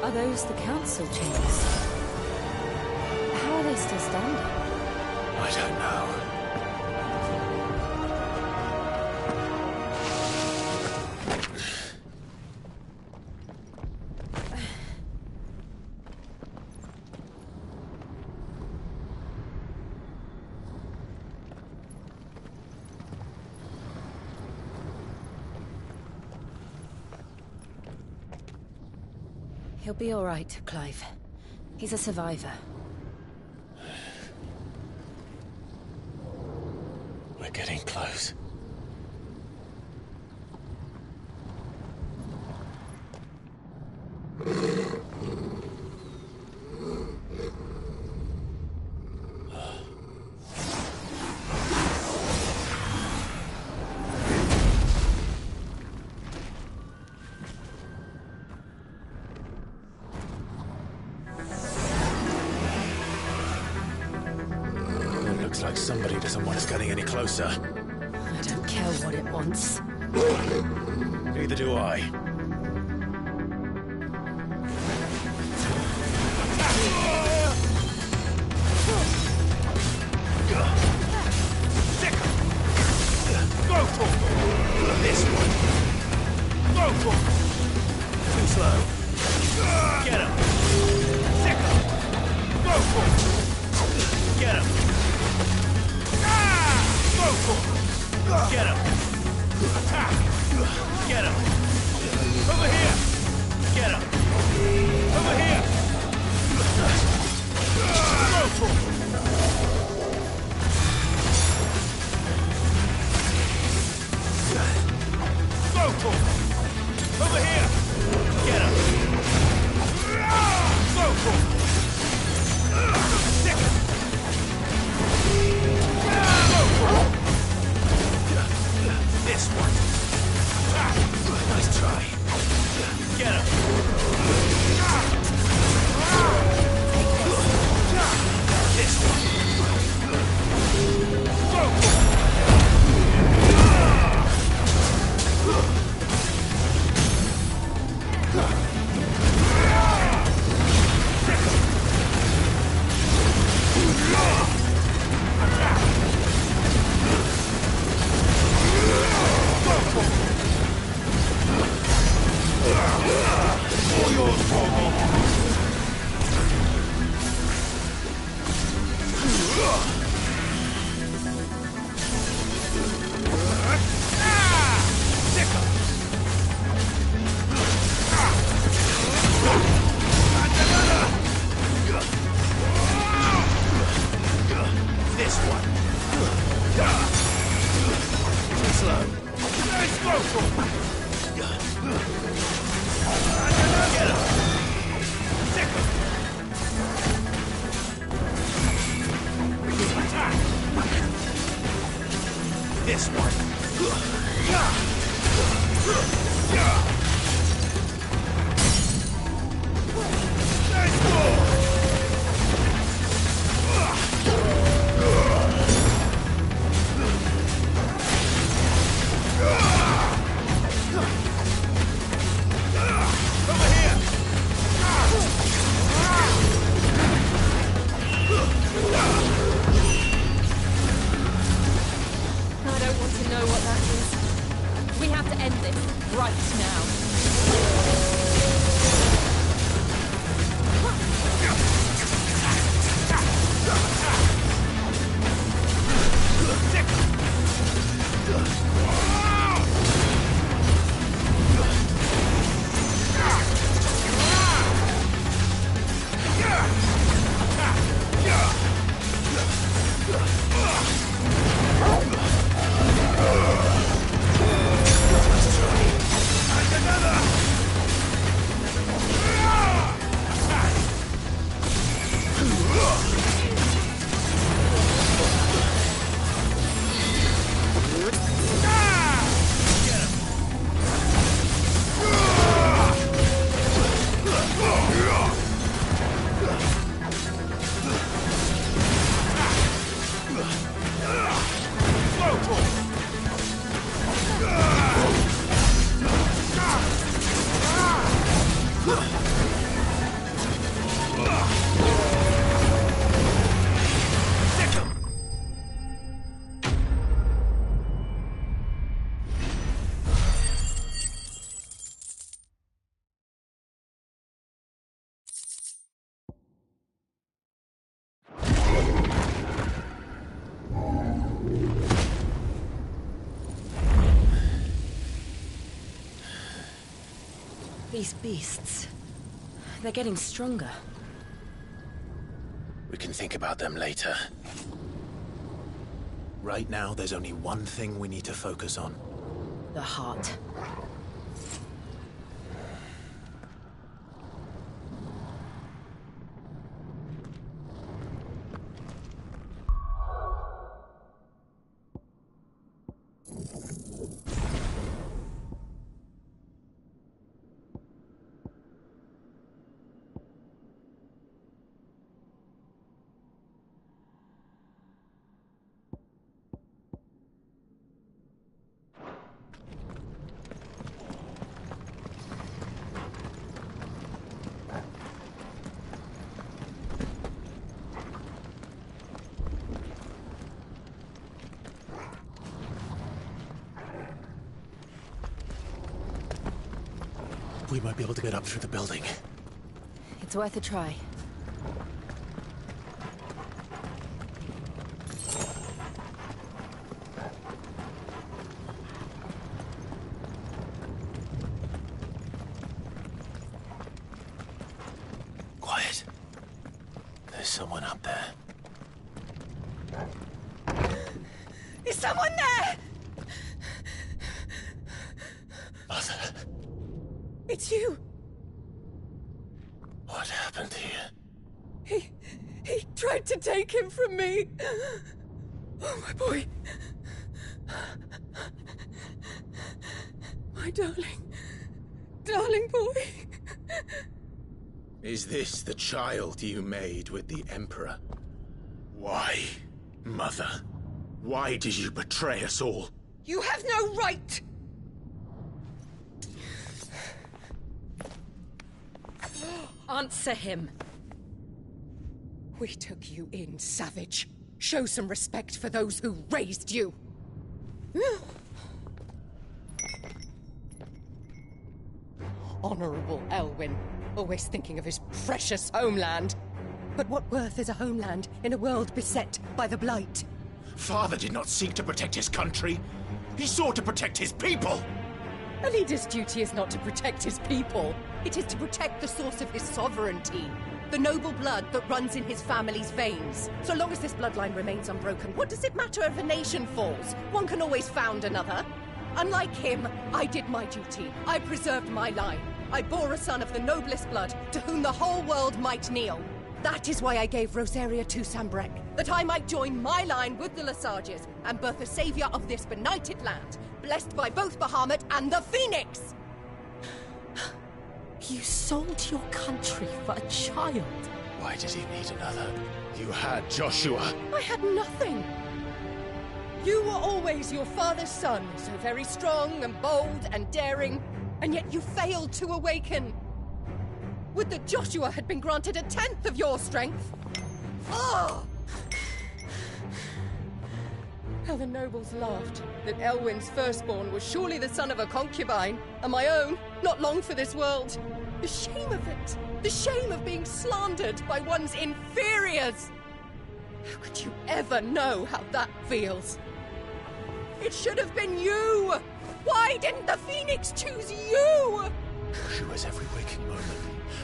Are those the council chambers? How are they still standing? I don't know. He'll be all right, Clive. He's a survivor. We're getting close. It looks like somebody doesn't want us getting any closer. I don't care what it wants. Neither do I. Go for it! This one! Go for it! Too slow. Get him! Sicker! Go for it! Get him! Go for it! Get him! Attack! Get him! Over here! Get him! Over here! Go for it! Go for it! Over here! Get him! Go for it! Stick him! Go for it! This one! Nice try. Get him! This one! Go for it! This one. Too slow. Let's go for it. Get him. Stick him. Attack. This one. Let's go. I don't want to know what that is. We have to end this right now. These beasts, They're getting stronger. We can think about them later. Right now, there's only one thing we need to focus on. The heart. We might be able to get up through the building. It's worth a try. Quiet. There's someone up there. Is someone there? Mother. It's you. What happened here? He tried to take him from me. Oh, my boy. My darling boy. Is this the child you made with the Emperor? Why, Mother? Why did you betray us all? You have no right! Answer him. We took you in, savage. Show some respect for those who raised you. Honorable Elwyn, always thinking of his precious homeland. But what worth is a homeland in a world beset by the Blight? Father did not seek to protect his country. He sought to protect his people. A leader's duty is not to protect his people. It is to protect the source of his sovereignty. The noble blood that runs in his family's veins. So long as this bloodline remains unbroken, what does it matter if a nation falls? One can always found another. Unlike him, I did my duty. I preserved my line. I bore a son of the noblest blood, to whom the whole world might kneel. That is why I gave Rosaria to Sanbreque, that I might join my line with the Lesages and birth a savior of this benighted land, blessed by both Bahamut and the Phoenix! You sold your country for a child. Why did he need another? You had Joshua. I had nothing. You were always your father's son, so very strong and bold and daring, and yet you failed to awaken. Would that Joshua had been granted 1/10 of your strength? Oh! How the nobles laughed that Elwyn's firstborn was surely the son of a concubine, and my own, not long for this world. The shame of it! The shame of being slandered by one's inferiors! How could you ever know how that feels? It should have been you! Why didn't the Phoenix choose you? Joshua's every waking moment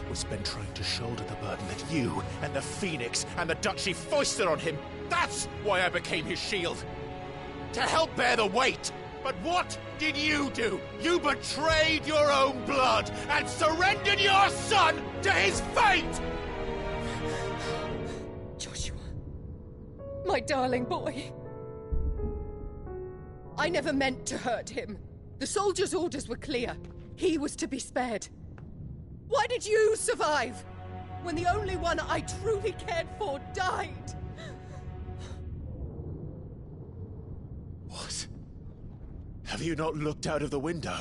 was spent trying to shoulder the burden that you and the Phoenix and the Duchy foisted on him. That's why I became his shield. To help bear the weight. But what did you do? You betrayed your own blood and surrendered your son to his fate! Joshua, my darling boy. I never meant to hurt him. The soldiers' orders were clear. He was to be spared. Why did you survive when the only one I truly cared for died? What? Have you not looked out of the window?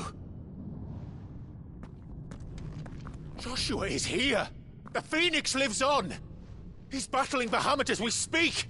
Joshua is here! The Phoenix lives on! He's battling Bahamut as we speak!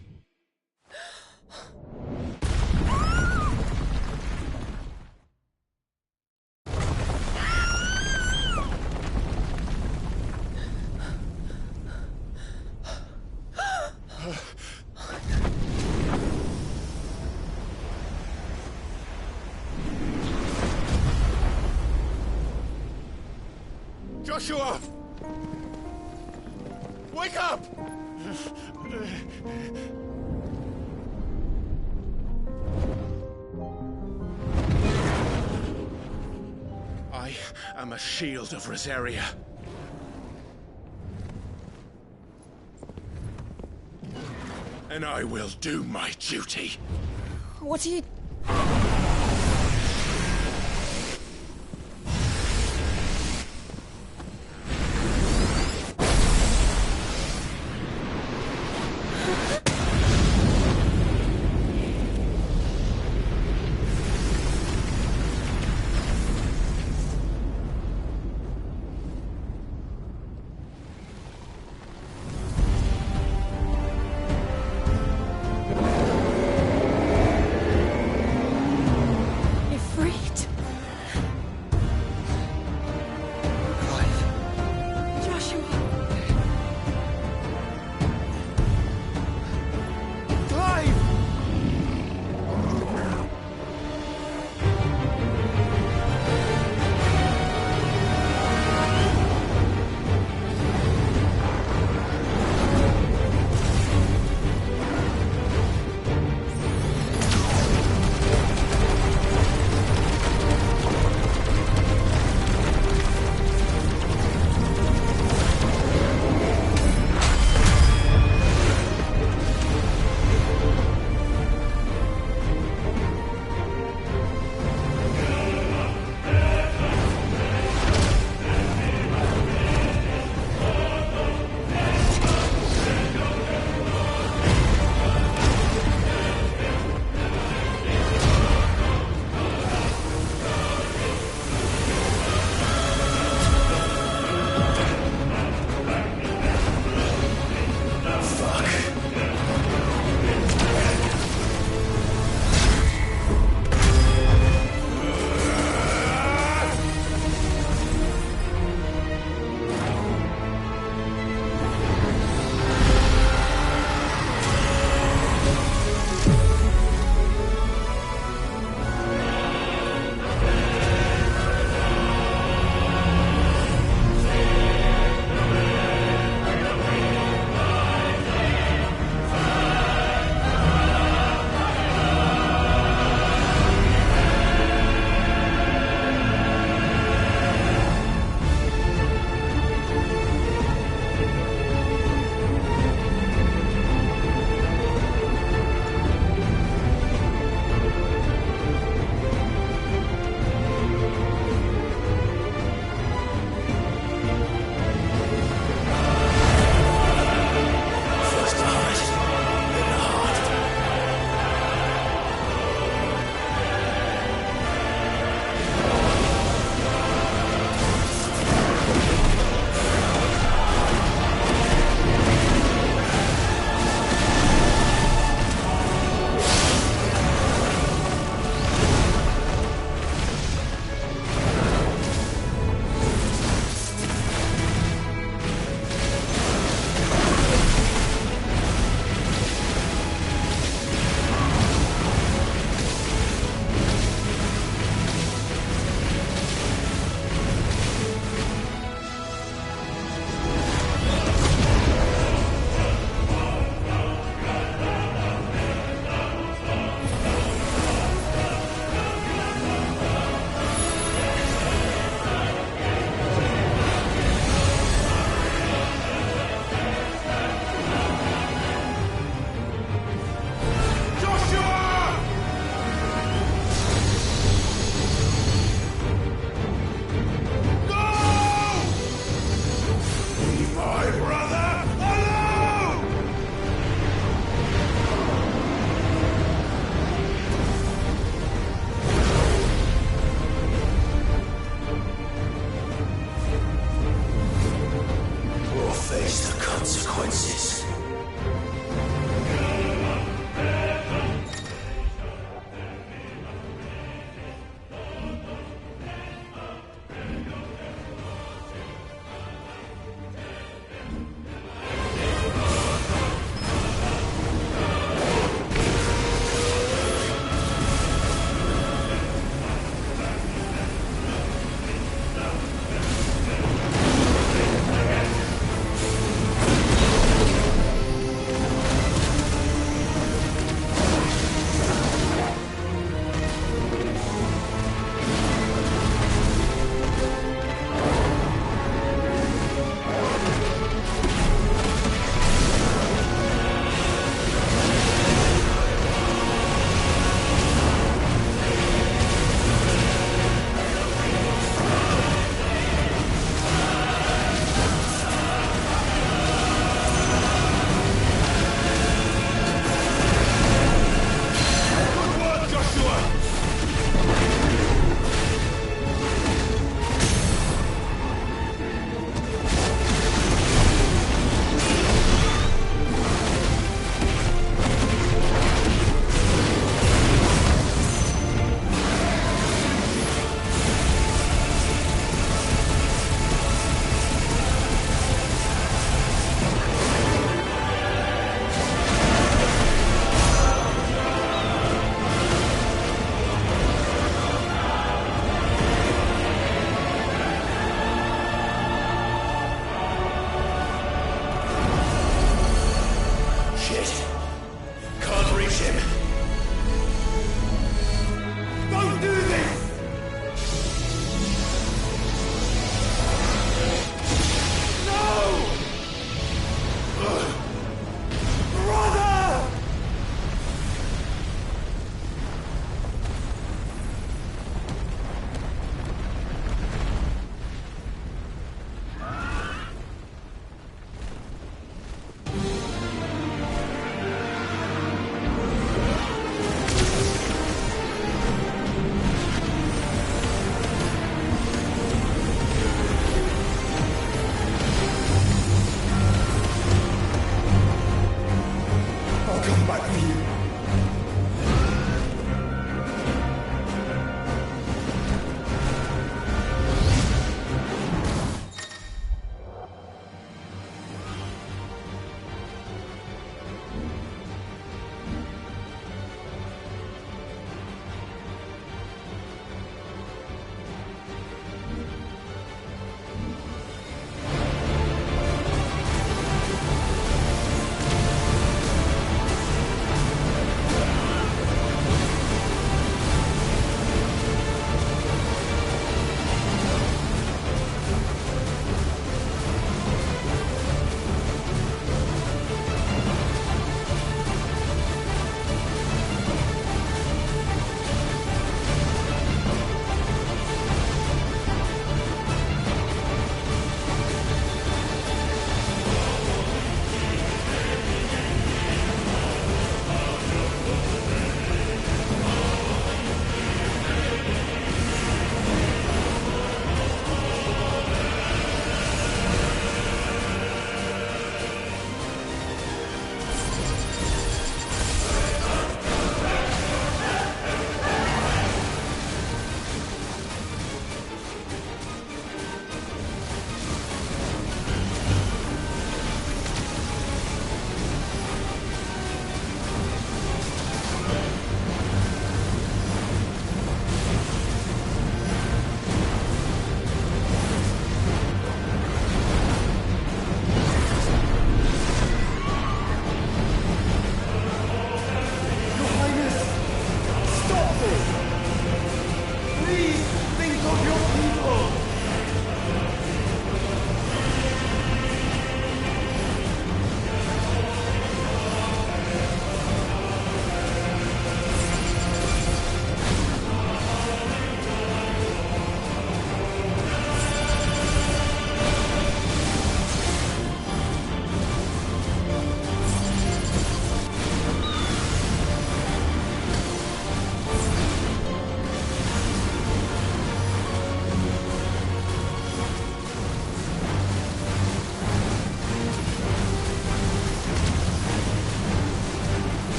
Joshua! Wake up! I am a shield of Rosaria. And I will do my duty. What are you...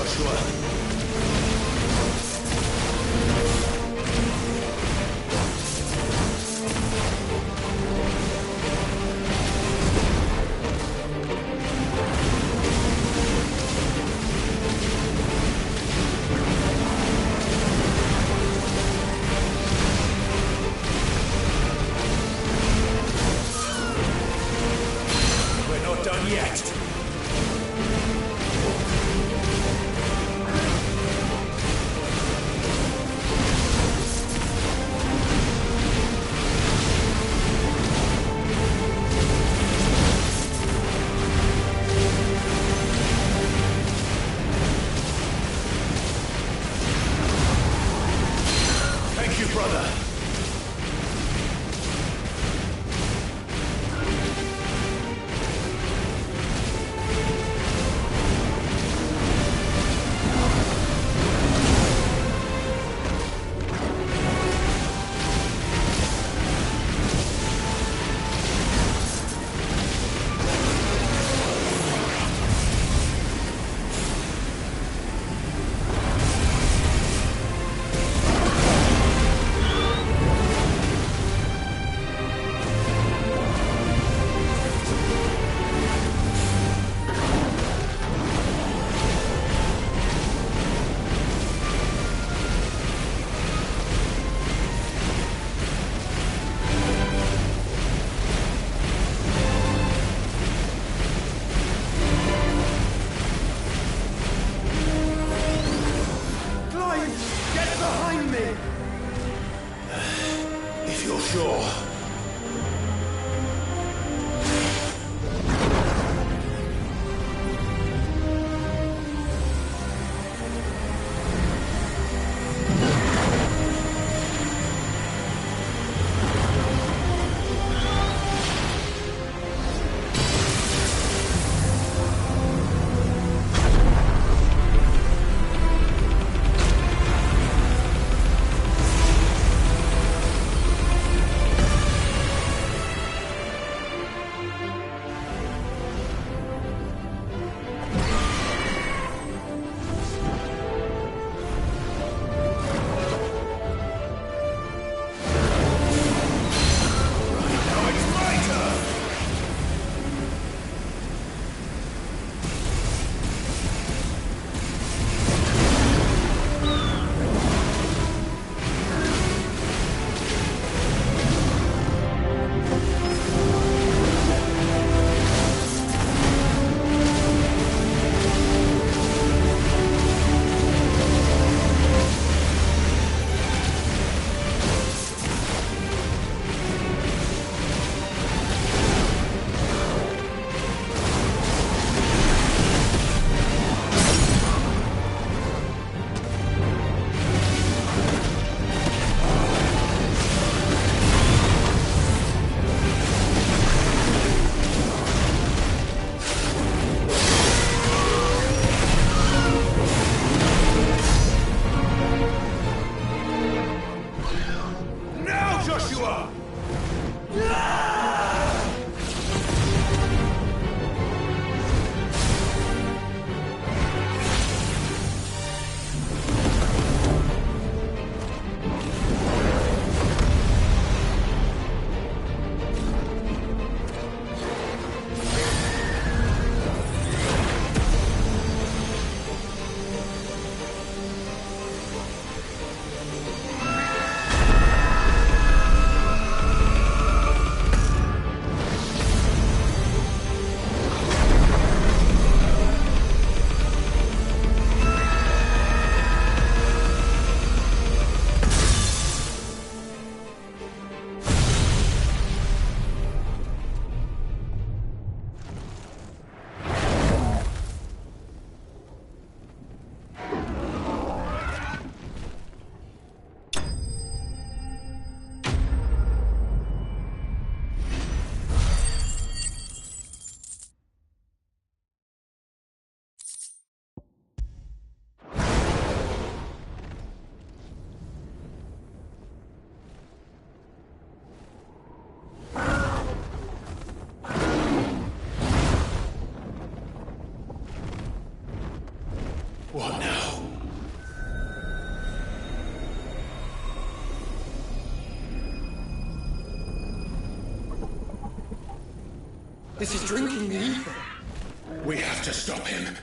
Joshua. We're not done yet. Thank you, brother. Get behind me! If you're sure. Is he drinking the ether? We have to stop him.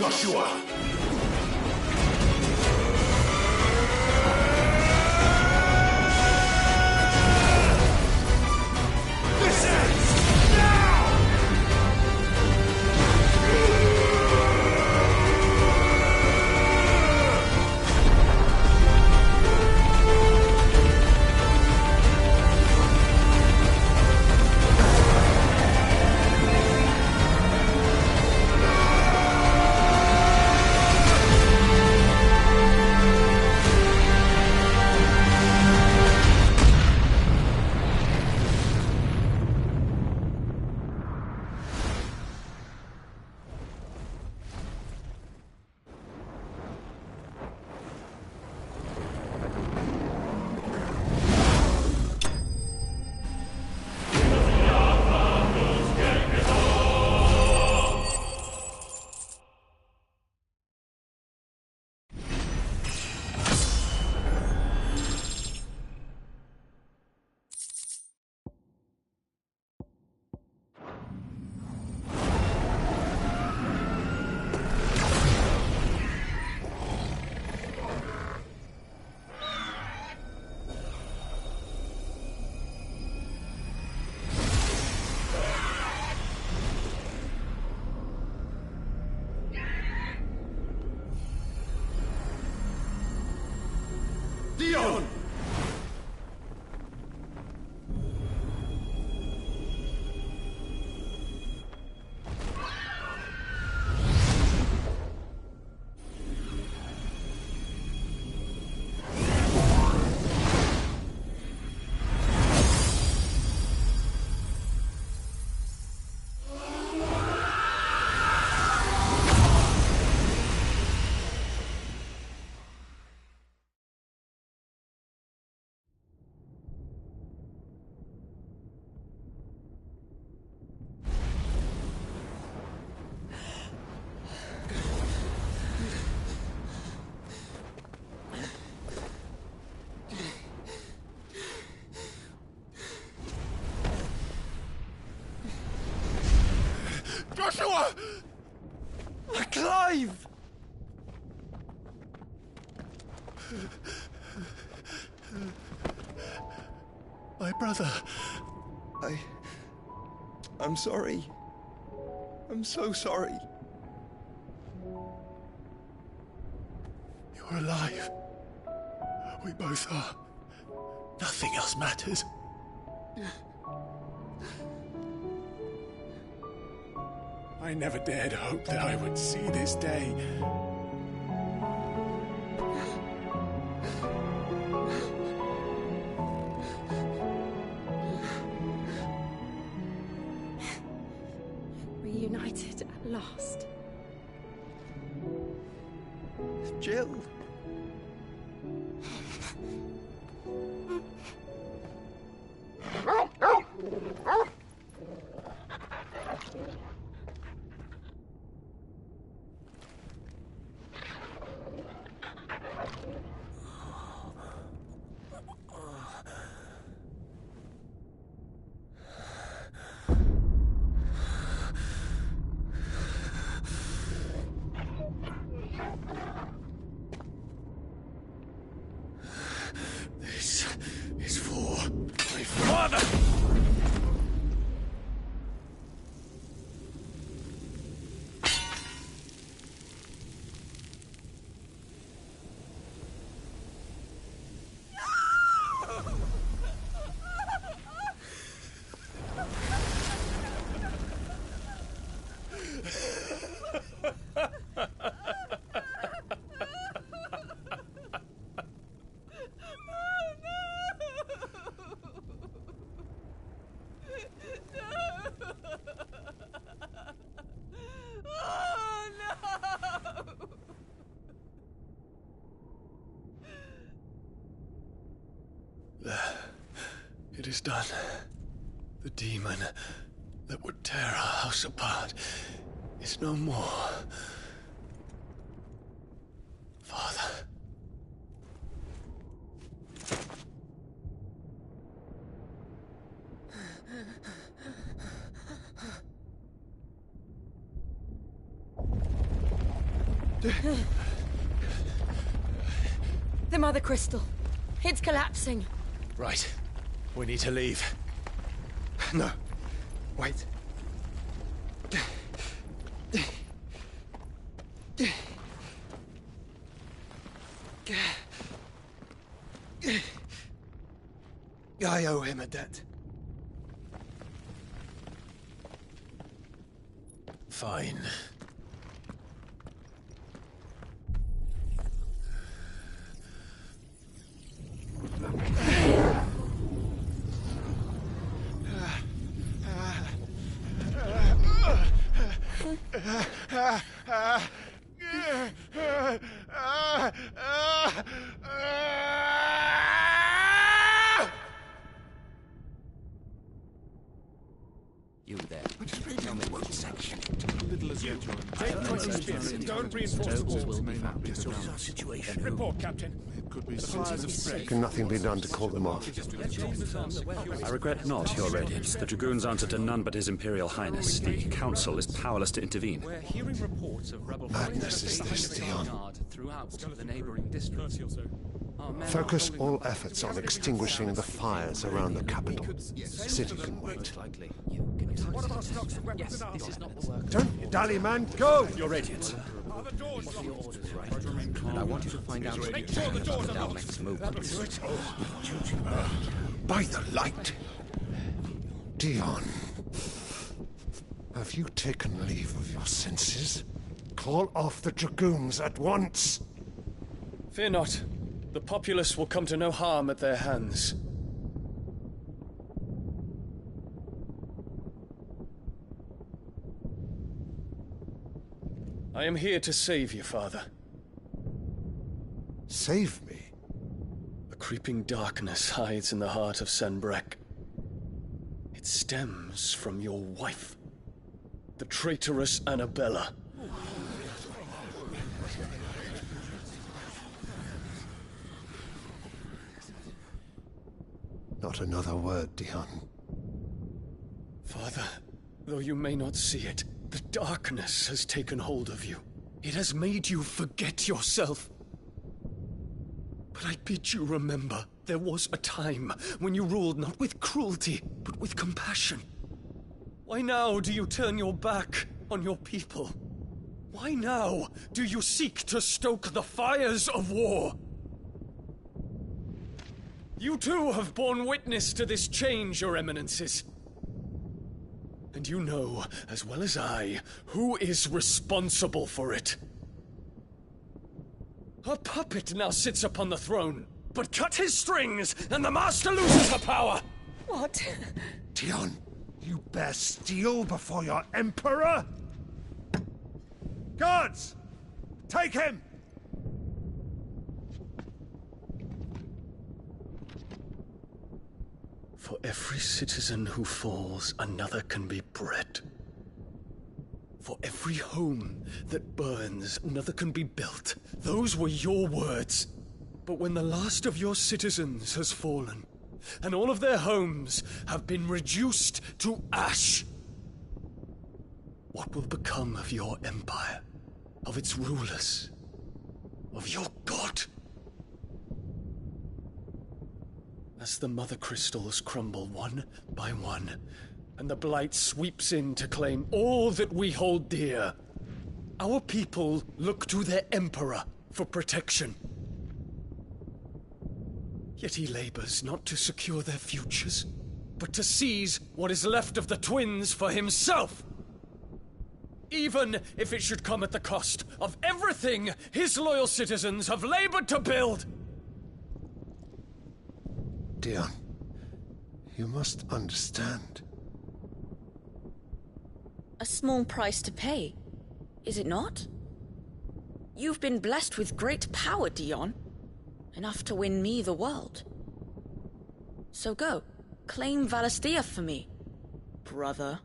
Joshua! Dion! Joshua! Clive! My brother. I'm sorry. I'm so sorry. You're alive. We both are. Nothing else matters. I never dared hope that I would see this day. Reunited at last. Jill. This is for my father! It is done. The demon that would tear our house apart is no more. Father. The Mother Crystal. It's collapsing. Right. We need to leave. No. Wait. I owe him a debt. Fine. You there. Tell me what section. Don't reinforce the walls. This is our situation. Report, Captain. It could be signs of break. Can nothing be done to call them off? I regret not, Your Radiance. The Dragoons answer to none but His Imperial Highness. The Council is powerless to intervene. We're hearing reports of rebel Madness is this, Dion. throughout the neighboring districts. Focus all efforts on extinguishing the fires around the capital. The city can wait. Yes, this is not the work. Don't you dally, man. Go! Your Radiance. And I want you to find out Make sure the doors are locked. next move. By the light. Dion. Have you taken leave of your senses? Call off the Dragoons at once. Fear not. The populace will come to no harm at their hands. I am here to save you, Father. Save me? A creeping darkness hides in the heart of Sanbreque. It stems from your wife, the traitorous Annabella. Not another word, Dion. Father, though you may not see it, the darkness has taken hold of you. It has made you forget yourself. But I bid you remember, there was a time when you ruled not with cruelty, but with compassion. Why now do you turn your back on your people? Why now do you seek to stoke the fires of war? You too have borne witness to this change, Your Eminences. And you know, as well as I, who is responsible for it. A puppet now sits upon the throne, but cut his strings, and the Master loses her power! What? Dion, you bear steel before your Emperor? Guards! Take him! For every citizen who falls, another can be bred. For every home that burns, another can be built. Those were your words. But when the last of your citizens has fallen, and all of their homes have been reduced to ash, what will become of your empire, of its rulers, of your god? As the Mother Crystals crumble one by one, and the Blight sweeps in to claim all that we hold dear, our people look to their Emperor for protection. Yet he labors not to secure their futures, but to seize what is left of the twins for himself. Even if it should come at the cost of everything his loyal citizens have labored to build. Dion, you must understand. A small price to pay, is it not? You've been blessed with great power, Dion. Enough to win me the world. So go, claim Valisthea for me, brother.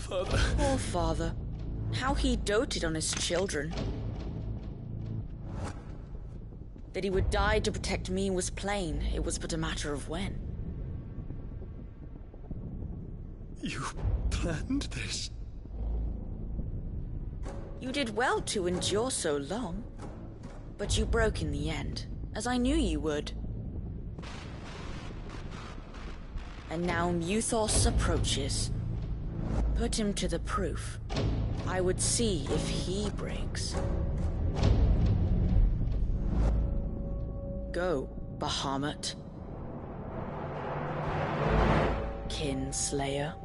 Father. Poor father. How he doted on his children. That he would die to protect me was plain. It was but a matter of when. You planned this? You did well to endure so long. But you broke in the end, as I knew you would. And now Muthos approaches. Put him to the proof. I would see if he breaks. Go, Bahamut. Kinslayer.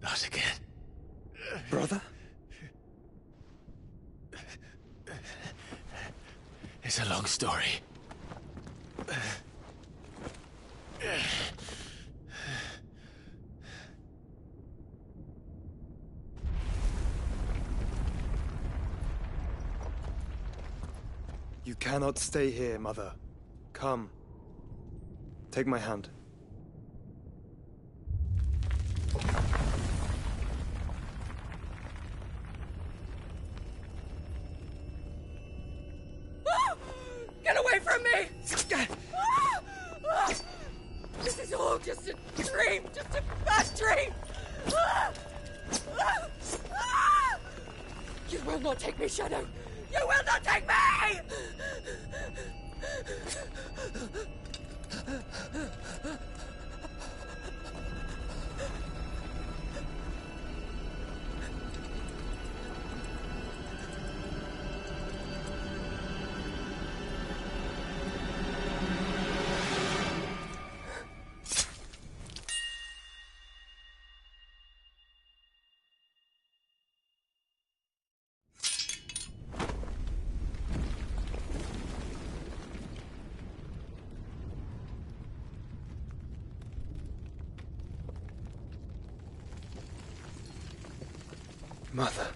Not again. Brother? It's a long story. You cannot stay here, Mother. Come. Take my hand. Get away from me! This is all just a dream, just a bad dream! You will not take me, Shadow! You will not take me! Mother.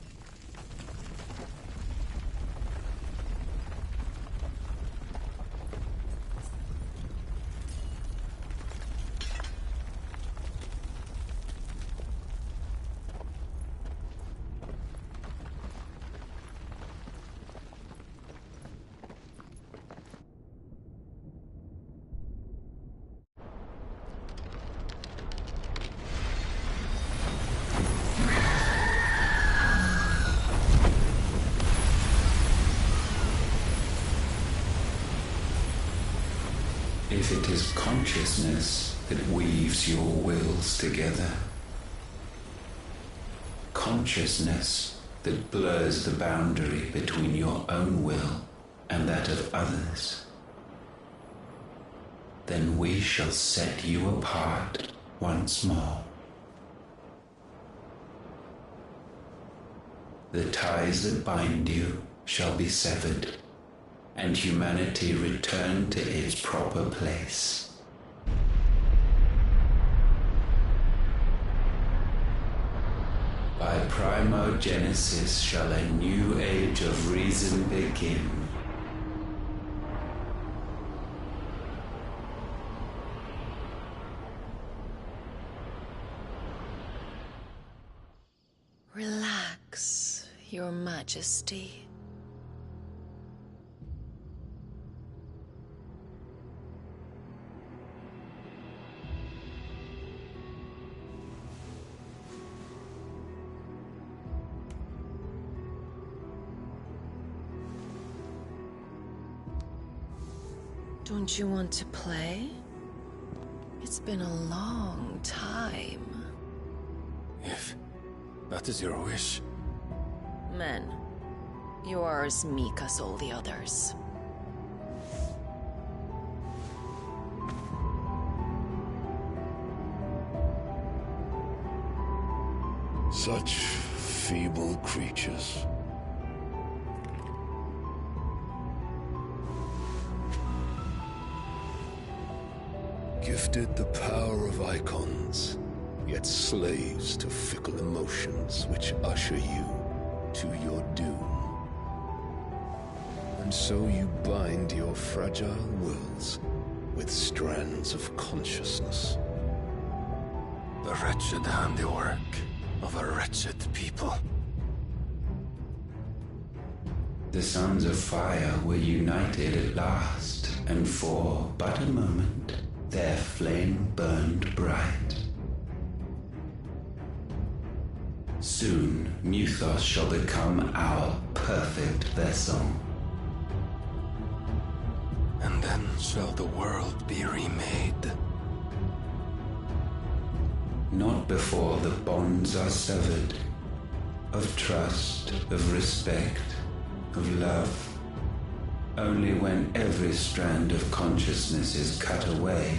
If it is consciousness that weaves your wills together, consciousness that blurs the boundary between your own will and that of others, then we shall set you apart once more. The ties that bind you shall be severed, and humanity return to its proper place. By primogenesis shall a new age of reason begin. Relax, Your Majesty. Don't you want to play? It's been a long time. If that is your wish. Men, you are as meek as all the others. Such feeble creatures. Gifted the power of icons, yet slaves to fickle emotions which usher you to your doom. And so you bind your fragile wills with strands of consciousness. The wretched handiwork of a wretched people. The Sons of Fire were united at last, and for but a moment, their flame burned bright. Soon, Muthos shall become our perfect vessel. And then shall the world be remade. Not before the bonds are severed, of trust, of respect, of love. Only when every strand of consciousness is cut away,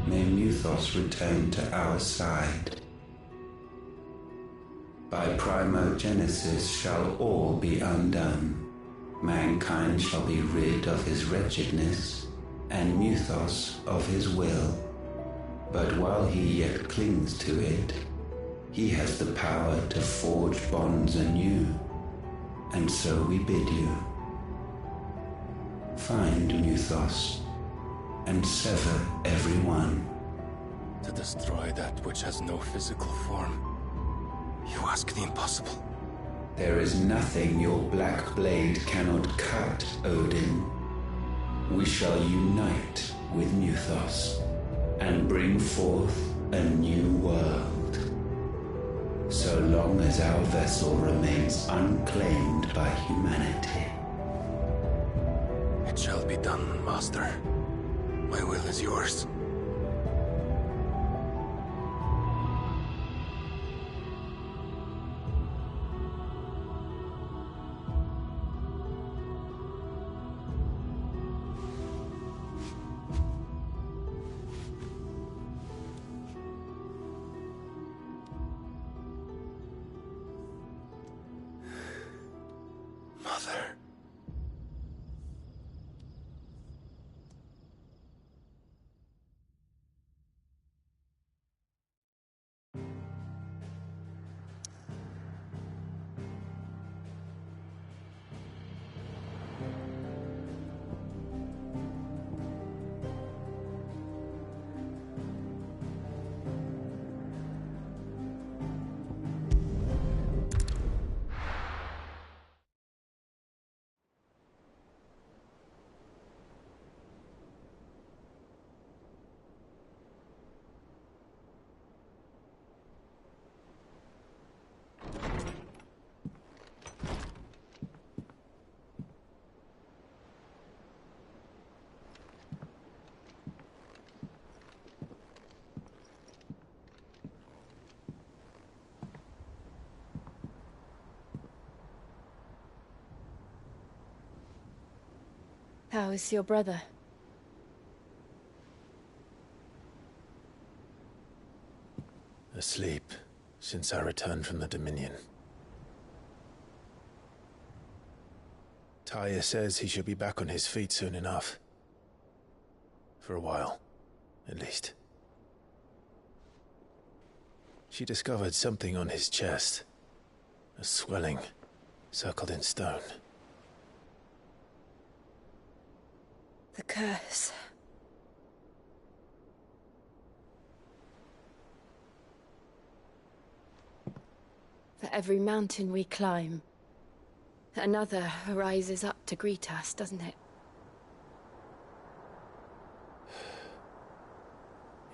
may Muthos return to our side. By primogenesis shall all be undone. Mankind shall be rid of his wretchedness, and Muthos of his will. But while he yet clings to it, he has the power to forge bonds anew. And so we bid you, find Muthos, and sever every one. To destroy that which has no physical form, you ask the impossible. There is nothing your black blade cannot cut, Odin. We shall unite with Muthos, and bring forth a new world. So long as our vessel remains unclaimed by humanity. It shall be done, Master. My will is yours. Mother. How is your brother? Asleep since I returned from the Dominion. Taya says he should be back on his feet soon enough. For a while, at least. She discovered something on his chest. A swelling, circled in stone. The curse. For every mountain we climb, another rises up to greet us, doesn't it?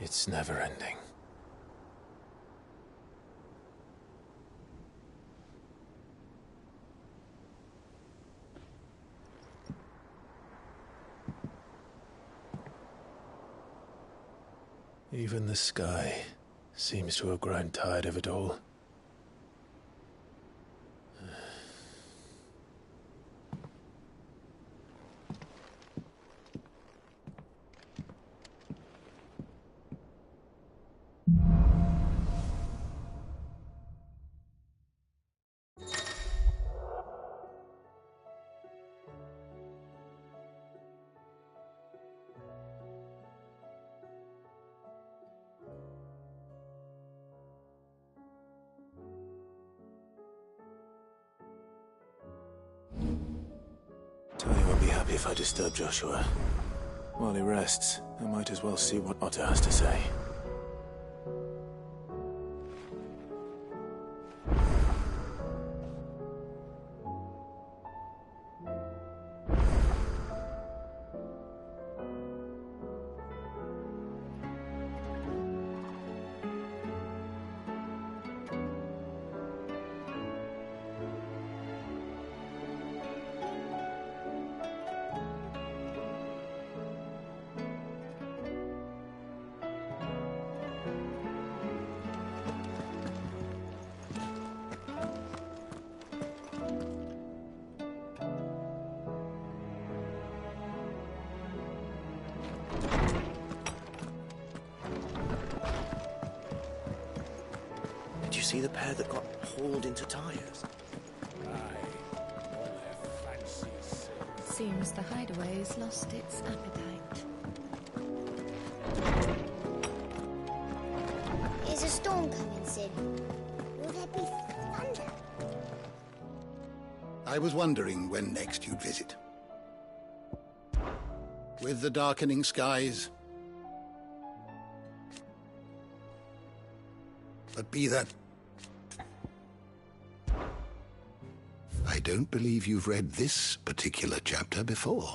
It's never ending. Even the sky seems to have grown tired of it all. happy if I disturb Joshua. While he rests, I might as well see what Otto has to say. Did you see the pair that got hauled into tires? Seems the hideaway has lost its appetite. Is a storm coming, Sid? Will there be thunder? I was wondering when next you'd visit. With the darkening skies. But be that... I don't believe you've read this particular chapter before.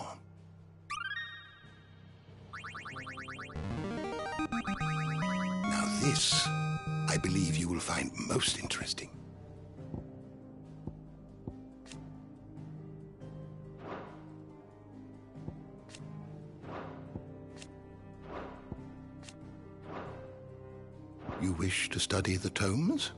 Now this, I believe you will find most interesting. You wish to study the tomes?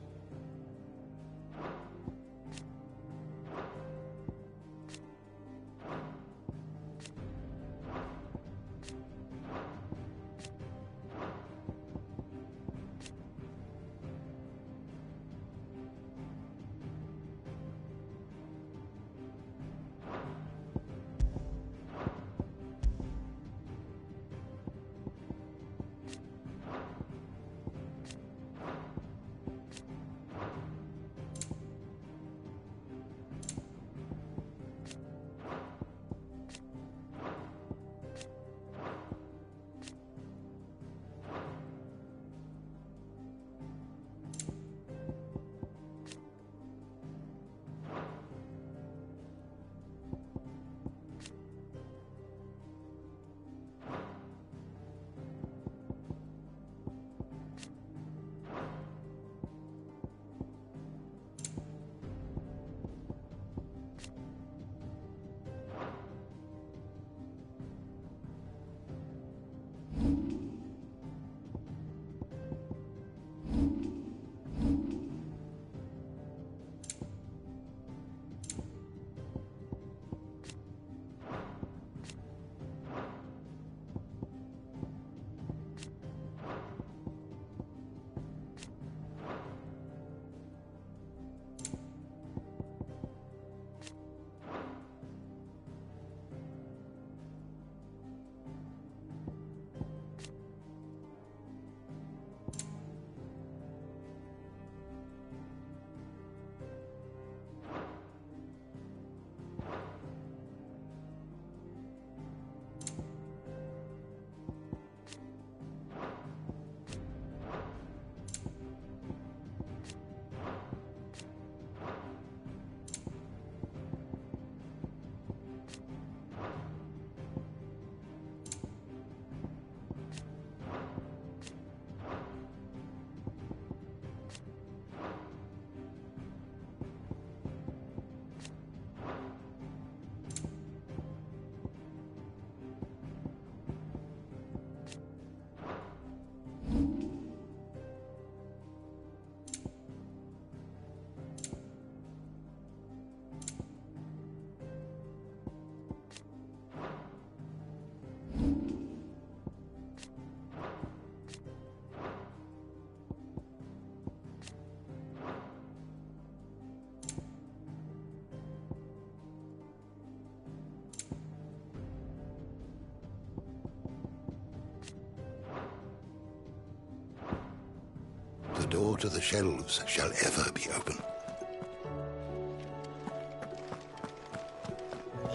The door to the shelves shall ever be open.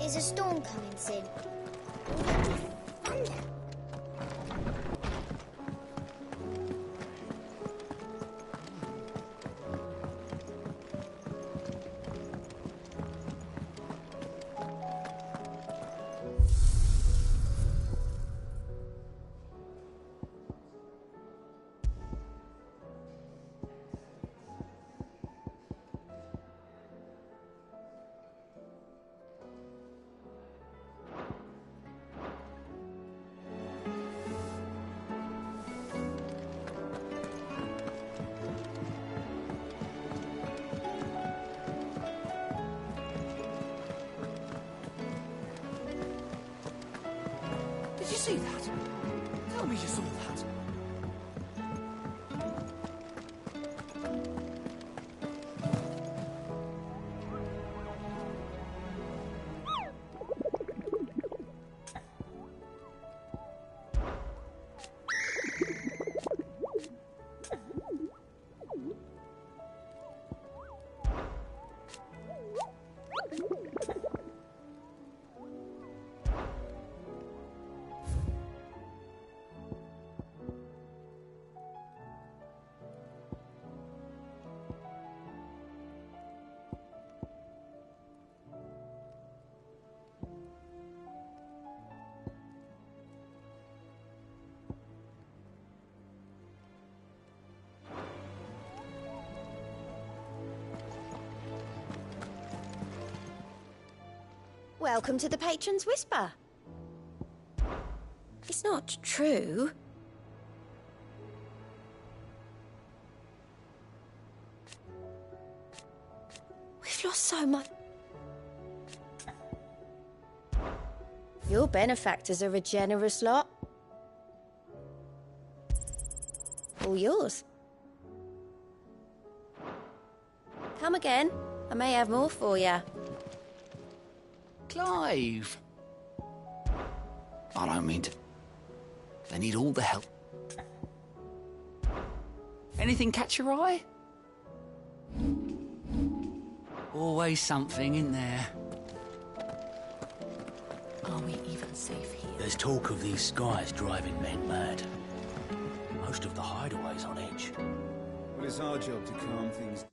Is a storm coming, Sid? Will there be thunder? Did you see that? Tell me you saw that. Welcome to the Patron's Whisper. It's not true. We've lost so much. Your benefactors are a generous lot. All yours. Come again. I may have more for you. Clive! I don't mean to... They need all the help. Anything catch your eye? Always something in there. Are we even safe here? There's talk of these skies driving men mad. Most of the hideaways on edge. Well, it's our job to calm things